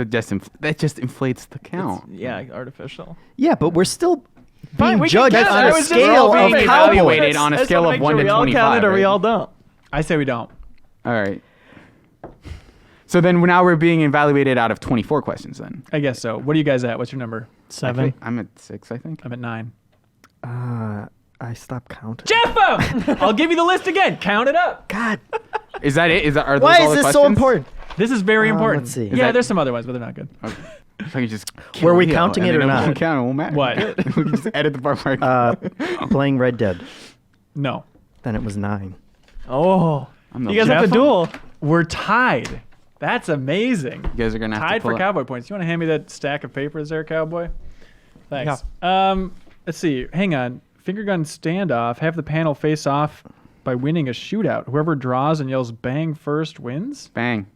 that just inflates the count. Yeah, artificial. Yeah, but we're still Fine, being we can judged count. on I a was just scale being of evaluated cowboys. on a I just scale wanna of make 1 sure to we all 25. count it or we right? all don't. I say we don't. All right. So then now we're being evaluated out of 24 questions then. I guess so. What are you guys at? What's your number? 7. I'm at 6, I think. I'm at 9. I stopped counting. Jeff! I'll give you the list again. Count it up. God, Is that it? Are those why all is the this so questions? important? This is very important. let's see. Yeah, that- there's some other ones, but they're not good. Okay. So you just Were we kill Leo, counting and it then or won't not? count, it won't matter. What? we can just edit the part where Playing Red Dead. No. Then it was 9. Oh. I'm the You guys have to Jeff? duel. We're tied. That's amazing. You guys are gonna have Tied to pull for up. cowboy points. You want to hand me that stack of papers there, cowboy? Thanks. Let's see. Hang on. Finger gun standoff. Have the panel face off by winning a shootout. Whoever draws and yells "bang" first wins. Bang.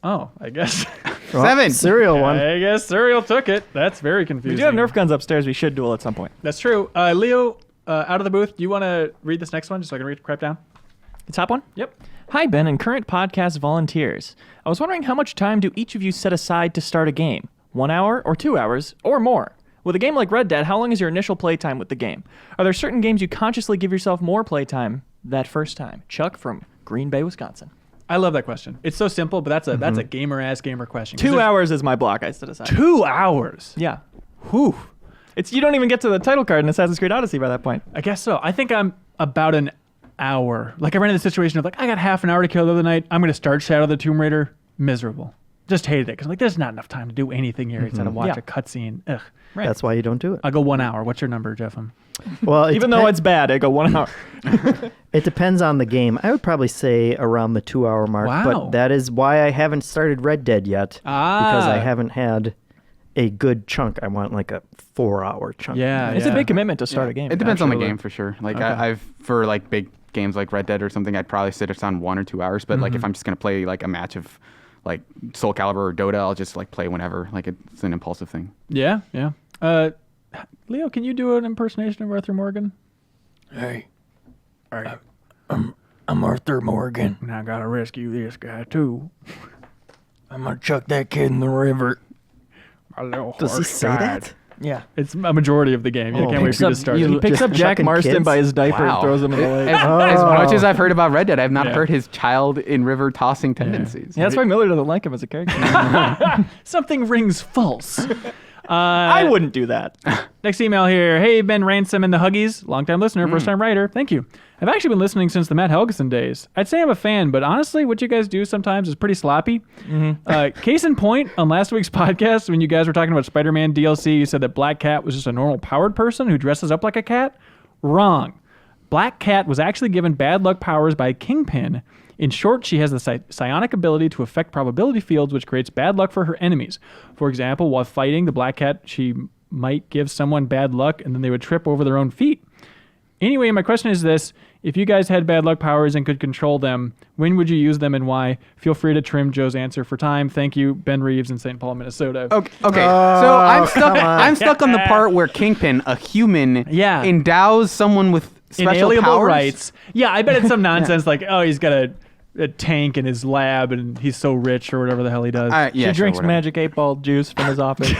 Oh, I guess. 7. Cereal one. I guess Serial took it. That's very We confusing. do have Nerf guns upstairs. We should duel at some point. That's true. Leo, out of the booth. Do you want to read this next one just so I can read crap down? The top one? Yep. Hi, Ben and current podcast volunteers. I was wondering how much time do each of you set aside to start a game? 1 hour or 2 hours or more? With a game like Red Dead, how long is your initial playtime with the game? Are there certain games you consciously give yourself more playtime that first time? Chuck from Green Bay, Wisconsin. I love that question. It's so simple, but that's a gamer question. 'Cause 2 there's hours is my block I set aside. 2 hours. Yeah. Whew. You don't even get to the title card in Assassin's Creed Odyssey by that point. I guess so. I think I'm about an hour. Like I ran into the situation of like, I got half an hour to kill the other night. I'm going to start Shadow of the Tomb Raider. Miserable. Just hated it because like there's not enough time to do anything here except to watch Yeah. a cutscene. Ugh. Right. That's why you don't do it. I'll go 1 hour. What's your number, Jeffem? Well, Even though it's bad, I go 1 hour. it depends on the game. I would probably say around the 2 hour mark. Wow. But that is why I haven't started Red Dead yet. Because I haven't had a good chunk. I want like a 4 hour chunk. Yeah. It's a big commitment to start a game. It depends on the Absolutely. game for sure. Like Okay. I've for like big games like Red Dead or something, I'd probably sit on 1 or 2 hours. But like if I'm just gonna play like a match of like Soul Calibur or Dota, I'll just like play whenever. Like it's an impulsive thing. Yeah. Yeah. Leo, can you do an impersonation of Arthur Morgan? Hey, I'm Arthur Morgan. And I gotta rescue this guy too. I'm gonna chuck that kid in the river. My little Does he horse say died. that? Yeah. It's a majority of the game. I can't wait for you to start. He it. picks Just up Jack chucking Marston kids? by his diaper Wow. and throws him in the lake. As much as I've heard about Red Dead, I've not Yeah. heard his child in river tossing tendencies. Yeah, that's why Miller doesn't like him as a character. Something rings false. I wouldn't do that. Next email here. Hey, Ben Ransom and the Huggies. Longtime listener, first time writer. Thank you. I've actually been listening since the Matt Helgeson days. I'd say I'm a fan, but honestly, what you guys do sometimes is pretty sloppy. Case in point, on last week's podcast, when you guys were talking about Spider-Man DLC, you said that Black Cat was just a normal powered person who dresses up like a cat. Wrong. Black Cat was actually given bad luck powers by Kingpin. In short, she has the psionic ability to affect probability fields, which creates bad luck for her enemies. For example, while fighting the Black Cat, she might give someone bad luck and then they would trip over their own feet. Anyway, my question is this. If you guys had bad luck powers and could control them, when would you use them and why? Feel free to trim Joe's answer for time. Thank you, Ben Reeves in St. Paul, Minnesota. Okay. So I'm stuck. come on. I'm stuck on the part where Kingpin, a human, Yeah. endows someone with special Inalienable powers. rights. Yeah, I bet it's some nonsense like, oh, he's got a tank in his lab and he's so rich or whatever the hell he does. Yeah, He sure, drinks whatever. Magic 8-Ball juice from his office.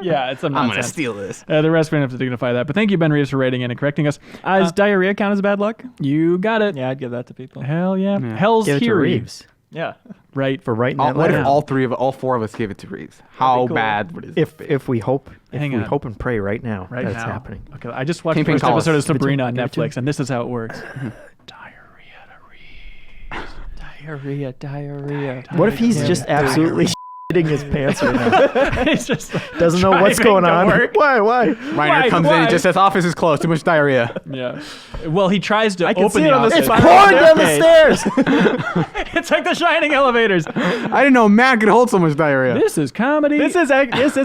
Yeah, it's some I'm nonsense. gonna steal this. The rest we don't have to dignify that. But thank you, Ben Reeves, for rating in and correcting us. Does diarrhea count as bad luck? You got it. Yeah, I'd give that to people. Hell yeah. Hell's Give it to Fury. Reeves Yeah. Right. for writing that What if letter. all four of us gave it to Reeves? How cool. bad would it? If we hope, Hang on. hope and pray right now Right that now. it's happening. Okay, I just watched Kingpin the first call us. episode of Sabrina on Give it to me. Netflix, and this is how it works. Diarrhea. What if he's just absolutely shitting his pants right now? He's just Doesn't know what's driving going to on. work. Why? Reiner comes in and just says, "Office is closed. Too much diarrhea." Yeah. Well, he tries to can open see the it on the office. It's Spiral pouring down the staircase. stairs. It's like the Shining elevators. I didn't know Matt could hold so much diarrhea. This is comedy. This is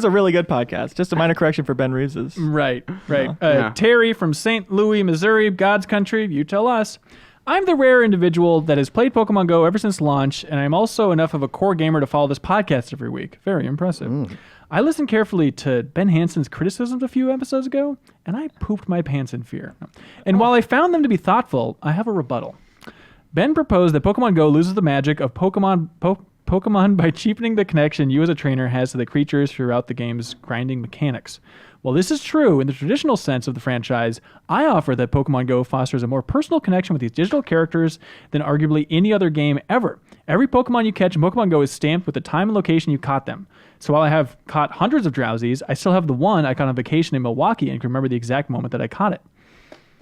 a really good podcast. Just a minor correction for Ben Reeves's. Right. Yeah. Terry from St. Louis, Missouri, God's country. You tell us. I'm the rare individual that has played Pokemon Go ever since launch, and I'm also enough of a core gamer to follow this podcast every week. Very impressive. I listened carefully to Ben Hansen's criticisms a few episodes ago, and I pooped my pants in fear. And while I found them to be thoughtful, I have a rebuttal. Ben proposed that Pokemon Go loses the magic of Pokemon by cheapening the connection you as a trainer has to the creatures throughout the game's grinding mechanics. While this is true in the traditional sense of the franchise, I offer that Pokemon Go fosters a more personal connection with these digital characters than arguably any other game ever. Every Pokemon you catch in Pokemon Go is stamped with the time and location you caught them. So while I have caught hundreds of Drowsies, I still have the one I caught on vacation in Milwaukee and can remember the exact moment that I caught it.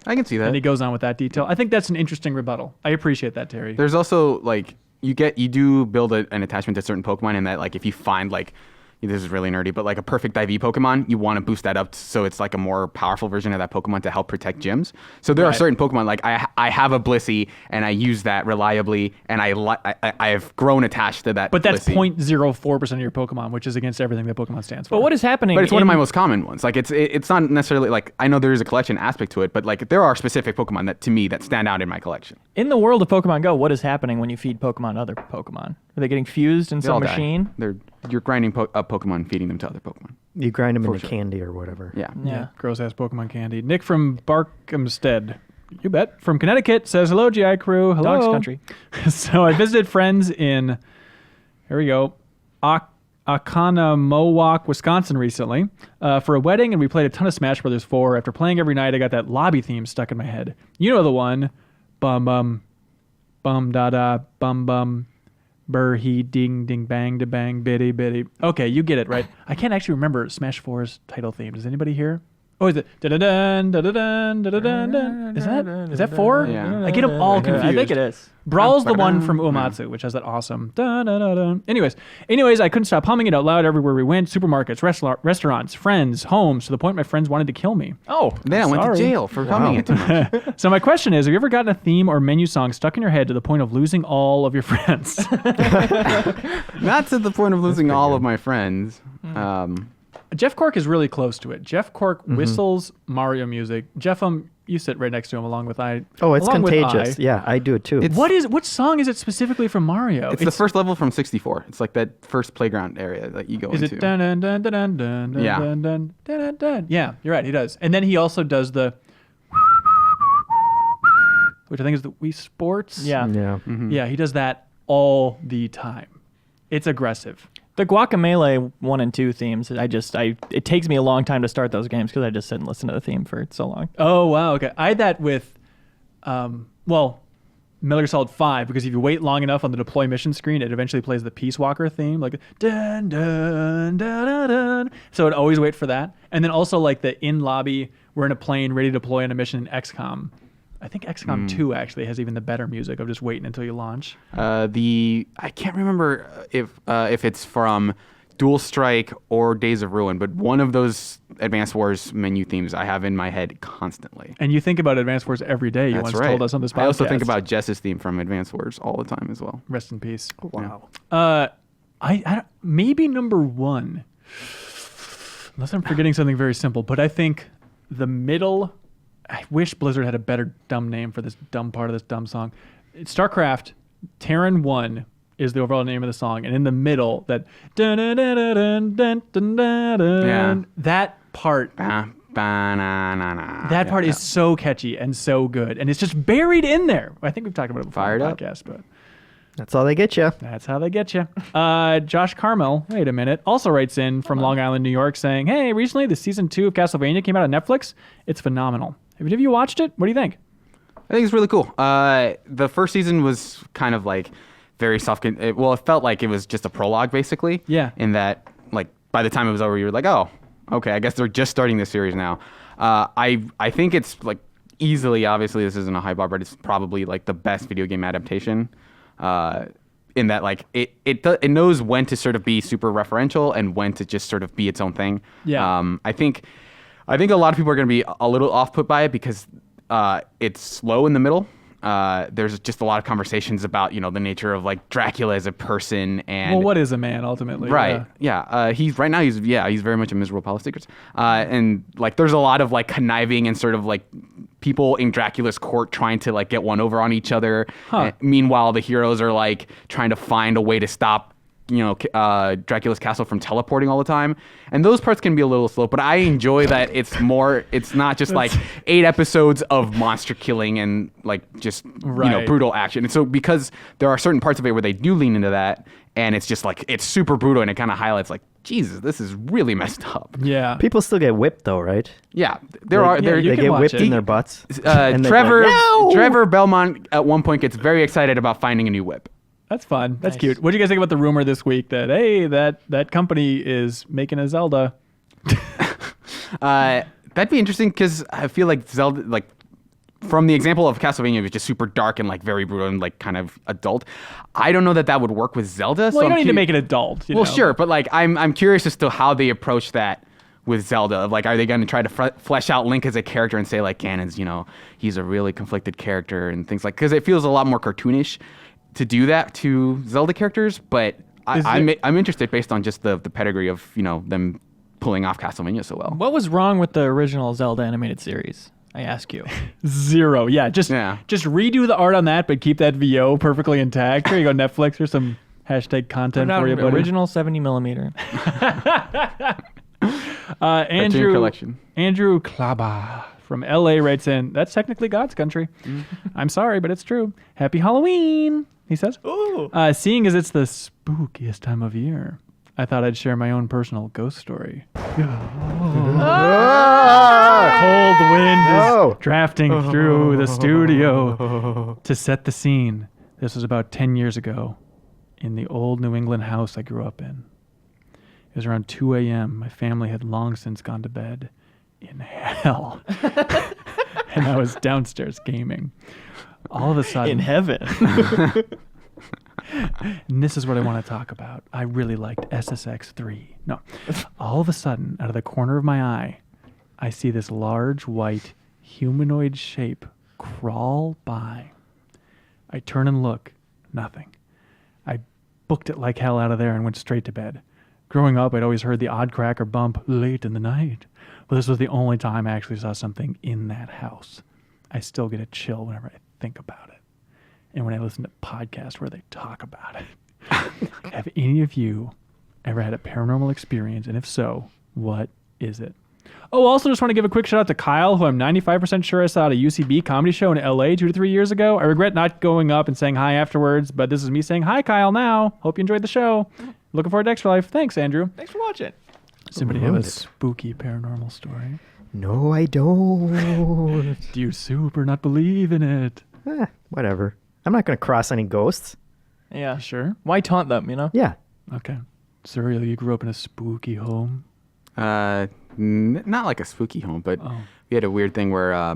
I can see that. And he goes on with that detail. I think that's an interesting rebuttal. I appreciate that, Terry. There's also like you do build an attachment to certain Pokemon, and that like if you find like this is really nerdy, but like a perfect IV Pokemon, you want to boost that up so it's like a more powerful version of that Pokemon to help protect gyms. So there are certain Pokemon, like I have a Blissey and I use that reliably, and I've grown attached to that. But that's Blissey. 0.04% of your Pokemon, which is against everything that Pokemon stands for. But what is happening? But it's one of my most common ones. Like it's not necessarily like I know there is a collection aspect to it, but like there are specific Pokemon that to me that stand out in my collection. In the world of Pokemon Go, what is happening when you feed Pokemon other Pokemon? Are they getting fused in They all some die. machine? You're grinding up Pokemon, feeding them to other Pokemon. You grind them For into sure. candy or whatever. Yeah. Yeah. Gross ass Pokemon candy. Nick from Barkhamstead. You bet. From Connecticut says, hello, GI crew. Hello. Dogs country. So I visited friends in, here we go, Oconomowoc, Wisconsin recently for a wedding, and we played a ton of Smash Brothers 4. After playing every night, I got that lobby theme stuck in my head. You know the one. Bum bum, bum da da, bum bum, burr he ding ding bang da bang bitty bitty. Okay, you get it, right? I can't actually remember Smash 4's title theme. Does anybody here? Oh, is it da da dun da da dun da da dun dun? Is that 4? Yeah. I get them all confused. I think it is. Brawl's the one from Uematsu, which has that awesome dun dun dun dun. Anyways, I couldn't stop humming it out loud everywhere we went. Supermarkets, restaurants, friends, homes, to the point my friends wanted to kill me. Oh, Then I went to Sorry. jail for humming it too much. So my question is, have you ever gotten a theme or menu song stuck in your head to the point of losing all of your friends? Not to the point of losing all of my friends. Jeff Cork is really close to it. Jeff Cork whistles Mario music. Jeff, you sit right next to him along with I. Oh, it's along with contagious. I. Yeah, I do it too. What song is it specifically from Mario? It's the first level from 64. It's like that first playground area that you go Is into. it dun dun dun dun dun dun Yeah. dun dun dun dun dun? Yeah, you're right. He does, and then he also does the, which I think is the Wii Sports. Yeah. yeah. Yeah, he does that all the time. It's aggressive. The Guacamelee 1 and 2 themes, it takes me a long time to start those games because I just sit and listen to the theme for so long. Oh wow, okay. I had that with, Metal Gear Solid 5, because if you wait long enough on the deploy mission screen, it eventually plays the Peace Walker theme, like dun dun dun dun dun. So I'd always wait for that, and then also like the in lobby, we're in a plane ready to deploy on a mission in XCOM. I think XCOM 2 actually has even the better music of just waiting until you launch. I can't remember if it's from Dual Strike or Days of Ruin, but one of those Advanced Wars menu themes I have in my head constantly. And you think about Advanced Wars every day. You That's once right. told us on this podcast. I also think about Jess's theme from Advanced Wars all the time as well. Rest in peace. Wow. I don't, maybe number 1, unless I'm forgetting something very simple, but I think the middle. I wish Blizzard had a better dumb name for this dumb part of this dumb song. It's StarCraft, Terran 1 is the overall name of the song, and in the middle, that dun dun dun dun dun dun dun dun, Yeah. that part. That part is so catchy and so good, and it's just buried in there. I think we've talked about it before Fired on the Up? podcast, but That's all they get you. That's how they get you. Josh Carmel, wait a minute, also writes in from Long Island, New York, saying, hey, recently the season 2 of Castlevania came out on Netflix. It's phenomenal. Have any of you watched it? What do you think? I think it's really cool. The first season was kind of like very it felt like it was just a prologue, basically. Yeah. In that, like, by the time it was over, you were like, oh, okay, I guess they're just starting this series now. I think it's like easily, obviously, this isn't a high bar, but it's probably like the best video game adaptation. In that, like, it knows when to sort of be super referential and when to just sort of be its own thing. Yeah. I think a lot of people are going to be a little off put by it because it's slow in the middle. There's just a lot of conversations about, the nature of like Dracula as a person and Well, what is a man ultimately? right. Yeah. He's very much a miserable pile of secrets. And like there's a lot of like conniving and sort of like people in Dracula's court trying to like get one over on each other. Huh. Meanwhile, the heroes are like trying to find a way to stop Dracula's castle from teleporting all the time, and those parts can be a little slow, but I enjoy that it's not just like 8 episodes of monster killing and like just Right. brutal action. And so because there are certain parts of it where they do lean into that, and it's just like it's super brutal, and it kind of highlights like, Jesus, this is really messed up. Yeah. People still get whipped though, right? Yeah, you They can get watch whipped it. in their butts. And they're Trevor like, "No!" Trevor Belmont at one point gets very excited about finding a new whip. That's fun. That's cute. What do you guys think about the rumor this week that, hey, that company is making a Zelda? That'd be interesting because I feel like Zelda, like from the example of Castlevania, which is super dark and like very brutal and like kind of adult. I don't know that would work with Zelda. Well, you don't need to make it adult. Well, sure, but like I'm curious as to how they approach that with Zelda. Like, are they going to try to flesh out Link as a character and say like Ganon's, he's a really conflicted character and things like, because it feels a lot more cartoonish to do that to Zelda characters, but I'm interested based on just the pedigree of them pulling off Castlevania so well. What was wrong with the original Zelda animated series? I ask you. 0. Yeah, just redo the art on that, but keep that VO perfectly intact. Here you go, Netflix. Here's some hashtag content for you, buddy. Original 70mm. Andrew collection. Andrew Klaba from LA writes in, that's technically God's country. I'm sorry, but it's true. Happy Halloween, he says. Ooh. Seeing as it's the spookiest time of year, I thought I'd share my own personal ghost story. Cold wind is drafting through the studio. To set the scene, this was about 10 years ago in the old New England house I grew up in. It was around 2 a.m. My family had long since gone to bed in hell. And I was downstairs gaming. All of a sudden... In heaven. And this is what I want to talk about. I really liked SSX 3. No. All of a sudden, out of the corner of my eye, I see this large, white, humanoid shape crawl by. I turn and look. Nothing. I booked it like hell out of there and went straight to bed. Growing up, I'd always heard the odd crack or bump late in the night. But this was the only time I actually saw something in that house. I still get a chill whenever I think about it. And when I listen to podcasts where they talk about it. Have any of you ever had a paranormal experience? And if so, what is it? Oh, also just want to give a quick shout out to Kyle, who I'm 95% sure I saw at a UCB comedy show in LA 2 to 3 years ago. I regret not going up and saying hi afterwards, but this is me saying hi, Kyle, now. Hope you enjoyed the show. Looking forward to Extra Life. Thanks, Andrew. Thanks for watching. Somebody have a spooky paranormal story? No, I don't. Do you super not believe in it? Whatever. I'm not going to cross any ghosts. Yeah. Sure. Why taunt them, Yeah. Okay. Surreal, you grew up in a spooky home? Not like a spooky home, but we had a weird thing where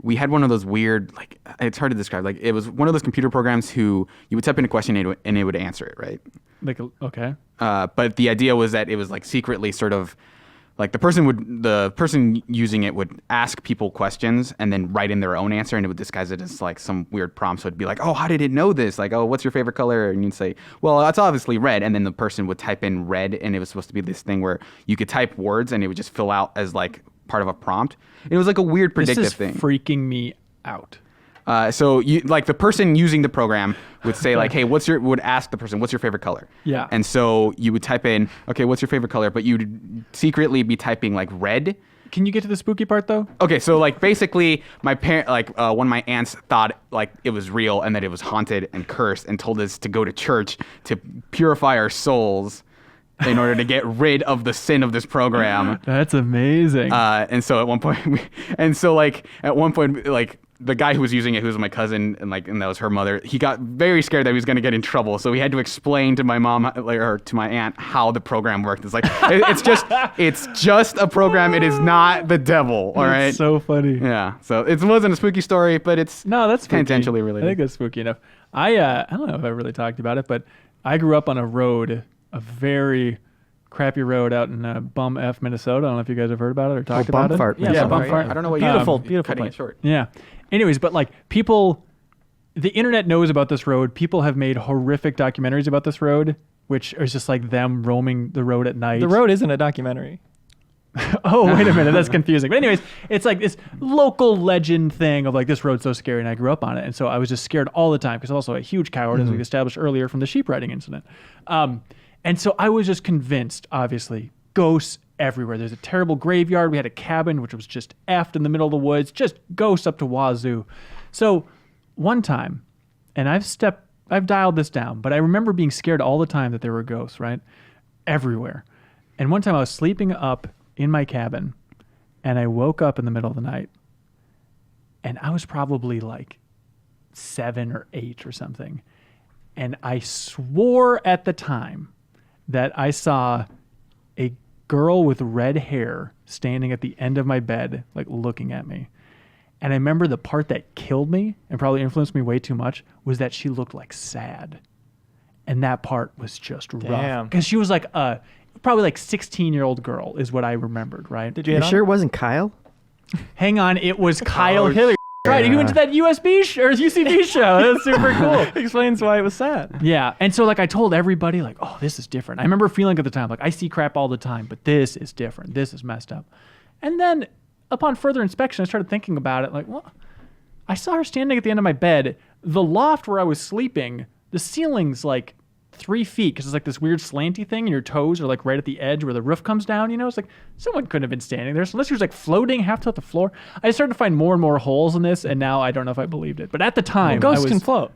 we had one of those weird, like, it's hard to describe. Like, it was one of those computer programs who you would type in a question and it would answer it, right? Like, okay. But the idea was that it was like secretly sort of like the person using it would ask people questions and then write in their own answer, and it would disguise it as like some weird prompt. So it'd be like, oh, how did it know this? Like, oh, what's your favorite color? And you'd say, well, that's obviously red. And then the person would type in red, and it was supposed to be this thing where you could type words and it would just fill out as like part of a prompt. It was like a weird predictive thing. This is freaking me out. So you like the person using the program would say like, hey, would ask the person, what's your favorite color? Yeah. And so you would type in, okay, what's your favorite color? But you'd secretly be typing like red. Can you get to the spooky part though? Okay, so like basically, my parent, like one of my aunts thought like it was real and that it was haunted and cursed, and told us to go to church to purify our souls in order to get rid of the sin of this program. That's amazing. And so at one point, like the guy who was using it, who was my cousin, and that was her mother, he got very scared that he was going to get in trouble. So he had to explain to my mom, or to my aunt, how the program worked. It's like it's just a program. It is not the devil. All right. That's so funny. Yeah. So it wasn't a spooky story, but it's that's spooky. tangentially related. I think that's spooky enough. I don't know if I really talked about it, but I grew up on a road, a very crappy road out in Bum F, Minnesota. I don't know if you guys have heard about it or talked about it. Yeah, Bumfart. I don't know what Beautiful, you're beautiful cutting place. it short. Yeah. Anyways, but like people, the internet knows about this road. People have made horrific documentaries about this road, which is just like them roaming the road at night. The road isn't a documentary. Oh, wait a minute. That's confusing. But anyways, it's like this local legend thing of like this road's so scary, and I grew up on it. And so I was just scared all the time because I'm also a huge coward, as we established earlier from the sheep riding incident. And so I was just convinced, obviously, ghosts everywhere. There's a terrible graveyard. We had a cabin, which was just effed in the middle of the woods, just ghosts up to wazoo. So one time, and I've dialed this down, but I remember being scared all the time that there were ghosts, right? Everywhere. And one time I was sleeping up in my cabin, and I woke up in the middle of the night, and I was probably like 7 or 8 or something. And I swore at the time that I saw a girl with red hair standing at the end of my bed, like looking at me. And I remember the part that killed me and probably influenced me way too much was that she looked like sad. And that part was just rough. Damn. Because she was like probably like 16-year-old girl is what I remembered, right? Did you You hit sure it wasn't Kyle? Hang on, it was Kyle Hillary. Right, he went to that USB or UCB show. That was super cool. Explains why it was sad. Yeah, and so like I told everybody like, oh, this is different. I remember feeling at the time like I see crap all the time, but this is different. This is messed up. And then upon further inspection, I started thinking about it like, well, I saw her standing at the end of my bed. The loft where I was sleeping, the ceiling's like 3 feet because it's like this weird slanty thing, and your toes are like right at the edge where the roof comes down. You know, it's like someone couldn't have been standing there. So unless she was like floating half to the floor. I started to find more and more holes in this, and now I don't know if I believed it. But at the time, Ghosts I was, can float.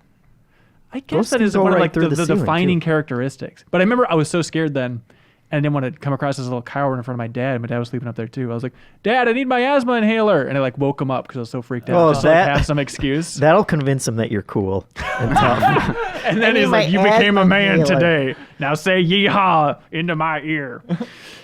I guess Ghosts that can is go one of right like through the the ceiling, defining too. characteristics. But I remember I was so scared then, and I didn't want to come across this little coward in front of my dad. My dad was sleeping up there too. I was like, Dad, I need my asthma inhaler. And I like woke him up because I was so freaked out. Oh, Just to, like, that- have some excuse. That'll convince him that you're cool and tough. And then I he's need like, my you became a asthma man inhaler." today. Now say yeehaw into my ear.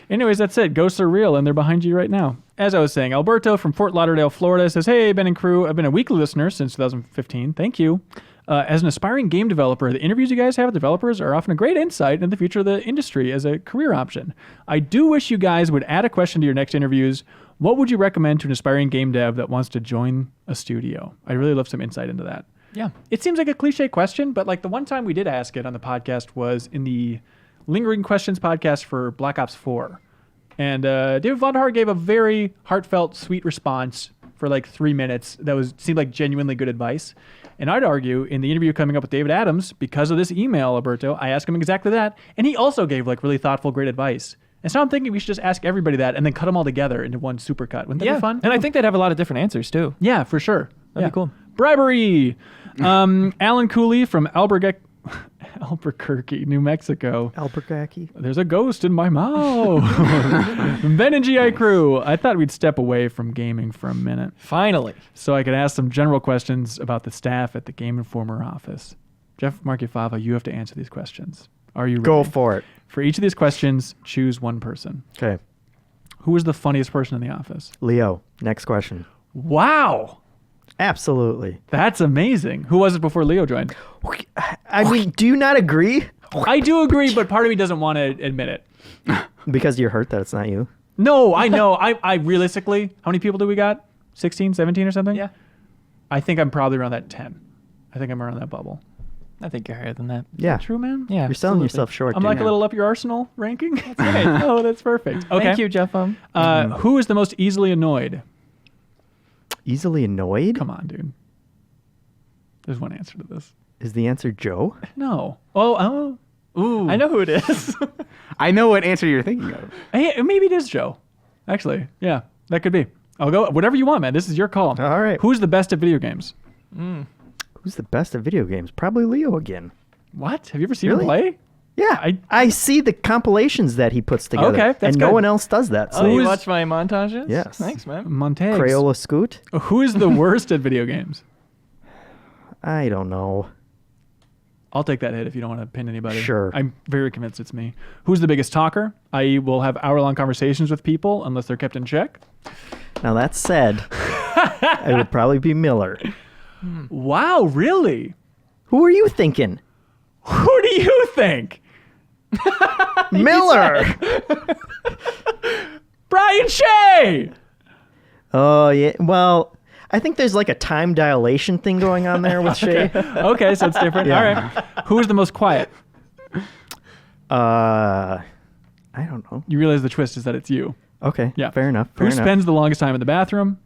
Anyways, that's it. Ghosts are real, and they're behind you right now. As I was saying, Alberto from Fort Lauderdale, Florida says, hey, Ben and crew, I've been a weekly listener since 2015. Thank you. As an aspiring game developer, the interviews you guys have with developers are often a great insight into the future of the industry as a career option. I do wish you guys would add a question to your next interviews. What would you recommend to an aspiring game dev that wants to join a studio? I'd really love some insight into that. Yeah. It seems like a cliche question, but like the one time we did ask it on the podcast was in the Lingering Questions podcast for Black Ops 4. And David Vonderhaar gave a very heartfelt, sweet response for like 3 minutes that seemed like genuinely good advice. And I'd argue in the interview coming up with David Adams, because of this email, Alberto, I asked him exactly that. And he also gave like really thoughtful, great advice. And so I'm thinking we should just ask everybody that and then cut them all together into one supercut. Wouldn't that be fun? And I think they'd have a lot of different answers too. Yeah, for sure. That'd be cool. Bribery. Alan Cooley from Albuquerque, New Mexico. Albuquerque. There's a ghost in my mouth. Ben and GI Crew. I thought we'd step away from gaming for a minute Finally. so I could ask some general questions about the staff at the Game Informer office. Jeff Markifava, you have to answer these questions. Are you ready? Go for it. For each of these questions, choose one person. Okay. Who is the funniest person in the office? Leo, next question. Wow. Absolutely. That's amazing. Who was it before Leo joined? I mean, do you not agree? I do agree, but part of me doesn't want to admit it. Because you're hurt that it's not you. No, I know. I realistically, how many people do we got? 16, 17 or something? Yeah. I think I'm probably around that 10. I think I'm around that bubble. I think you're higher than that. Yeah. True, man? Yeah. You're selling yourself short. I'm dude. like a little up your Arsenal ranking. That's right. Oh, that's perfect. Okay. Thank you, Jeff. Who is the most easily annoyed? Easily annoyed? Come on, dude. There's one answer to this. Is the answer Joe? No. Oh. Ooh. I know who it is. I know what answer you're thinking of. Hey, maybe it is Joe. Actually, yeah. That could be. I'll go whatever you want, man. This is your call. All right. Who's the best at video games? Who's the best at video games? Probably Leo again. What? Have you ever seen him Really? play? Yeah, I see the compilations that he puts together. Okay, that's and good. no one else does that. Oh, So you watch my montages? Yes. Thanks, man. Montague. Crayola Scoot? Who is the worst at video games? I don't know. I'll take that hit if you don't want to pin anybody. Sure. I'm very convinced it's me. Who's the biggest talker? I.e., will have hour-long conversations with people unless they're kept in check. Now that said, it would probably be Miller. Wow, really? Who are you thinking? Who do you think? Miller! Brian Shea! Oh, yeah. Well, I think there's like a time dilation thing going on there with Shay. Okay, so it's different. Yeah. All right. Who is the most quiet? I don't know. You realize the twist is that it's you. Okay. Yeah. Fair enough. Who spends the longest time in the bathroom?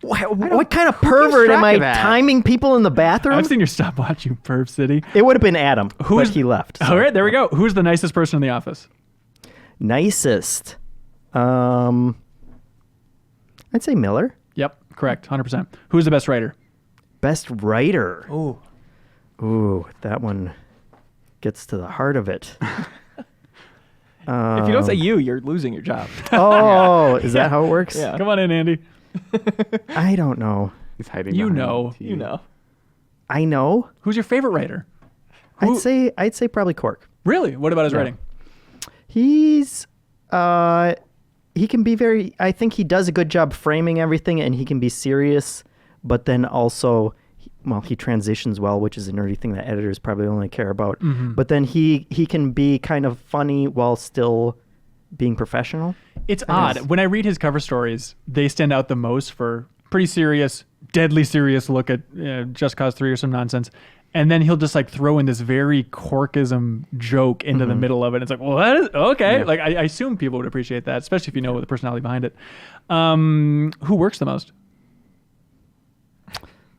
What kind of pervert am track I of that? timing people in the bathroom? I've seen your stopwatch, you perv city. It would have been Adam, but is- he left. so. All right, there we go. Who's the nicest person in the office? Nicest. I'd say Miller. Yep, correct, 100%. Who's the best writer? Best writer. Ooh. Ooh, that one gets to the heart of it. If you don't say you, you're losing your job. Oh, is that how it works? Yeah. Come on in, Andy. I don't know. He's hiding. You behind know. the You know. I know. Who's your favorite writer? Who- I'd say probably Cork. Really? What about his Yeah. writing? He's he can be very, I think he does a good job framing everything, and he can be serious, but then also he transitions well, which is a nerdy thing that editors probably only care about. Mm-hmm. But then he can be kind of funny while still being professional. It's odd. When I read his cover stories, they stand out the most for pretty serious, deadly serious look at Just Cause 3 or some nonsense. And then he'll just like throw in this very Corkism joke into the middle of it. It's like, what? Okay. Yeah. Like I assume people would appreciate that, especially if you know the personality behind it. Who works the most?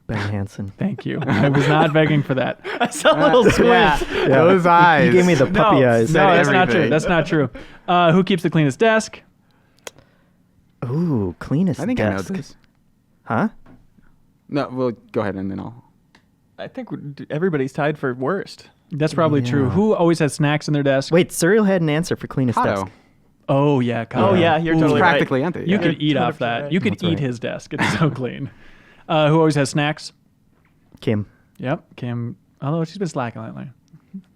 Ben Hansen. Thank you. I was not begging for that. I saw a little squint. Those eyes. He gave me the puppy eyes. No, that's not true. everything. That's not true. Who keeps the cleanest desk? Ooh, cleanest I think desk. I know this. Huh? No, well, go ahead and then I'll. I think everybody's tied for worst. That's probably true. Who always has snacks in their desk? Wait, Serial had an answer for cleanest Otto. desk. Oh, yeah. Oh, yeah, you're Ooh, totally right. Practically empty. You yeah. could eat off 100% that. right. You could That's eat right. his desk. It's so clean. Who always has snacks? Kim. Yep, Kim. Although she's been slacking lately.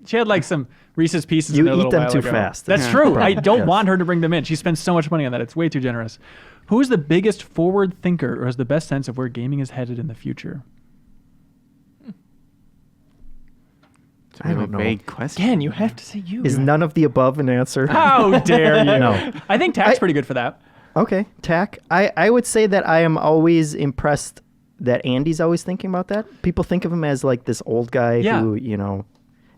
She had like some Reese's Pieces. You in there a eat little them while too ago. fast. That's Yeah. true. I Problem. don't Yes. want her to bring them in. She spends so much money on that. It's way too generous. Who is the biggest forward thinker or has the best sense of where gaming is headed in the future? It's a I really don't know. vague question. Again, you have to say you. Is none of the above an answer? How dare you? No. I think Tack's pretty good for that. Okay, Tack. I would say that I am always impressed that Andy's always thinking about that. People think of him as like this old guy Yeah. who,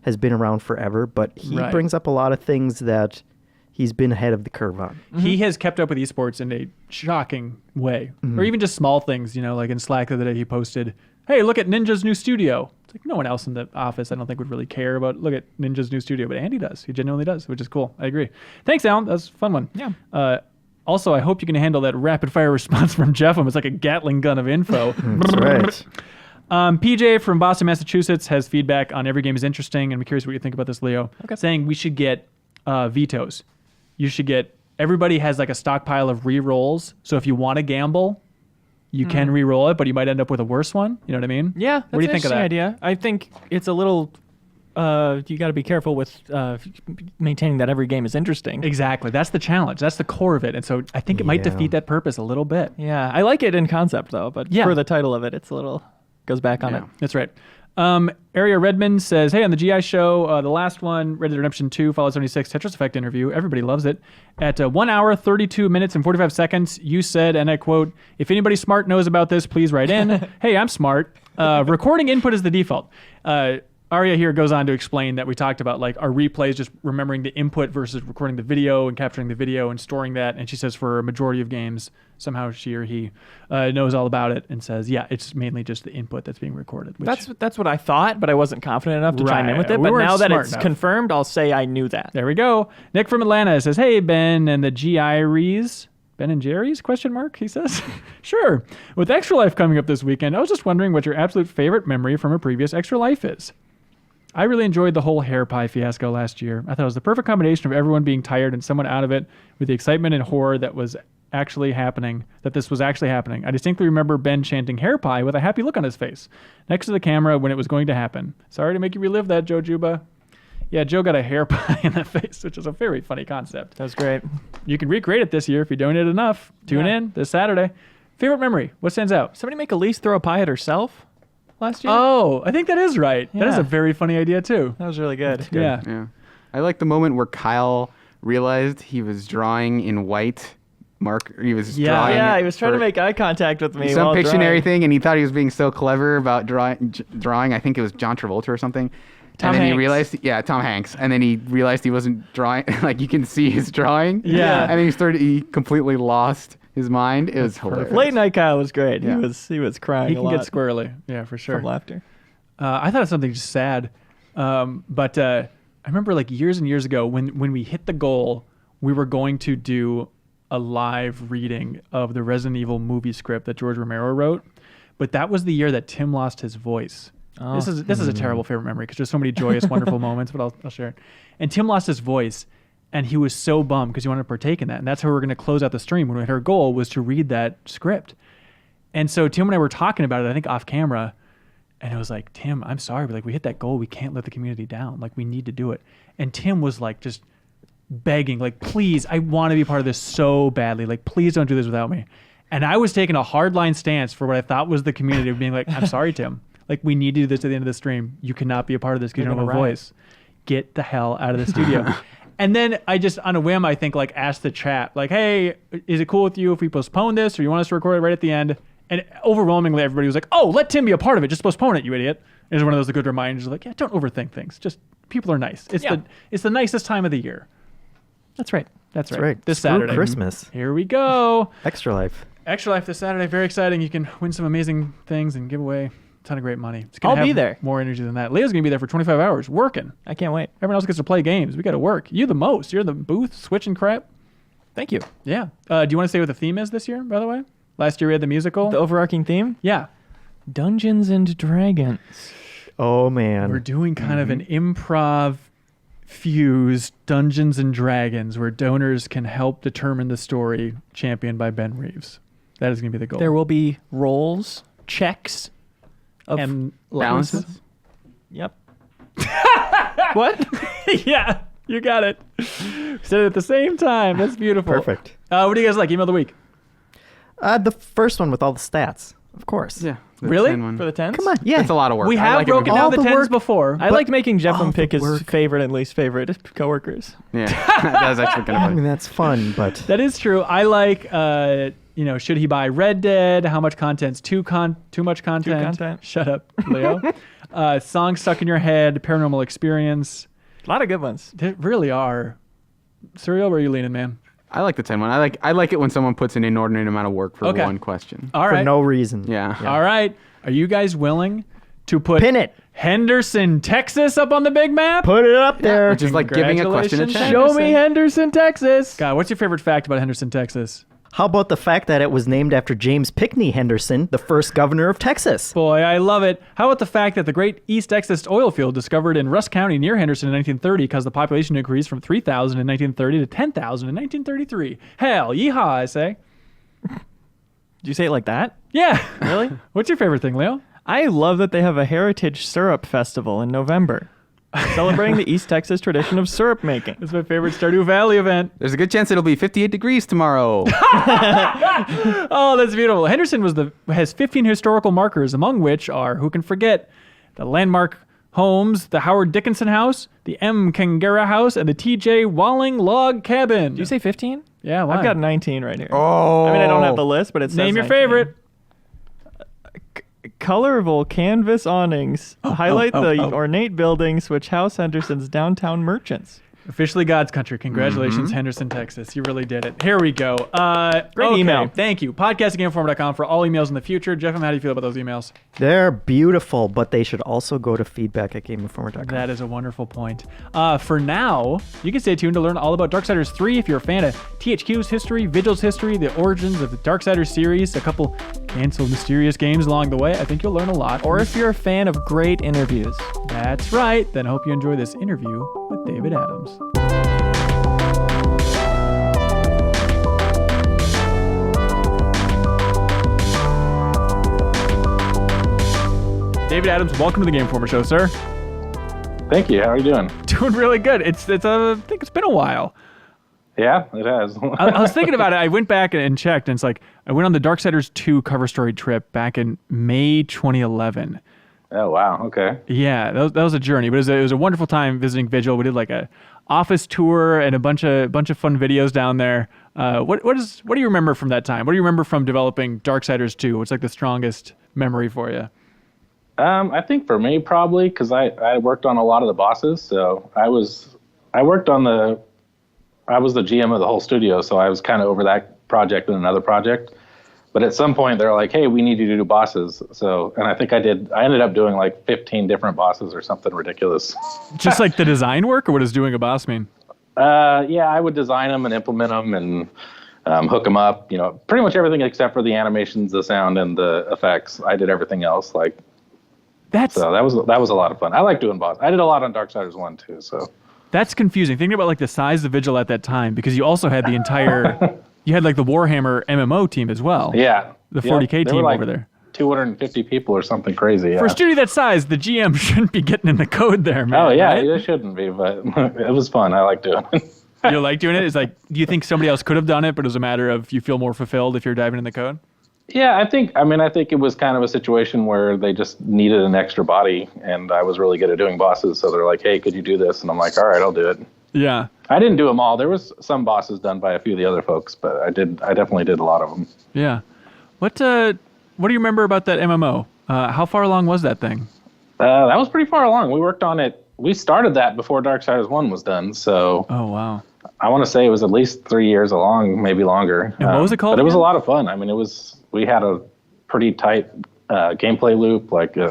has been around forever, but he Right. brings up a lot of things that he's been ahead of the curve on. He has kept up with esports in a shocking way, Mm-hmm. or even just small things. Like in Slack the other day, he posted, "Hey, look at Ninja's new studio." It's like no one else in the office, I don't think, would really care about look at Ninja's new studio, but Andy does. He genuinely does, which is cool. I agree. Thanks, Alan. That was a fun one. Yeah. Also, I hope you can handle that rapid fire response from Jeffem. It's like a Gatling gun of info. That's right. PJ from Boston, Massachusetts has feedback on every game is interesting, and I'm curious what you think about this, Leo. Okay. Saying we should get vetoes. You should get everybody has like a stockpile of re-rolls. So if you want to gamble, you can re-roll it, but you might end up with a worse one. You know what I mean? Yeah, that's What do you an think of interesting that? idea. I think it's a little. You got to be careful with maintaining that every game is interesting. Exactly. That's the challenge. That's the core of it. And so I think it might Yeah. defeat that purpose a little bit. Yeah, I like it in concept though, but Yeah. for the title of it, it's a little goes back on it. That's right. Aria Redmond says, "Hey, on the GI show, the last one, Red Dead Redemption 2, Fallout 76, Tetris Effect interview. Everybody loves it. At 1 hour, 32 minutes, and 45 seconds, you said, and I quote, if anybody smart knows about this, please write in. Hey, I'm smart. Recording input is the default. Aria here goes on to explain that we talked about like our replays, just remembering the input versus recording the video and capturing the video and storing that. And she says for a majority of games, somehow she or he knows all about it and says, yeah, it's mainly just the input that's being recorded. Which, That's what I thought, but I wasn't confident enough to chime in with it. We But weren't now that smart it's enough. confirmed, I'll say I knew that. There we go. Nick from Atlanta says, hey, Ben and the GI-Rees. Ben and Jerry's, ? He says. Sure. With Extra Life coming up this weekend, I was just wondering what your absolute favorite memory from a previous Extra Life is. I really enjoyed the whole hair pie fiasco last year. I thought it was the perfect combination of everyone being tired and someone out of it with the excitement and horror that this was actually happening. I distinctly remember Ben chanting hair pie with a happy look on his face next to the camera when it was going to happen. Sorry to make you relive that, Joe Juba. Yeah, Joe got a hair pie in the face, which is a very funny concept. That was great. You can recreate it this year if you donate enough. Tune in this Saturday. Favorite memory? What stands out? Somebody make Elise throw a pie at herself last year? Oh, I think that is right. That is Yeah. a very funny idea, too. That was really good. Yeah. Yeah. I like the moment where Kyle realized he was drawing in white marker. He was drawing. Yeah, he was trying to for make eye contact with me. some while Pictionary drawing. thing, and he thought he was being so clever about drawing. I think it was John Travolta or something. Tom and then Hanks. he realized, Tom Hanks. And then he realized he wasn't drawing. Like you can see his drawing. Yeah. And then he completely lost his mind. It was hilarious. Late night Kyle was great. Yeah. He was crying He a can lot get squirrely. Yeah, for sure. from laughter. I thought of something just sad. But I remember like years and years ago when we hit the goal, we were going to do a live reading of the Resident Evil movie script that George Romero wrote. But that was the year that Tim lost his voice. Oh. This is a terrible favorite memory because there's so many joyous, wonderful moments, but I'll share it. And Tim lost his voice, and he was so bummed because he wanted to partake in that. And that's how we were going to close out the stream when we had our goal was to read that script. And so Tim and I were talking about it, I think off camera, and it was like, Tim, I'm sorry, but like we hit that goal. We can't let the community down. Like we need to do it. And Tim was like just begging, like, please, I want to be part of this so badly. Like, please don't do this without me. And I was taking a hardline stance for what I thought was the community of being like, I'm sorry, Tim. Like, we need to do this at the end of the stream. You cannot be a part of this because you don't have a voice. Get the hell out of the studio. And then I just, on a whim, I think, like, asked the chat, like, hey, is it cool with you if we postpone this or you want us to record it right at the end? And overwhelmingly, everybody was like, oh, let Tim be a part of it. Just postpone it, you idiot. It was one of those good reminders, like, yeah, don't overthink things. Just, people are nice. It's the nicest time of the year. That's right. That's right. right. This Screw Saturday. Christmas. Here we go. Extra Life. Extra Life this Saturday. Very exciting. You can win some amazing things and give away a ton of great money. It's gonna I'll be have there. More energy than that. Leah's going to be there for 25 hours working. I can't wait. Everyone else gets to play games. We got to work. You the most. You're in the booth switching crap. Thank you. Yeah. Do you want to say what the theme is this year, by the way? Last year we had the musical. The overarching theme? Yeah. Dungeons and Dragons. Oh man. We're doing kind of an improv fused Dungeons and Dragons where donors can help determine the story championed by Ben Reeves. That is going to be the goal. There will be rolls, checks, of and Balances. Yep. What? Yeah, you got it. Said it at the same time. That's beautiful. Perfect. What do you guys like? Email of the week. The first one with all the stats, of course. Yeah. the Really? 10 one. For the 10s? Come on. Yeah. That's a lot of work. We I have like it when broken we down get- the All the 10s work. before. I liked making Jeff all and pick the his work. favorite and least favorite coworkers. Yeah. That was actually kind of I funny. mean, that's fun, but That is true. I like, should he buy Red Dead? How much content's too much content? content. Shut up, Leo. Songs stuck in your head, paranormal experience. A lot of good ones. They really are. Serial, where are you leaning, man? I like the 10 one. I like it when someone puts an inordinate amount of work for Okay. one question. All for right. no reason. Yeah. All right. Are you guys willing to put Pin it. Henderson, Texas up on the big map? Put it up there. Which is like giving a question a Congratulations, chance. Henderson. Show me Henderson, Texas. God, what's your favorite fact about Henderson, Texas? How about the fact that it was named after James Pinckney Henderson, the first governor of Texas? Boy, I love it. How about the fact that the great East Texas oil field discovered in Rusk County near Henderson in 1930 caused the population to increase from 3,000 in 1930 to 10,000 in 1933? Hell, yeehaw, I say. Did you say it like that? Yeah. Really? What's your favorite thing, Leo? I love that they have a Heritage Syrup Festival in November, celebrating the East Texas tradition of syrup making. It's my favorite Stardew Valley event. There's a good chance it'll be 58 degrees tomorrow. Oh, that's beautiful. Henderson has 15 historical markers, among which are, who can forget, the landmark homes, the Howard Dickinson House, the M. Kangara House, and the T.J. Walling Log Cabin. Did you say 15? Yeah, why? I've got 19 right here. Oh. I mean, I don't have the list, but it says Name your 19. favorite. Colorful canvas awnings highlight the ornate buildings which house Henderson's downtown merchants. Officially God's country. Congratulations, Henderson, Texas. You really did it. Here we go. Great email. Thank you. Podcast@GameInformer.com for all emails in the future. Jeff, how do you feel about those emails? They're beautiful, but they should also go to feedback@GameInformer.com. That is a wonderful point. For now, you can stay tuned to learn all about Darksiders 3 if you're a fan of THQ's history, Vigil's history, the origins of the Darksiders series, a couple canceled mysterious games along the way. I think you'll learn a lot. Or if you're a fan of great interviews. That's right. Then I hope you enjoy this interview with David Adams. David Adams, welcome to the Game Informer Show, sir. Thank you. How are you doing? Doing really good. I think it's been a while. Yeah, it has. I was thinking about it. I went back and checked, and it's like I went on the Darksiders 2 cover story trip back in May 2011. Oh, wow. Okay. Yeah, that was a journey, but it was a wonderful time visiting Vigil. We did like a office tour and a bunch of fun videos down there. What do you remember from that time? What do you remember from developing Darksiders 2? What's like the strongest memory for you? I think for me, probably, because I worked on a lot of the bosses. So I was the GM of the whole studio, so I was kind of over that project and another project. But at some point, they're like, hey, we need you to do bosses. So, and I think I ended up doing like 15 different bosses or something ridiculous. Just like the design work, or what does doing a boss mean? Yeah, I would design them and implement them and hook them up. Pretty much everything except for the animations, the sound, and the effects. I did everything else. So that was a lot of fun. I like doing bosses. I did a lot on Darksiders 1 too. So that's confusing. Thinking about like the size of Vigil at that time, because you also had the entire. You had like the Warhammer MMO team as well. Yeah. The 40K team over there. 250 people or something crazy. Yeah. For a studio that size, the GM shouldn't be getting in the code there, man. Oh, yeah, right? it shouldn't be, but it was fun. I like doing it. You like doing it? It's like, do you think somebody else could have done it, but it was a matter of you feel more fulfilled if you're diving in the code? Yeah, I think it was kind of a situation where they just needed an extra body, and I was really good at doing bosses, so they're like, hey, could you do this? And I'm like, all right, I'll do it. Yeah. I didn't do them all. There was some bosses done by a few of the other folks, but I definitely did a lot of them. Yeah. What do you remember about that MMO? How far along was that thing? That was pretty far along. We worked on it. We started that before Darksiders 1 was done, so. Oh, wow. I want to say it was at least 3 years along, maybe longer. And what was it called? But it was a lot of fun. I mean, we had a pretty tight gameplay loop.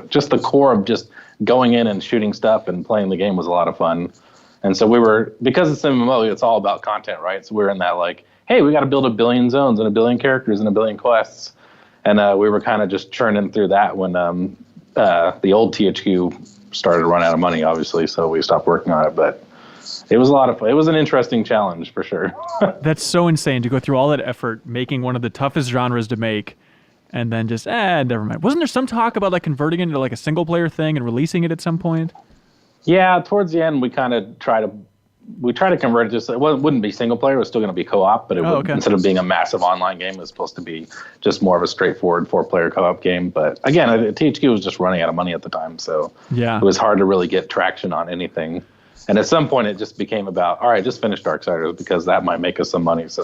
Just the core of just going in and shooting stuff and playing the game was a lot of fun. And so because it's MMO, it's all about content, right? So we're in that hey, we got to build 1 billion zones and 1 billion characters and 1 billion quests. And we were kind of just churning through that when the old THQ started to run out of money, obviously. So we stopped working on it. But it was a lot of fun. It was an interesting challenge for sure. That's so insane to go through all that effort, making one of the toughest genres to make, and then just, never mind. Wasn't there some talk about converting it into a single player thing and releasing it at some point? Yeah, towards the end, we kind of try to convert it. It wouldn't be single player. It was still going to be co-op, but instead of being a massive online game, it was supposed to be just more of a straightforward 4-player co-op game. But again, THQ was just running out of money at the time, so it was hard to really get traction on anything. And at some point, it just became about, all right, just finish Darksiders because that might make us some money. So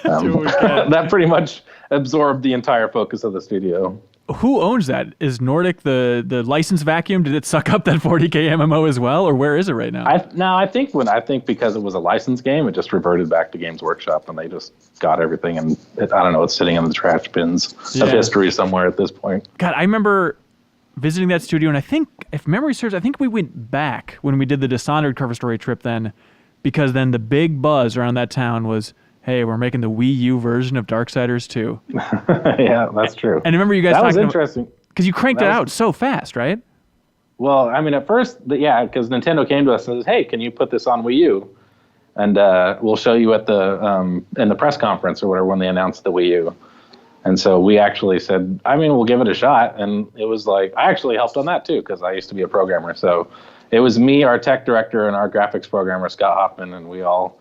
that pretty much absorbed the entire focus of the studio. Who owns that? Is Nordic the license vacuum? Did it suck up that 40K MMO as well, or where is it right now? I think because it was a licensed game, it just reverted back to Games Workshop, and they just got everything, and I don't know, it's sitting in the trash bins of history somewhere at this point. God, I remember visiting that studio, and I think, if memory serves, I think we went back when we did the Dishonored cover story trip then, because then the big buzz around that town was, hey, we're making the Wii U version of Darksiders 2. Yeah, that's true. And I remember you guys talking about... That was interesting. Because you cranked it out so fast, right? Well, I mean, at first, because Nintendo came to us and says, hey, can you put this on Wii U? And we'll show you at in the press conference or whatever when they announced the Wii U. And so we actually said, we'll give it a shot. And it was I actually helped on that too, because I used to be a programmer. So it was me, our tech director, and our graphics programmer, Scott Hoffman, and we all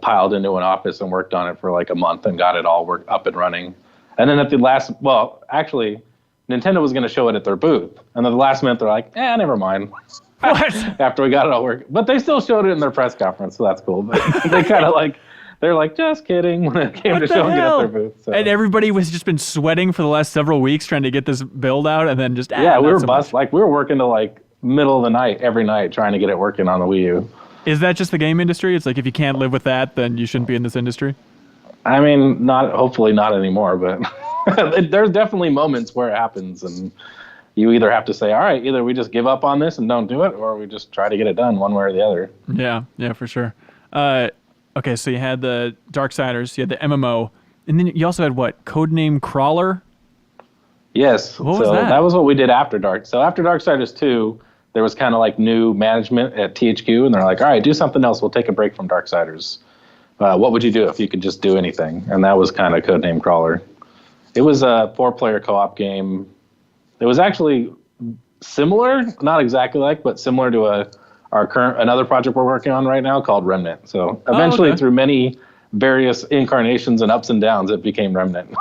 piled into an office and worked on it for a month and got it all up and running. And then at the last, Nintendo was going to show it at their booth. And then the last minute, they're like, never mind. What? After we got it all working. But they still showed it in their press conference, so that's cool. But they kind of they're just kidding when it came to showing it at their booth. So. And everybody was just been sweating for the last several weeks trying to get this build out, and then just we were we were working till middle of the night every night trying to get it working on the Wii U. Is that just the game industry? It's like if you can't live with that, then you shouldn't be in this industry. I mean, hopefully not anymore, but there's definitely moments where it happens, and you either have to say, all right, either we just give up on this and don't do it, or we just try to get it done one way or the other. Yeah, for sure. Okay, so you had the Darksiders, you had the MMO, and then you also had what? Codename Crawler? Yes. What was that? That was what we did after Dark. So after Darksiders 2, there was kind of like new management at THQ, and they're like, all right, do something else. We'll take a break from Darksiders. What would you do if you could just do anything? And that was kind of Codename Crawler. It was a 4-player co-op game. It was actually similar, not exactly like, but similar to another project we're working on right now called Remnant. So eventually, through many various incarnations and ups and downs, it became Remnant.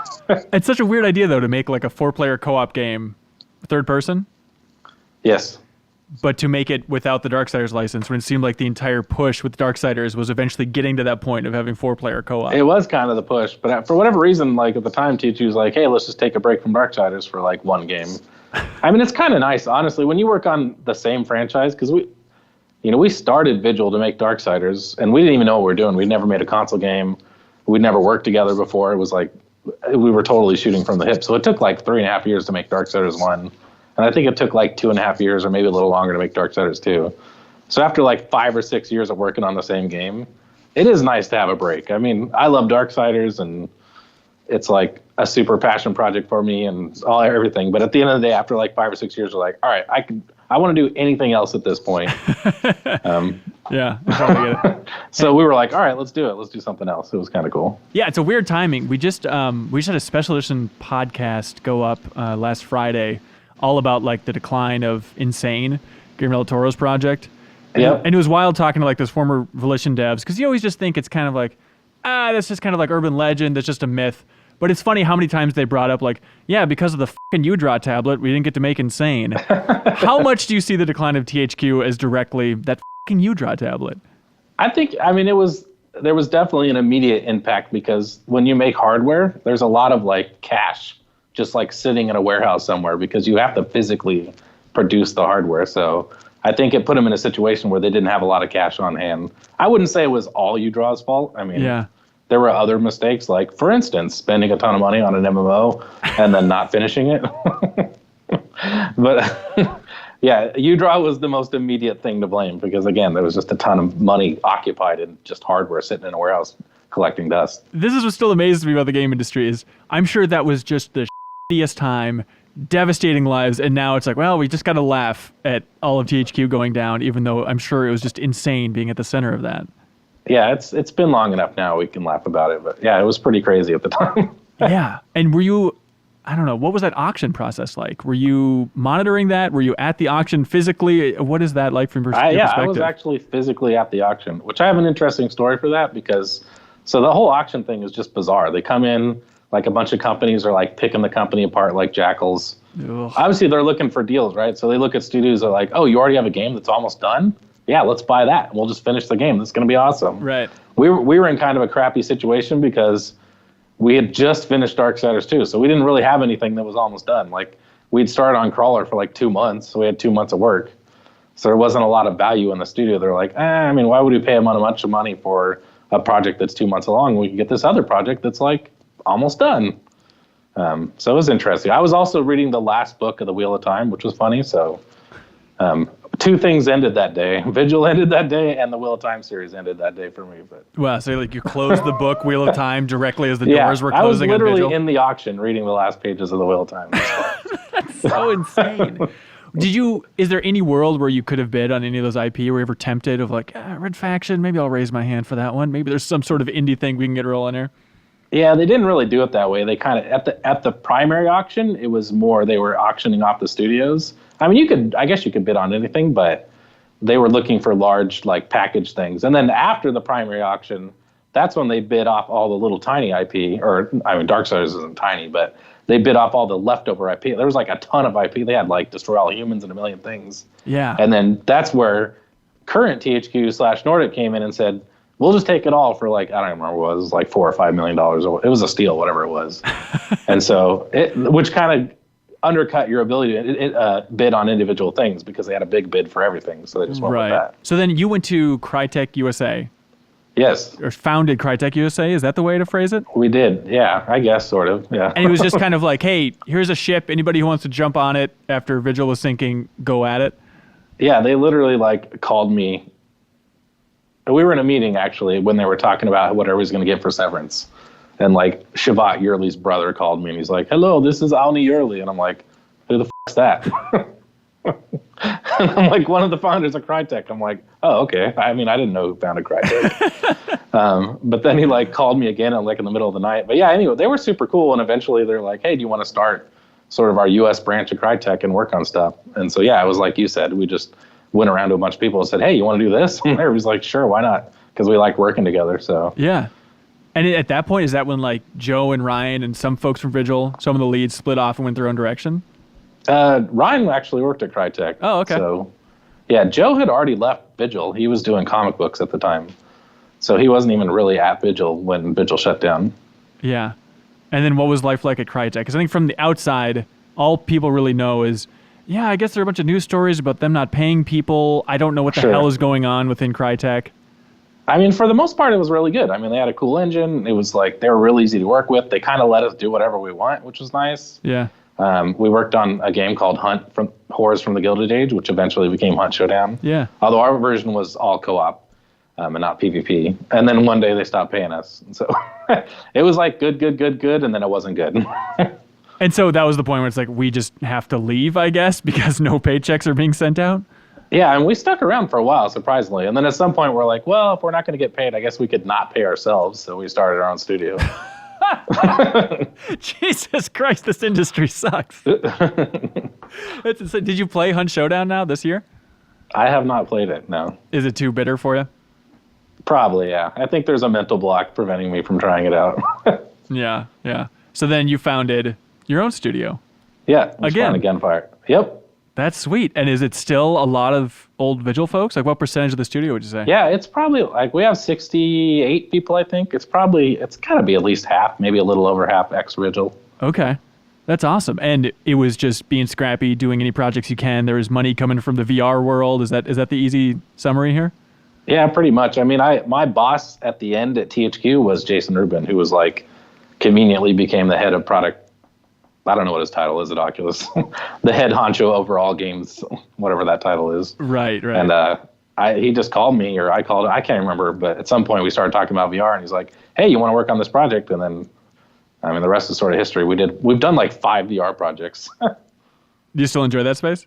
It's such a weird idea, though, to make like a 4-player co-op game, third person. Yes. But to make it without the Darksiders license, when it seemed like the entire push with Darksiders was eventually getting to that point of having 4-player co-op. It was kind of the push, but for whatever reason, like at the time, THQ was like, hey, let's just take a break from Darksiders for like one game. I mean, it's kind of nice, honestly, when you work on the same franchise, because we started Vigil to make Darksiders, and we didn't even know what we were doing. We'd never made a console game. We'd never worked together before. It was like we were totally shooting from the hip. So it took like 3.5 years to make Darksiders 1. And I think it took like 2.5 years or maybe a little longer to make Darksiders 2. So after like 5 or 6 years of working on the same game, it is nice to have a break. I mean, I love Darksiders, and it's like a super passion project for me and everything. But at the end of the day, after like 5 or 6 years, we're like, all right, I want to do anything else at this point. Yeah, I totally get it. So we were like, all right, let's do it. Let's do something else. It was kind of cool. Yeah, it's a weird timing. We just had a special edition podcast go up last Friday, all about like the decline of Insane, Guillermo del Toro's project. Yeah. And it was wild talking to like those former Volition devs, because you always just think it's kind of like, that's just kind of like urban legend. That's just a myth. But it's funny how many times they brought up like, yeah, because of the fucking U-Draw tablet, we didn't get to make Insane. How much do you see the decline of THQ as directly that fucking U-Draw tablet? I think, there was definitely an immediate impact, because when you make hardware, there's a lot of like cash just like sitting in a warehouse somewhere, because you have to physically produce the hardware. So I think it put them in a situation where they didn't have a lot of cash on hand. I wouldn't say it was all U-Draw's fault. I mean, there were other mistakes, like, for instance, spending a ton of money on an MMO and then not finishing it. But yeah, U-Draw was the most immediate thing to blame, because, again, there was just a ton of money occupied in just hardware sitting in a warehouse collecting dust. This is what still amazes me about the game industry is I'm sure that was just the shittiest time, devastating lives, and now it's like, well, we just got to laugh at all of THQ going down, even though I'm sure it was just insane being at the center of that. Yeah, it's been long enough now we can laugh about it, but yeah, it was pretty crazy at the time. Yeah, and were you, I don't know, what was that auction process like? Were you monitoring that? Were you at the auction physically? What is that like from your perspective? Yeah, I was actually physically at the auction, which I have an interesting story for that, because so the whole auction thing is just bizarre. They come in, like a bunch of companies are like picking the company apart like jackals. Ugh. Obviously, they're looking for deals, right? So they look at studios, they're like, oh, you already have a game that's almost done? Yeah, let's buy that. We'll just finish the game. That's going to be awesome. Right. We were in kind of a crappy situation, because we had just finished Darksiders 2, so we didn't really have anything that was almost done. Like, we'd started on Crawler for like 2 months, so we had 2 months of work. So there wasn't a lot of value in the studio. They're like, why would we pay a bunch of money for a project that's 2 months along? We can get this other project that's like almost done. So it was interesting. I was also reading the last book of the Wheel of Time, which was funny. So 2 things ended that day. Vigil ended that day, and the Wheel of Time series ended that day for me. But wow, so like you closed the book Wheel of Time directly as the doors were closing. I was literally on Vigil? in the auction reading the last pages of the Wheel of Time. That's so insane. Is there any world where you could have bid on any of those IP? Were you ever tempted of like, Red Faction, maybe I'll raise my hand for that one? Maybe there's some sort of indie thing we can get rolling here. Yeah, they didn't really do it that way. They kind of at the primary auction, it was more they were auctioning off the studios. I mean, I guess you could bid on anything, but they were looking for large like package things. And then after the primary auction, that's when they bid off all the little tiny IP. Or I mean, Darksiders isn't tiny, but they bid off all the leftover IP. There was like a ton of IP. They had like Destroy All Humans and a million things. Yeah. And then that's where current THQ/Nordic came in and said, we'll just take it all for like, I don't remember what it was, like $4 or $5 million. It was a steal, whatever it was. And so, which kind of, undercut your ability to bid on individual things because they had a big bid for everything. So they just went with that. So then you went to Crytek USA. Yes. Or founded Crytek USA. Is that the way to phrase it? We did. Yeah, I guess sort of. Yeah. And it was just kind of like, hey, here's a ship. Anybody who wants to jump on it after Vigil was sinking, go at it. Yeah, they literally like called me. We were in a meeting actually when they were talking about what everybody's going to get for Severance. And like Shavat Yearly's brother called me and he's like, hello, this is Alni Yearly. And I'm like, who the f***'s that? And I'm like, one of the founders of Crytek. I'm like, oh, okay. I mean, I didn't know who founded Crytek. But then he like called me again like in the middle of the night. But yeah, anyway, they were super cool. And eventually they're like, hey, do you want to start sort of our US branch of Crytek and work on stuff? And so, yeah, it was like you said, we just went around to a bunch of people and said, hey, you want to do this? And everybody's like, sure, why not? Because we like working together. So yeah. And at that point, is that when like Joe and Ryan and some folks from Vigil, some of the leads split off and went their own direction? Ryan actually worked at Crytek. Oh, okay. So, yeah, Joe had already left Vigil. He was doing comic books at the time. So he wasn't even really at Vigil when Vigil shut down. Yeah. And then what was life like at Crytek? Because I think from the outside, all people really know is, yeah, I guess there are a bunch of news stories about them not paying people. I don't know what the hell is going on within Crytek. I mean, for the most part, it was really good. I mean, they had a cool engine. It was like, they were really easy to work with. They kind of let us do whatever we want, which was nice. Yeah. We worked on a game called Hunt from Horrors from the Gilded Age, which eventually became Hunt Showdown. Yeah. Although our version was all co-op and not PvP. And then one day they stopped paying us. And so it was like good, and then it wasn't good. And so that was the point where it's like, we just have to leave, I guess, because no paychecks are being sent out? Yeah, and we stuck around for a while, surprisingly. And then at some point, we're like, well, if we're not going to get paid, I guess we could not pay ourselves. So we started our own studio. Jesus Christ, this industry sucks. Did you play Hunt Showdown now this year? I have not played it, no. Is it too bitter for you? Probably, yeah. I think there's a mental block preventing me from trying it out. Yeah. So then you founded your own studio. Yeah, again. Gunfire. Yep. That's sweet. And is it still a lot of old Vigil folks? Like what percentage of the studio would you say? Yeah, it's probably like we have 68 people, I think. It's got to be at least half, maybe a little over half ex-Vigil. Okay. That's awesome. And it was just being scrappy, doing any projects you can. There was money coming from the VR world. Is that the easy summary here? Yeah, pretty much. I mean, my boss at the end at THQ was Jason Rubin, who was like conveniently became the head of product. I don't know what his title is at Oculus. The head honcho over all games, whatever that title is. Right. And he just called me, or I called him. I can't remember, but at some point we started talking about VR, and he's like, hey, you want to work on this project? And then, I mean, the rest is sort of history. We've done like 5 VR projects. Do you still enjoy that space?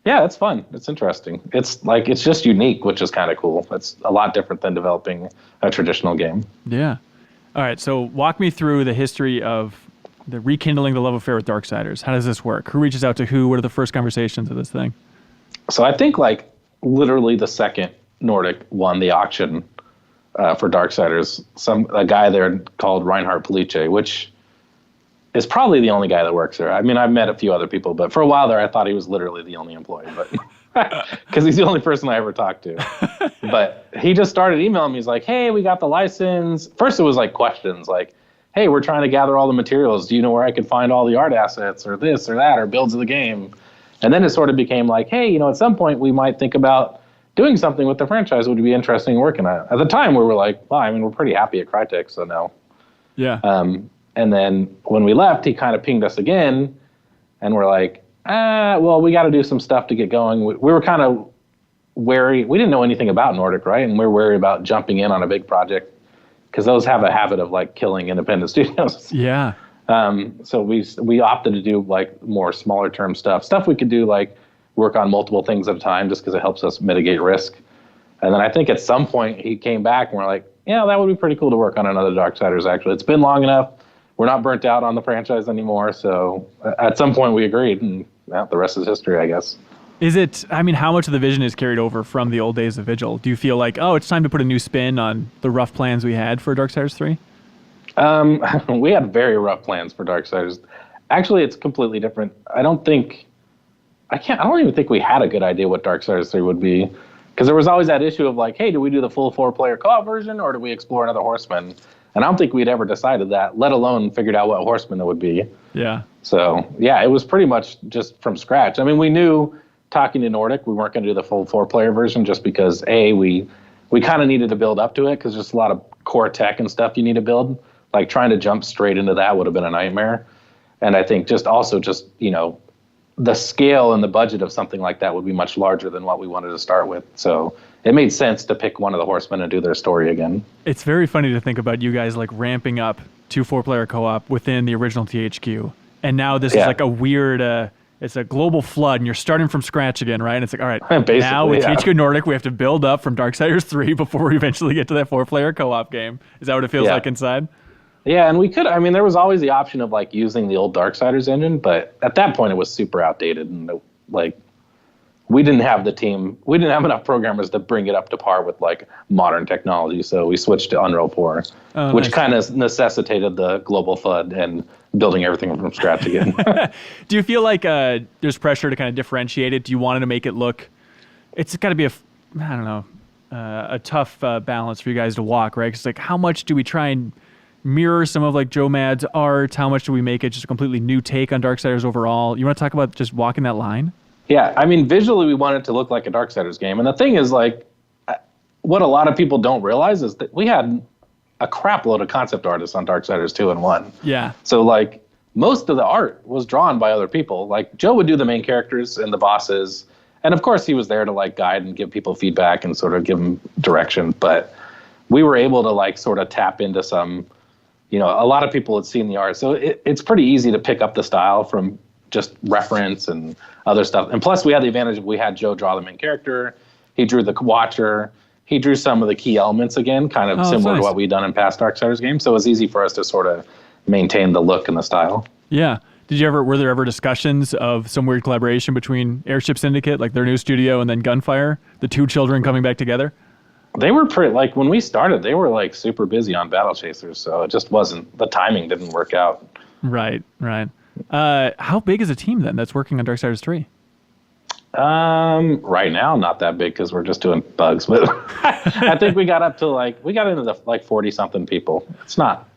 Yeah, it's fun. It's interesting. It's just unique, which is kind of cool. It's a lot different than developing a traditional game. Yeah. All right, so walk me through the history of the rekindling the love affair with Darksiders. How does this work? Who reaches out to who? What are the first conversations of this thing? So I think like literally the second Nordic won the auction for Darksiders, a guy there called Reinhard Police, which is probably the only guy that works there. I mean, I've met a few other people, but for a while there, I thought he was literally the only employee, but because he's the only person I ever talked to. But he just started emailing me. He's like, hey, we got the license. First, it was like questions like, hey, we're trying to gather all the materials. Do you know where I could find all the art assets or this or that or builds of the game? And then it sort of became like, hey, at some point we might think about doing something with the franchise. Would be interesting working on it. At the time, we were like, well, I mean, we're pretty happy at Crytek, so no. Yeah. And then when we left, he kind of pinged us again, and we're like, well, we got to do some stuff to get going. We were kind of wary. We didn't know anything about Nordic, right? And we're wary about jumping in on a big project because those have a habit of like killing independent studios. Yeah. So we opted to do like more smaller term stuff we could do like work on multiple things at a time just because it helps us mitigate risk. And then I think at some point he came back and we're like, yeah, that would be pretty cool to work on another Darksiders actually. It's been long enough. We're not burnt out on the franchise anymore. So at some point we agreed, and the rest is history, I guess. How much of the vision is carried over from the old days of Vigil? Do you feel like, it's time to put a new spin on the rough plans we had for Darksiders 3? We had very rough plans for Darksiders. Actually, it's completely different. I don't even think we had a good idea what Darksiders 3 would be. Because there was always that issue of like, hey, do we do the full 4-player co-op version or do we explore another Horseman? And I don't think we'd ever decided that, let alone figured out what Horseman it would be. Yeah. So yeah, it was pretty much just from scratch. I mean, we knew talking to Nordic, we weren't going to do the full 4-player version just because we kind of needed to build up to it because there's a lot of core tech and stuff you need to build. Like trying to jump straight into that would have been a nightmare. And I think just the scale and the budget of something like that would be much larger than what we wanted to start with. So it made sense to pick one of the horsemen and do their story again. It's very funny to think about you guys like ramping up to 4-player co-op within the original THQ. And now this is like a weird, it's a global flood and you're starting from scratch again, right? And it's like, all right, now with THQ Nordic, we have to build up from Darksiders 3 before we eventually get to that 4-player co-op game. Is that what it feels like inside? Yeah, and there was always the option of like using the old Darksiders engine, but at that point it was super outdated and like we didn't have enough programmers to bring it up to par with like modern technology, so we switched to Unreal 4, which kind of necessitated the global flood and building everything from scratch again. Do you feel like there's pressure to kind of differentiate it? Do you want to make it look? It's got to be a tough balance for you guys to walk, right? Because like, how much do we try and mirror some of like Joe Mad's art? How much do we make it just a completely new take on Darksiders overall? You want to talk about just walking that line? Yeah, I mean, visually we want it to look like a Darksiders game. And the thing is, like, what a lot of people don't realize is that we had a crap load of concept artists on Darksiders 2 and 1. Yeah. So, like, most of the art was drawn by other people. Like, Joe would do the main characters and the bosses. And, of course, he was there to, like, guide and give people feedback and sort of give them direction. But we were able to, like, sort of tap into some... a lot of people had seen the art. So it's pretty easy to pick up the style from just reference and other stuff. And plus we had the advantage of we had Joe draw the main character. He drew the Watcher. He drew some of the key elements again, kind of similar to what we'd done in past Darksiders games. So it was easy for us to sort of maintain the look and the style. Yeah. Were there ever discussions of some weird collaboration between Airship Syndicate, like their new studio, and then Gunfire, the two children coming back together? They were pretty, like, when we started, they were, like, super busy on Battle Chasers, so it just wasn't, the timing didn't work out. Right. How big is a team, then, that's working on Darksiders 3? Right now, not that big, because we're just doing bugs, but I think we got into the, 40-something people. It's not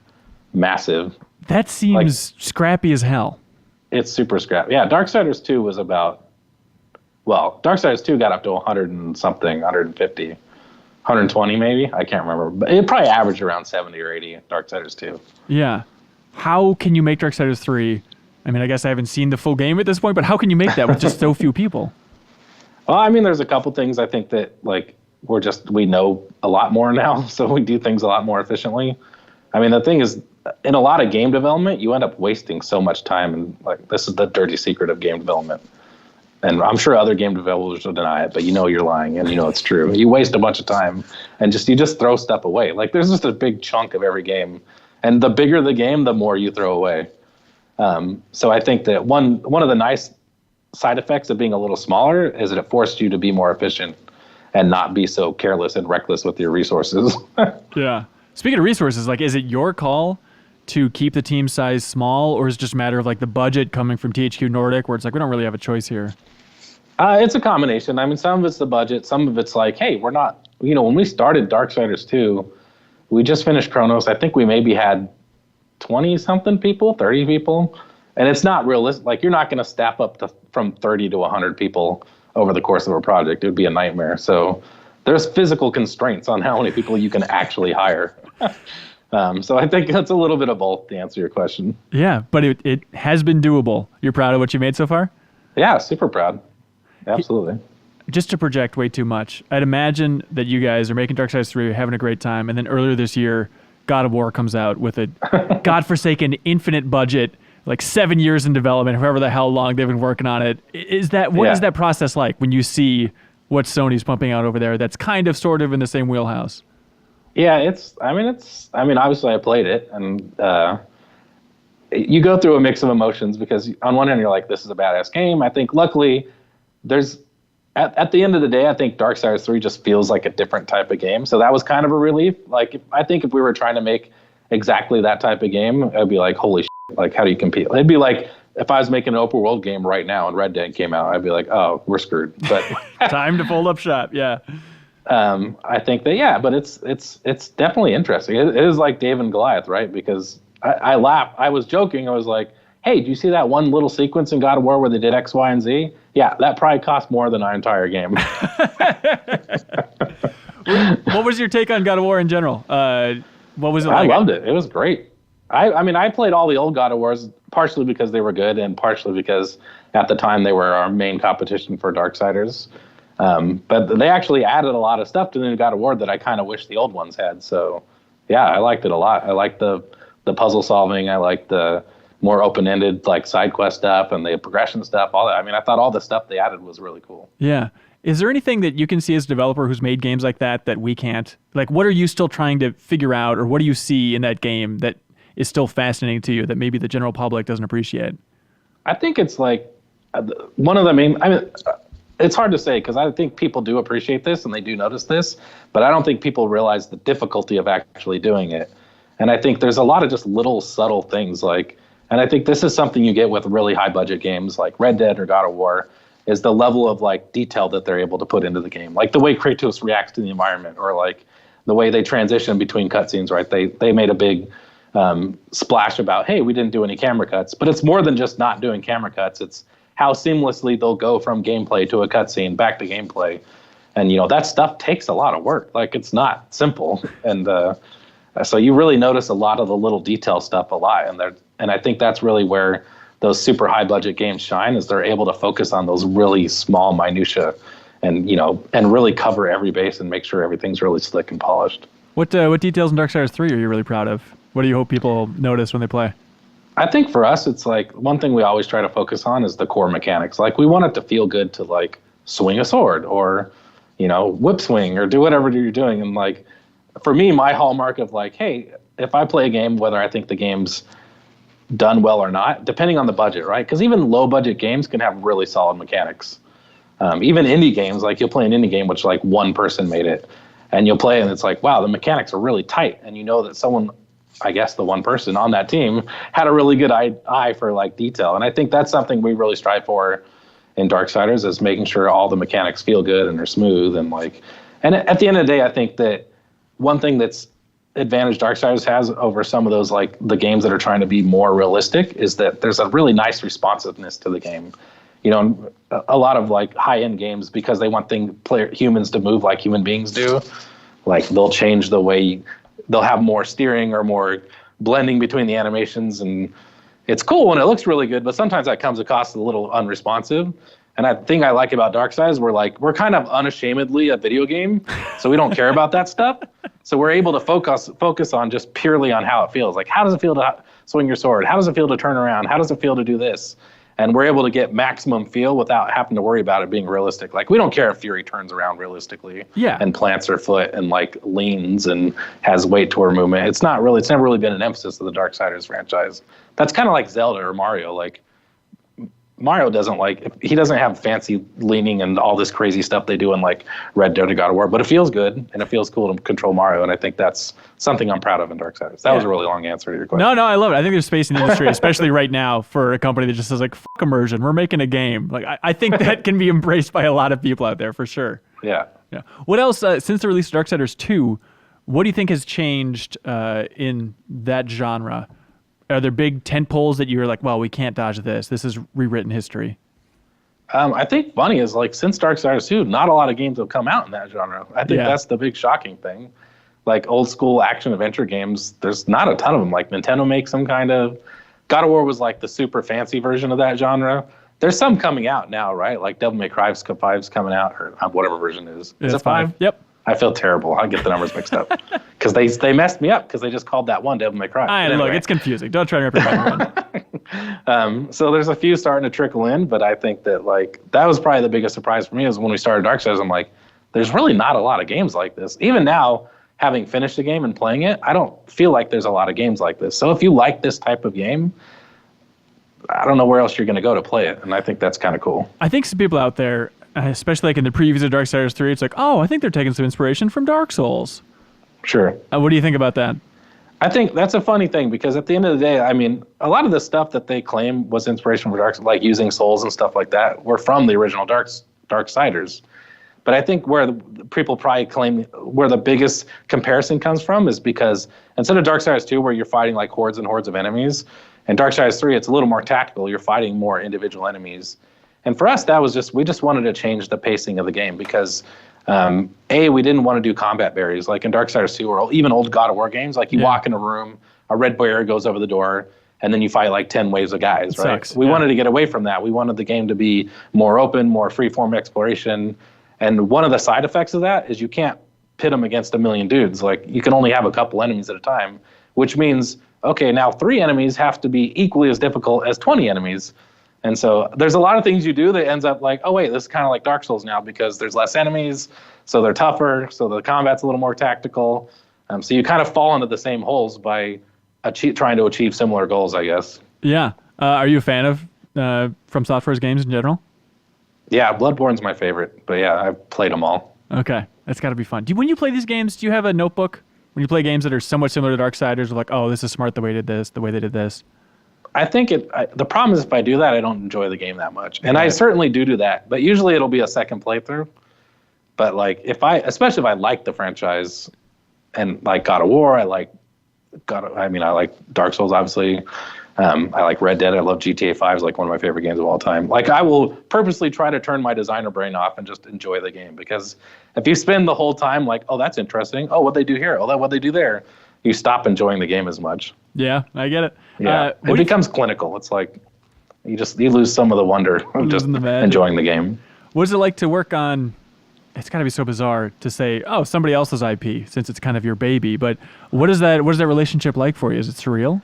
massive. That seems scrappy as hell. It's super scrappy. Yeah, Darksiders 2 was Darksiders 2 got up to 100 and something, 150. 120 maybe, I can't remember, but it probably averaged around 70 or 80 Darksiders 2. Yeah. How can you make Darksiders 3? I mean, I guess I haven't seen the full game at this point, but how can you make that with just so few people? Well, I mean, there's a couple things I think that like we know a lot more now, so we do things a lot more efficiently. I mean, the thing is, in a lot of game development, you end up wasting so much time, and like this is the dirty secret of game development. And I'm sure other game developers will deny it, but you're lying and it's true. You waste a bunch of time and you just throw stuff away. Like there's just a big chunk of every game. And the bigger the game, the more you throw away. So I think that one of the nice side effects of being a little smaller is that it forced you to be more efficient and not be so careless and reckless with your resources. Yeah. Speaking of resources, like, is it your call to keep the team size small, or is it just a matter of like the budget coming from THQ Nordic where it's like, we don't really have a choice here? It's a combination. I mean, some of it's the budget. Some of it's like, hey, we're not, when we started Darksiders 2, we just finished Chronos. I think we maybe had 20-something people, 30 people. And it's not realistic. Like, you're not going to staff up from 30 to 100 people over the course of a project. It would be a nightmare. So there's physical constraints on how many people you can actually hire. So I think that's a little bit of both to answer your question. Yeah, but it has been doable. You're proud of what you made so far? Yeah, super proud. Absolutely. Just to project way too much, I'd imagine that you guys are making Darksiders 3, having a great time, and then earlier this year, God of War comes out with a godforsaken infinite budget, like 7 years in development, however the hell long they've been working on it. What is that process like when you see what Sony's pumping out over there that's kind of sort of in the same wheelhouse? Yeah, obviously I played it, and you go through a mix of emotions because on one hand you're like, this is a badass game. I think luckily there's at the end of the day, I think Darksiders 3 just feels like a different type of game. So that was kind of a relief. Like, I think if we were trying to make exactly that type of game, I'd be like, holy shit, like, how do you compete? It'd be like if I was making an open world game right now and Red Dead came out, I'd be like, oh, we're screwed. But time to fold up shop. Yeah. I think that, but it's definitely interesting. It is like David and Goliath, right? Because I laugh. I was joking. I was like, hey, do you see that one little sequence in God of War where they did X, Y, and Z? Yeah, that probably cost more than our entire game. What was your take on God of War in general? What was it I like? loved it. It was great. I mean, I played all the old God of Wars partially because they were good and partially because at the time they were our main competition for Darksiders. But they actually added a lot of stuff to the new God of War that I kind of wish the old ones had. So, yeah, I liked it a lot. I liked the puzzle solving. I liked the more open-ended like side quest stuff and the progression stuff. All that. I mean, I thought all the stuff they added was really cool. Yeah. Is there anything that you can see as a developer who's made games like that we can't? Like, what are you still trying to figure out, or what do you see in that game that is still fascinating to you that maybe the general public doesn't appreciate? I think it's like one of the main. I mean, it's hard to say because I think people do appreciate this and they do notice this, but I don't think people realize the difficulty of actually doing it. And I think there's a lot of just little subtle things like, and I think this is something you get with really high budget games like Red Dead or God of War, is the level of like detail that they're able to put into the game, like the way Kratos reacts to the environment, or like the way they transition between cutscenes. Right? They made a big splash about, hey, we didn't do any camera cuts, but it's more than just not doing camera cuts. It's how seamlessly they'll go from gameplay to a cutscene back to gameplay, and that stuff takes a lot of work. Like, it's not simple, and so you really notice a lot of the little detail stuff a lot, and I think that's really where those super high budget games shine, is they're able to focus on those really small minutia and really cover every base and make sure everything's really slick and polished. What details in Darksiders 3 are you really proud of? What do you hope people notice when they play? I think for us, it's like one thing we always try to focus on is the core mechanics. Like, we want it to feel good to like swing a sword or, whip swing or do whatever you're doing. And like, for me, my hallmark of like, hey, if I play a game, whether I think the game's done well or not, depending on the budget, right? Because even low budget games can have really solid mechanics. Even indie games, like you'll play an indie game which like one person made it, and you'll play and it's like, wow, the mechanics are really tight, and that someone, I guess the one person on that team, had a really good eye for like detail. And I think that's something we really strive for in Darksiders, is making sure all the mechanics feel good and they're smooth, and at the end of the day, I think that one thing that's advantage Darksiders has over some of those like the games that are trying to be more realistic is that there's a really nice responsiveness to the game. A lot of like high-end games, because they want humans to move like human beings do, like they'll change the way they'll have more steering or more blending between the animations, and it's cool when it looks really good, but sometimes that comes across a little unresponsive. And I think I like about Darksiders, we're kind of unashamedly a video game, so we don't care about that stuff. So we're able to focus on just purely on how it feels. Like, how does it feel to swing your sword? How does it feel to turn around? How does it feel to do this? And we're able to get maximum feel without having to worry about it being realistic. Like, we don't care if Fury turns around realistically, and plants her foot and like leans and has weight to her movement. It's never really been an emphasis of the Darksiders franchise. That's kind of like Zelda or Mario. Like, Mario doesn't have fancy leaning and all this crazy stuff they do in like Red Dead or God of War, but it feels good and it feels cool to control Mario, and I think that's something I'm proud of in Darksiders. That was a really long answer to your question. No, I love it. I think there's space in the industry, especially right now, for a company that just says like, fuck immersion, we're making a game. Like, I think that can be embraced by a lot of people out there for sure. Yeah. What else, since the release of Darksiders 2, what do you think has changed in that genre? Are there big tent poles that you're like, well, we can't dodge this? This is rewritten history. I think funny is like, since Darksiders 2, not a lot of games have come out in that genre. I think that's the big shocking thing. Like old school action adventure games, there's not a ton of them. Like Nintendo makes some kind of. God of War was like the super fancy version of that genre. There's some coming out now, right? Like Devil May Cry 5's coming out, or whatever version it is. Is it 5? Yep. I feel terrible. I get the numbers mixed up because they messed me up because they just called that one Devil May Cry. Look, it's confusing. Don't try to represent everyone. So there's a few starting to trickle in, but I think that like that was probably the biggest surprise for me is when we started Darksiders. I'm like, there's really not a lot of games like this. Even now, having finished the game and playing it, I don't feel like there's a lot of games like this. So if you like this type of game, I don't know where else you're going to go to play it, and I think that's kind of cool. I think some people out there, especially like in the previews of Darksiders 3, it's like, oh, I think they're taking some inspiration from Dark Souls. Sure. What do you think about that? I think that's a funny thing because at the end of the day, I mean, a lot of the stuff that they claim was inspiration for Dark, like using souls and stuff like that, were from the original Darksiders. But I think where people probably claim where the biggest comparison comes from is because instead of Darksiders 2, where you're fighting like hordes and hordes of enemies, In Darksiders 3, it's a little more tactical. You're fighting more individual enemies. And for us, we just wanted to change the pacing of the game because, we didn't want to do combat berries. Like in Darksiders 2 or even old God of War games, like you walk in a room, a red barrier goes over the door, and then you fight like 10 waves of guys, right? Sucks. We wanted to get away from that. We wanted the game to be more open, more free-form exploration. And one of the side effects of that is you can't pit them against a million dudes. Like you can only have a couple enemies at a time, which means, okay, now 3 enemies have to be equally as difficult as 20 enemies. And so there's a lot of things you do that ends up like, oh wait, this is kind of like Dark Souls now because there's less enemies, so they're tougher, so the combat's a little more tactical. So you kind of fall into the same holes by trying to achieve similar goals, I guess. Yeah. Are you a fan of From Software's games in general? Yeah, Bloodborne's my favorite, but yeah, I've played them all. Okay, that's got to be fun. When you play these games, do you have a notebook? When you play games that are somewhat similar to Darksiders, like, oh, this is smart the way they did this, the way they did this. I think the problem is if I do that, I don't enjoy the game that much. And I certainly do that, but usually it'll be a second playthrough. But like especially if I like the franchise and like God of War, I like Dark Souls, obviously. I like Red Dead. I love GTA 5. It's like one of my favorite games of all time. Like I will purposely try to turn my designer brain off and just enjoy the game because if you spend the whole time like, oh, that's interesting. Oh, what they do here. Oh, what they do there. You stop enjoying the game as much. Yeah, I get it. Yeah, it becomes clinical. It's like you lose some of the wonder of just enjoying the game. What is it like to work on? It's got to be so bizarre to say, oh, somebody else's IP since it's kind of your baby. But what is that relationship like for you? Is it surreal?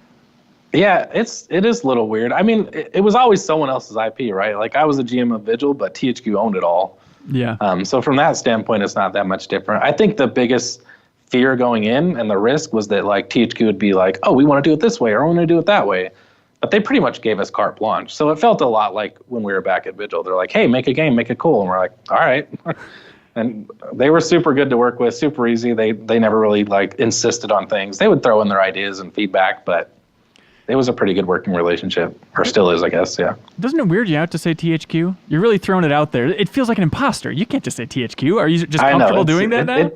Yeah, it is a little weird. I mean, it was always someone else's IP, right? Like I was the GM of Vigil, but THQ owned it all. Yeah. So from that standpoint, it's not that much different. I think the biggest fear going in and the risk was that like THQ would be like, oh, we want to do it this way or we want to do it that way. But they pretty much gave us carte blanche. So it felt a lot like when we were back at Vigil. They're like, hey, make a game, make it cool. And we're like, all right. And they were super good to work with, super easy. They never really like insisted on things. They would throw in their ideas and feedback, but it was a pretty good working relationship, or still is, I guess. Yeah. Doesn't it weird you out to say THQ? You're really throwing it out there. It feels like an imposter. You can't just say THQ. Are you just comfortable doing that now?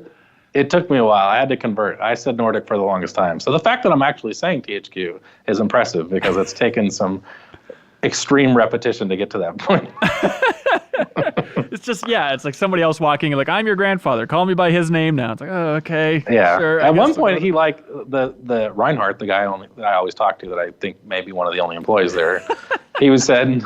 It took me a while. I had to convert. I said Nordic for the longest time. So the fact that I'm actually saying THQ is impressive because it's taken some extreme repetition to get to that point. It's just, it's like somebody else walking like, I'm your grandfather. Call me by his name now. It's like, oh, okay. Yeah. Sure, At one point, he liked the Reinhardt, the guy that I always talk to that I think may be one of the only employees there. he said,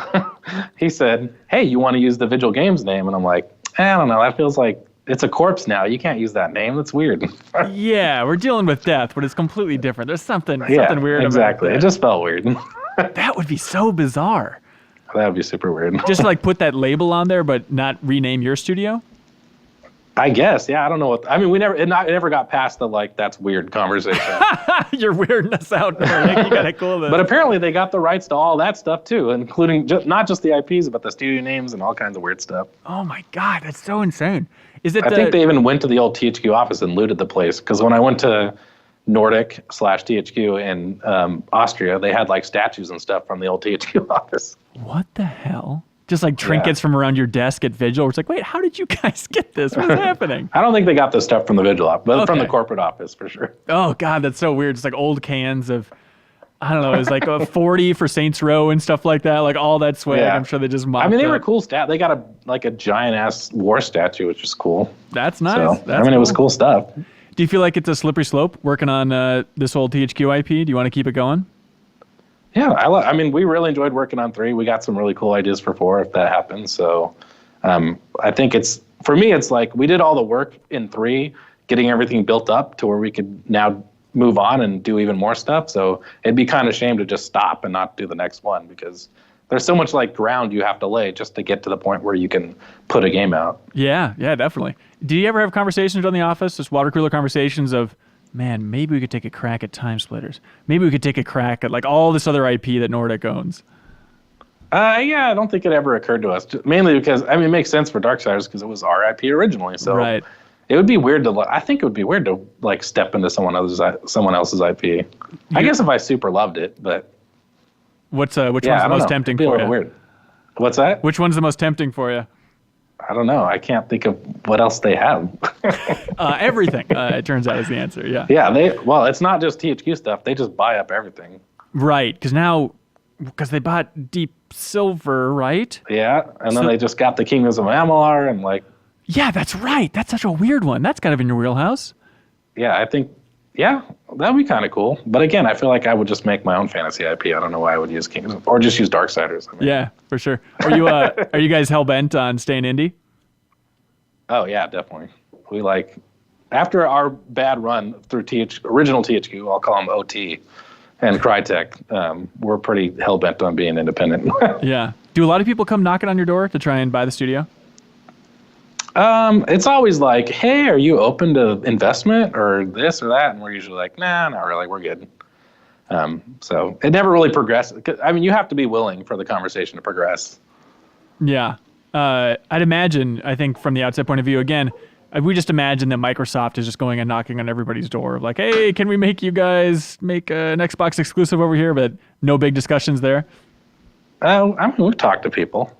hey, you want to use the Vigil Games name? And I'm like, I don't know. That feels like it's a corpse now. You can't use that name. That's weird. Yeah, we're dealing with death, but it's completely different. There's something weird about it. Exactly. It just felt weird. That would be so bizarre. That would be super weird. Just like put that label on there, but not rename your studio? I guess, yeah. I don't know it never got past the like that's weird conversation. You're weirding us out. Nick. You gotta cool this. But apparently they got the rights to all that stuff too, including not just the IPs, but the studio names and all kinds of weird stuff. Oh my god, that's so insane. I think they even went to the old THQ office and looted the place because when I went to Nordic/THQ in Austria, they had like statues and stuff from the old THQ office. What the hell? Just like trinkets from around your desk at Vigil. It's like, wait, how did you guys get this? What's happening? I don't think they got this stuff from the Vigil office, but from the corporate office for sure. Oh, God, that's so weird. It's like old cans of, I don't know, it was like a 40 for Saints Row and stuff like that. Like all that swag. I'm sure they just mocked they were cool They got a giant-ass war statue, which is cool. That's nice. So, it was cool stuff. Do you feel like it's a slippery slope working on this old THQ IP? Do you want to keep it going? Yeah, we really enjoyed working on 3. We got some really cool ideas for 4 if that happens. So I think for me, it's like we did all the work in 3, getting everything built up to where we could now move on and do even more stuff. So it'd be kind of a shame to just stop and not do the next one because there's so much like ground you have to lay just to get to the point where you can put a game out. Yeah, definitely. Do you ever have conversations on The Office, just water cooler conversations of, man, maybe we could take a crack at Time Splitters. Maybe we could take a crack at like all this other IP that Nordic owns. I don't think it ever occurred to us. Mainly because it makes sense for Darksiders because it was our IP originally. So it would be weird to. I think it would be weird to like step into someone else's IP. I guess if I super loved it, but which one's the most tempting for you? Weird. What's that? Which one's the most tempting for you? I don't know. I can't think of what else they have. Everything, it turns out, is the answer. Yeah. Yeah. Well, it's not just THQ stuff. They just buy up everything. Right, because they bought Deep Silver, right? Yeah, and then So- they just got the Kingdoms of Amalur, and like, Yeah, that's right. That's such a weird one. That's kind of in your wheelhouse. yeah, I think, yeah, that'd be kind of cool. But again, I feel like I would just make my own fantasy IP. I don't know why I would use Kingdoms or just use Darksiders. I mean. Yeah, for sure. Are you guys hell bent on staying indie? Oh yeah, definitely. We after our bad run through original THQ, I'll call them OT, and Crytek, we're pretty hell bent on being independent. Yeah. Do a lot of people come knocking on your door to try and buy the studio? It's always like, hey, are you open to investment or this or that? And we're usually like, nah, not really. We're good. So it never really progressed. I mean, you have to be willing for the conversation to progress. Yeah. I'd imagine, I think from the outside point of view, again, we just imagine that Microsoft is just going and knocking on everybody's door. Like, hey, can we make you guys make an Xbox exclusive over here? But no big discussions there. I mean, we've talked to people.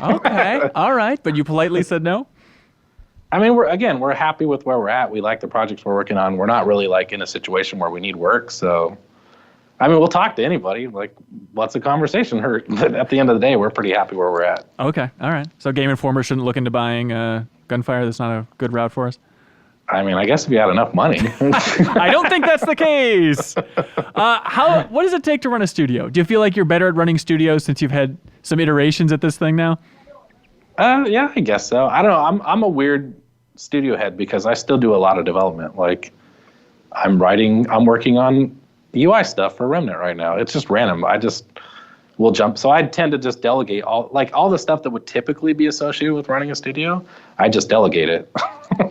Okay. All right. But you politely said no? I mean, we're happy with where we're at. We like the projects we're working on. We're not really in a situation where we need work. So, I mean, we'll talk to anybody. Like, what's the conversation? But at the end of the day, we're pretty happy where we're at. Okay. All right. So Game Informer shouldn't look into buying Gunfire. That's not a good route for us. I mean, I guess if you had enough money. I don't think that's the case. What does it take to run a studio? Do you feel like you're better at running studios since you've had some iterations at this thing now? Yeah, I guess so. I don't know. I'm a weird studio head because I still do a lot of development. Like, I'm working on UI stuff for Remnant right now. It's just random. I just will jump. So I tend to just delegate all the stuff that would typically be associated with running a studio. I just delegate it.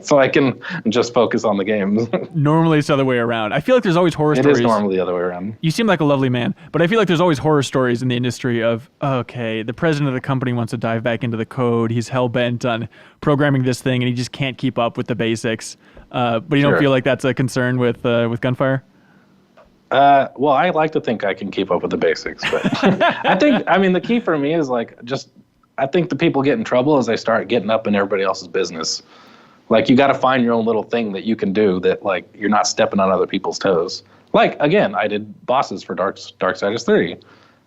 So I can just focus on the games. Normally it's the other way around. I feel like there's always horror stories. It is normally the other way around. You seem like a lovely man, but I feel like there's always horror stories in the industry of, okay, the president of the company wants to dive back into the code. He's hell-bent on programming this thing, and he just can't keep up with the basics. But you don't feel like that's a concern with Gunfire? Well, I like to think I can keep up with the basics, but the key for me is I think the people get in trouble as they start getting up in everybody else's business. Like, you got to find your own little thing that you can do that, like, you're not stepping on other people's toes. Like, again, I did bosses for Darksiders 3,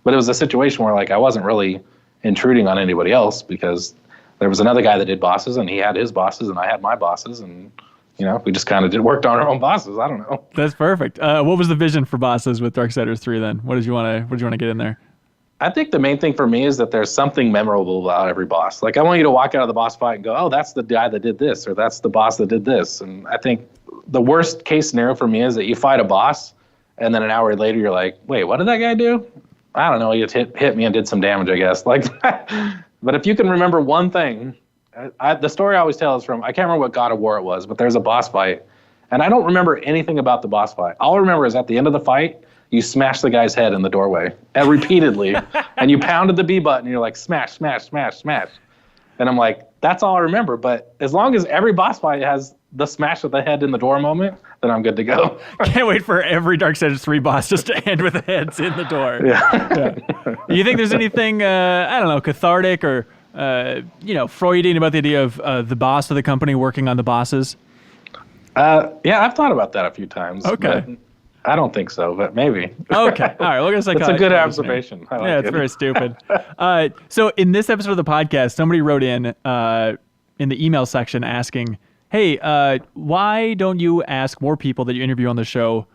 but it was a situation where, like, I wasn't really intruding on anybody else because there was another guy that did bosses, and he had his bosses, and I had my bosses, and, you know, we just kind of worked on our own bosses. I don't know. That's perfect. What was the vision for bosses with Darksiders 3 then? What did you want to get in there? I think the main thing for me is that there's something memorable about every boss. Like, I want you to walk out of the boss fight and go, oh, that's the guy that did this, or that's the boss that did this. And I think the worst case scenario for me is that you fight a boss, and then an hour later you're like, wait, what did that guy do? I don't know. He just hit me and did some damage, I guess. Like, but if you can remember one thing, the story I always tell is from, I can't remember what God of War it was, but there's a boss fight, and I don't remember anything about the boss fight. All I remember is at the end of the fight, you smash the guy's head in the doorway and repeatedly, and you pounded the B button, and you're like, smash, smash, smash, smash. And I'm like, that's all I remember. But as long as every boss fight has the smash of the head in the door moment, then I'm good to go. Can't wait for every Darksiders 3 boss just to end with the heads in the door. Yeah. You think there's anything, I don't know, cathartic or, Freudian about the idea of the boss of the company working on the bosses? Yeah, I've thought about that a few times. Okay. I don't think so, but maybe. Okay. All right. We're gonna say it's a good observation. I like it's very stupid. So in this episode of the podcast, somebody wrote in the email section asking, hey, why don't you ask more people that you interview on the show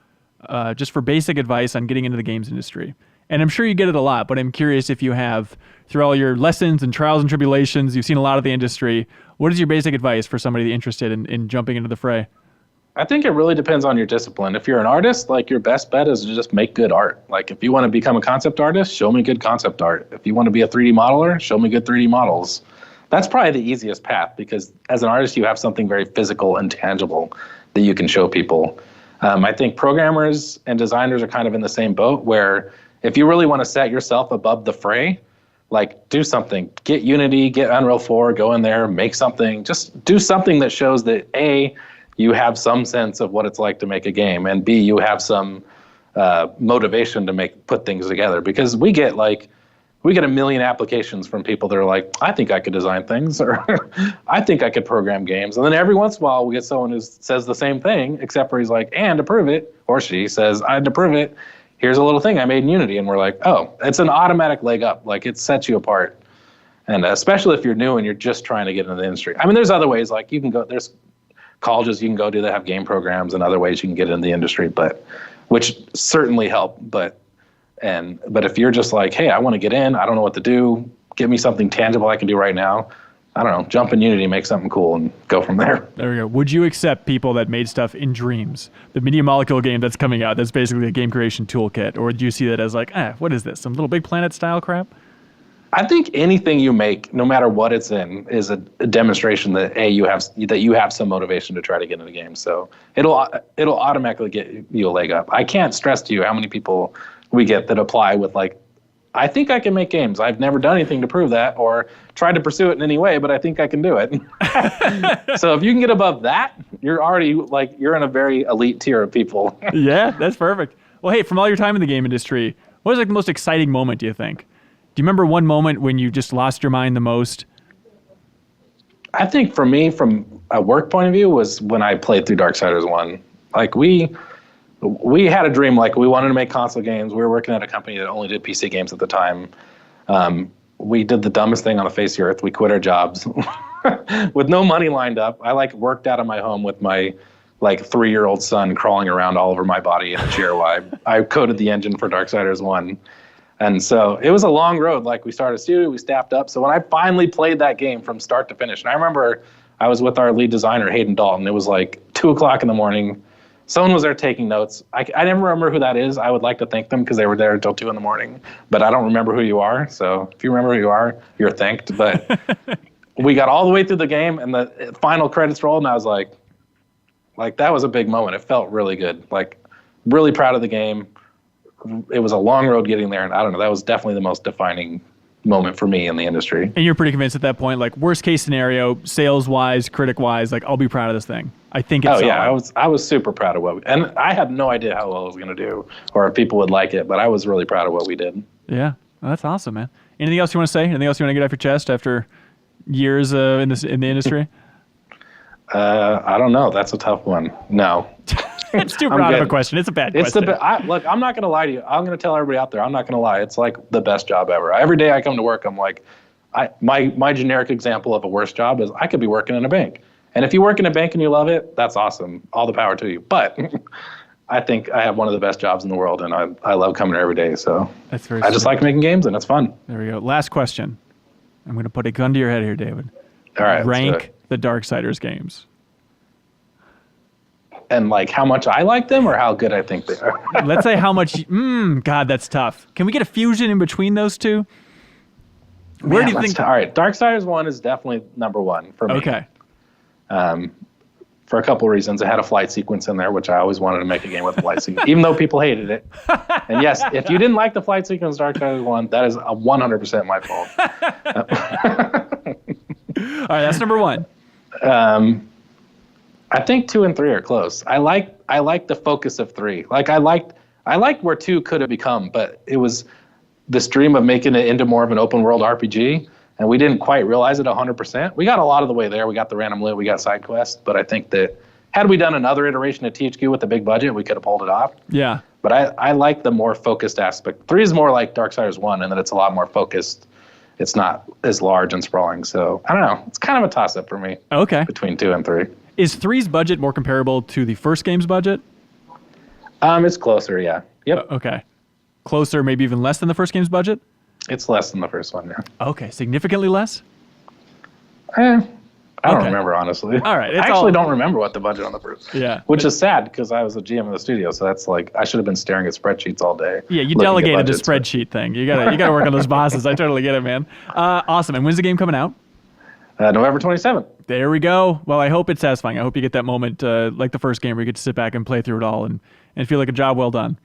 just for basic advice on getting into the games industry? And I'm sure you get it a lot, but I'm curious if you have, through all your lessons and trials and tribulations, you've seen a lot of the industry. What is your basic advice for somebody interested in jumping into the fray? I think it really depends on your discipline. If you're an artist, like, your best bet is to just make good art. Like, if you want to become a concept artist, show me good concept art. If you want to be a 3D modeler, show me good 3D models. That's probably the easiest path because as an artist, you have something very physical and tangible that you can show people. I think programmers and designers are kind of in the same boat where if you really want to set yourself above the fray, like, do something. Get Unity, get Unreal 4, go in there, make something. Just do something that shows that, A, you have some sense of what it's like to make a game, and B, you have some motivation to put things together. Because we get a million applications from people that are like, I think I could design things, or I think I could program games. And then every once in a while we get someone who says the same thing, except for he's like, and to prove it, or she says, and to prove it, here's a little thing I made in Unity, and we're like, oh, it's an automatic leg up. Like, it sets you apart. And especially if you're new and you're just trying to get into the industry. I mean, there's other ways, like you can go, there's colleges you can go to that have game programs and other ways you can get into the industry, but which certainly help. But if you're just like, hey, I want to get in, I don't know what to do, give me something tangible I can do right now. I don't know, jump in Unity, make something cool, and go from there. There we go. Would you accept people that made stuff in Dreams, the Media Molecule game that's coming out, that's basically a game creation toolkit? Or do you see that as like, what is this, some Little Big Planet style crap? I think anything you make, no matter what it's in, is a demonstration that you have some motivation to try to get into the game. So it'll automatically get you a leg up. I can't stress to you how many people we get that apply with like, I think I can make games. I've never done anything to prove that or tried to pursue it in any way, but I think I can do it. So if you can get above that, you're already like, you're in a very elite tier of people. Yeah, that's perfect. Well, hey, from all your time in the game industry, what was like the most exciting moment, do you think? Do you remember one moment when you just lost your mind the most? I think for me, from a work point of view, was when I played through Darksiders 1. Like we had a dream, like we wanted to make console games. We were working at a company that only did PC games at the time. We did the dumbest thing on the face of the earth. We quit our jobs with no money lined up. I like worked out of my home with my like 3-year-old son crawling around all over my body in a chair while I coded the engine for Darksiders 1. And so it was a long road. Like we started a studio, we staffed up. So when I finally played that game from start to finish, and I remember I was with our lead designer, Hayden Dalton. It was like 2:00 in the morning. Someone was there taking notes. I never remember who that is. I would like to thank them because they were there until 2 a.m, but I don't remember who you are. So if you remember who you are, you're thanked. But we got all the way through the game and the final credits rolled, and I was like that was a big moment. It felt really good. Like really proud of the game. It was a long road getting there, and I don't know, that was definitely the most defining moment for me in the industry. And you're pretty convinced at that point, like worst case scenario, sales wise, critic wise, like I'll be proud of this thing. I think it's I was super proud of and I had no idea how well it was going to do or if people would like it, but I was really proud of what we did. Yeah, well, that's awesome, man. Anything else you want to say? Anything else you want to get off your chest after years in the industry? I don't know. That's a tough one. No. It's too broad of a question. It's a bad question. Look, I'm not going to lie to you. I'm going to tell everybody out there, I'm not going to lie. It's like the best job ever. Every day I come to work, I'm like, my generic example of a worst job is I could be working in a bank. And if you work in a bank and you love it, that's awesome. All the power to you. But I think I have one of the best jobs in the world, and I love coming here every day. So that's very I just like making games, and it's fun. There we go. Last question. I'm going to put a gun to your head here, David. All right. Rank the Darksiders games. And like how much I like them or how good I think they are? Let's say how much. God, that's tough. Can we get a fusion in between those two? Where do you think? All right, Darksiders 1 is definitely number 1 for me. Okay. For a couple of reasons. It had a flight sequence in there, which I always wanted to make a game with a flight sequence, even though people hated it. And yes, if you didn't like the flight sequence in Darksiders 1, that is 100% my fault. All right, that's number 1. I think 2 and 3 are close. I like the focus of 3. Like I liked where 2 could have become, but it was this dream of making it into more of an open world RPG, and we didn't quite realize it 100%. We got a lot of the way there. We got the random loot, we got side quests, but I think that had we done another iteration of THQ with a big budget, we could have pulled it off. Yeah. But I like the more focused aspect. 3 is more like Darksiders 1, and that it's a lot more focused. It's not as large and sprawling. So I don't know. It's kind of a toss-up for me. Okay. Between 2 and 3. Is 3's budget more comparable to the first game's budget? It's closer, yeah. Yep. Okay. Closer, maybe even less than the first game's budget? It's less than the first one, yeah. Okay, significantly less? I don't remember, honestly. All right. I actually don't remember what the budget on the first. Yeah. Which is sad because I was a GM of the studio, so that's like I should have been staring at spreadsheets all day. Yeah, you delegated the spreadsheet thing. You gotta work on those bosses. I totally get it, man. Awesome. And when's the game coming out? November 27th. There we go. Well, I hope it's satisfying. I hope you get that moment like the first game where you get to sit back and play through it all and feel like a job well done.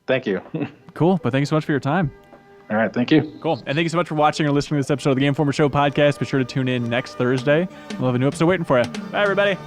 Thank you. Cool. But thank you so much for your time. All right. Thank you. Cool. And thank you so much for watching or listening to this episode of the Game Informer Show podcast. Be sure to tune in next Thursday. We'll have a new episode waiting for you. Bye, everybody.